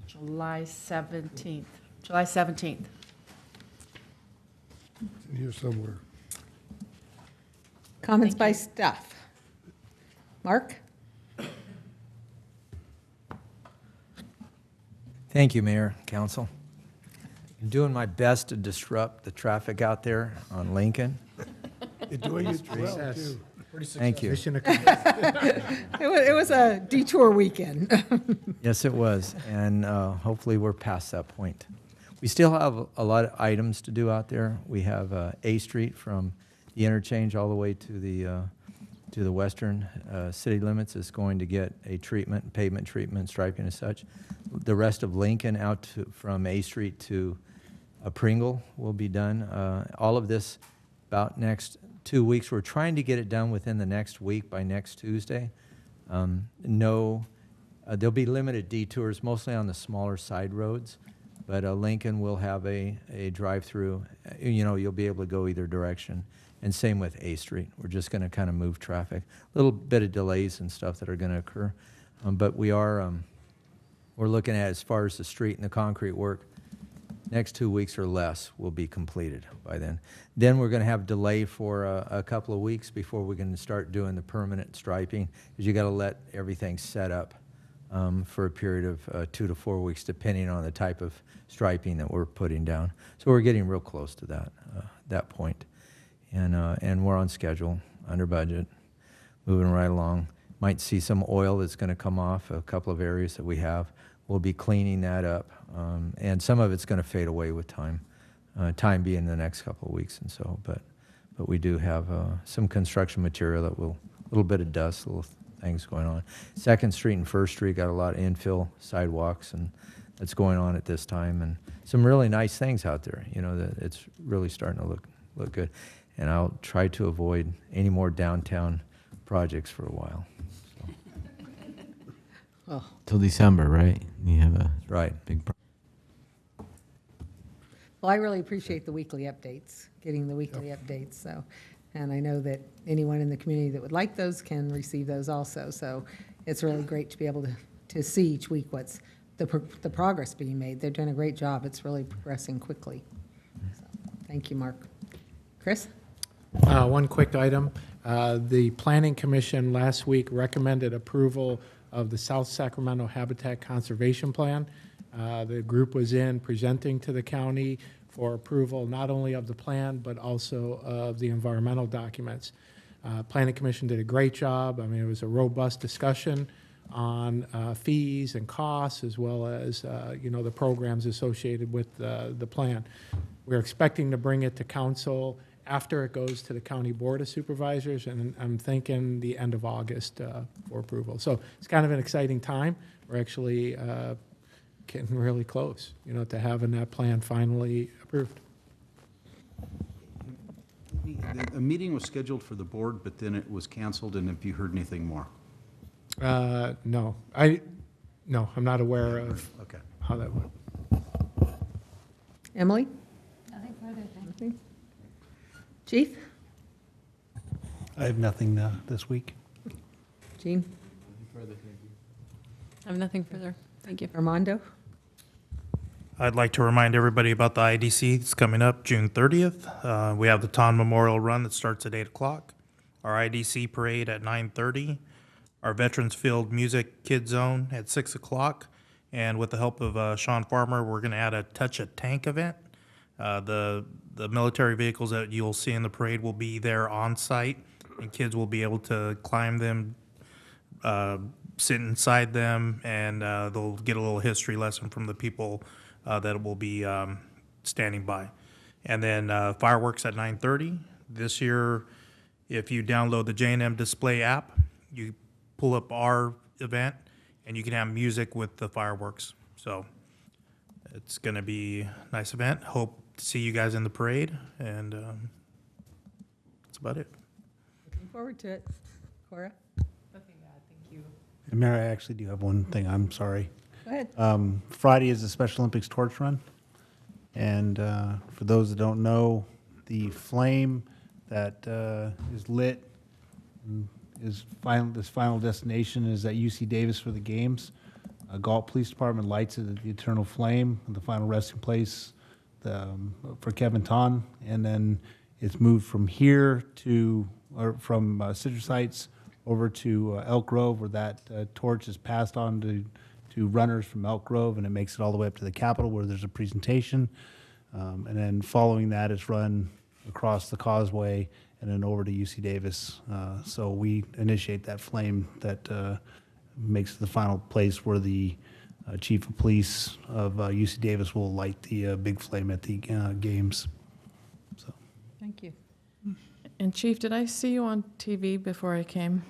July 17th. July 17th. It's in here somewhere. Comments by staff. Mark? Thank you, Mayor, Council. I'm doing my best to disrupt the traffic out there on Lincoln. You're doing it well, too. Thank you. Mission accomplished. It was a detour weekend. Yes, it was, and hopefully we're past that point. We still have a lot of items to do out there. We have A Street from the interchange all the way to the western city limits is going to get a treatment, pavement treatment, striping and such. The rest of Lincoln out from A Street to Pringle will be done. All of this about next 2 weeks. We're trying to get it done within the next week by next Tuesday. There'll be limited detours, mostly on the smaller side roads, but Lincoln will have a drive-through. You'll be able to go either direction, and same with A Street. We're just going to kind of move traffic. A little bit of delays and stuff that are going to occur, but we're looking at, as far as the street and the concrete work, next 2 weeks or less will be completed by then. Then we're going to have delay for a couple of weeks before we can start doing the permanent striping, because you got to let everything set up for a period of 2 to 4 weeks, depending on the type of striping that we're putting down. So we're getting real close to that point, and we're on schedule, under budget, moving right along. Might see some oil that's going to come off a couple of areas that we have. We'll be cleaning that up, and some of it's going to fade away with time, time being the next couple of weeks and so, but we do have some construction material that will, a little bit of dust, little things going on. 2nd Street and 1st Street got a lot of infill sidewalks, and that's going on at this time, and some really nice things out there, that it's really starting to look good. And I'll try to avoid any more downtown projects for a while. Till December, right? You have a Right. big. Well, I really appreciate the weekly updates, getting the weekly updates, so, and I know that anyone in the community that would like those can receive those also, so it's really great to be able to see each week what's the progress being made. They're doing a great job. It's really progressing quickly. So, thank you, Mark. Chris? One quick item. The Planning Commission last week recommended approval of the South Sacramento Habitat Conservation Plan. The group was in presenting to the county for approval not only of the plan, but also of the environmental documents. Planning Commission did a great job. I mean, it was a robust discussion on fees and costs, as well as the programs associated with the plan. We're expecting to bring it to council after it goes to the County Board of Supervisors, and I'm thinking the end of August for approval. So it's kind of an exciting time. We're actually getting really close, to having that plan finally approved. A meeting was scheduled for the board, but then it was canceled, and have you heard anything more? No, I'm not aware of how that went. Emily? Nothing further, thank you. Chief? I have nothing this week. Jean? I have nothing further. Thank you. Armando? I'd like to remind everybody about the IDC. It's coming up June 30th. We have the Taun Memorial Run that starts at 8 o'clock. Our IDC parade at 9:30. Our Veterans Field Music Kid Zone at 6 o'clock. And with the help of Sean Farmer, we're going to add a Touch a Tank event. The military vehicles that you'll see in the parade will be there on site, and kids will be able to climb them, sit inside them, and they'll get a little history lesson from the people that will be standing by. And then fireworks at 9:30. This year, if you download the J&M Display app, you pull up our event, and you can have music with the fireworks. So it's going to be a nice event. Hope to see you guys in the parade, and that's about it. Looking forward to it. Cora? Nothing bad, thank you. And Mayor, I actually do have one thing. I'm sorry. Go ahead. Friday is the Special Olympics Torch Run. And for those that don't know, the flame that is lit, this final destination is at UC Davis for the games. Galt Police Department lights it at the Eternal Flame, the final resting place for Kevin Taun. And then it's moved from here from Citrus Heights over to Elk Grove, where that torch is passed on to to runners from Elk Grove, and it makes it all the way up to the Capitol where there's a presentation. And then following that, it's run across the causeway and then over to UC Davis. So we initiate that flame that makes it the final place where the chief of police of UC Davis will light the big flame at the games. So. Thank you. And Chief, did I see you on TV before I came?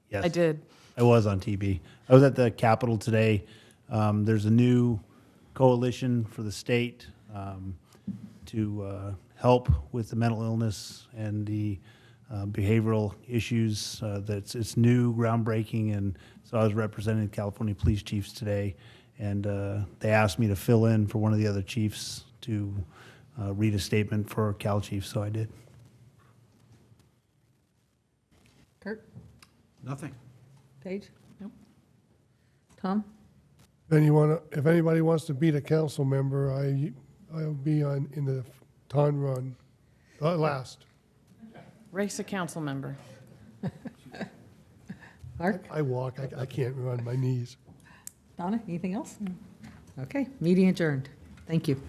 Yes. I did. I was on TV. I was at the Capitol today. There's a new coalition for the state to help with the mental illness and the behavioral issues. It's new, groundbreaking, and so I was representing the California police chiefs today, and they asked me to fill in for one of the other chiefs to read a statement for Cal Chief, so I did. Kurt? Nothing. Paige? Nope. Tom? If anybody wants to beat a council member, I'll be in the ton run, last. Race a council member. Mark? I walk, I can't run, my knees. Donna, anything else? Okay, meeting adjourned. Thank you.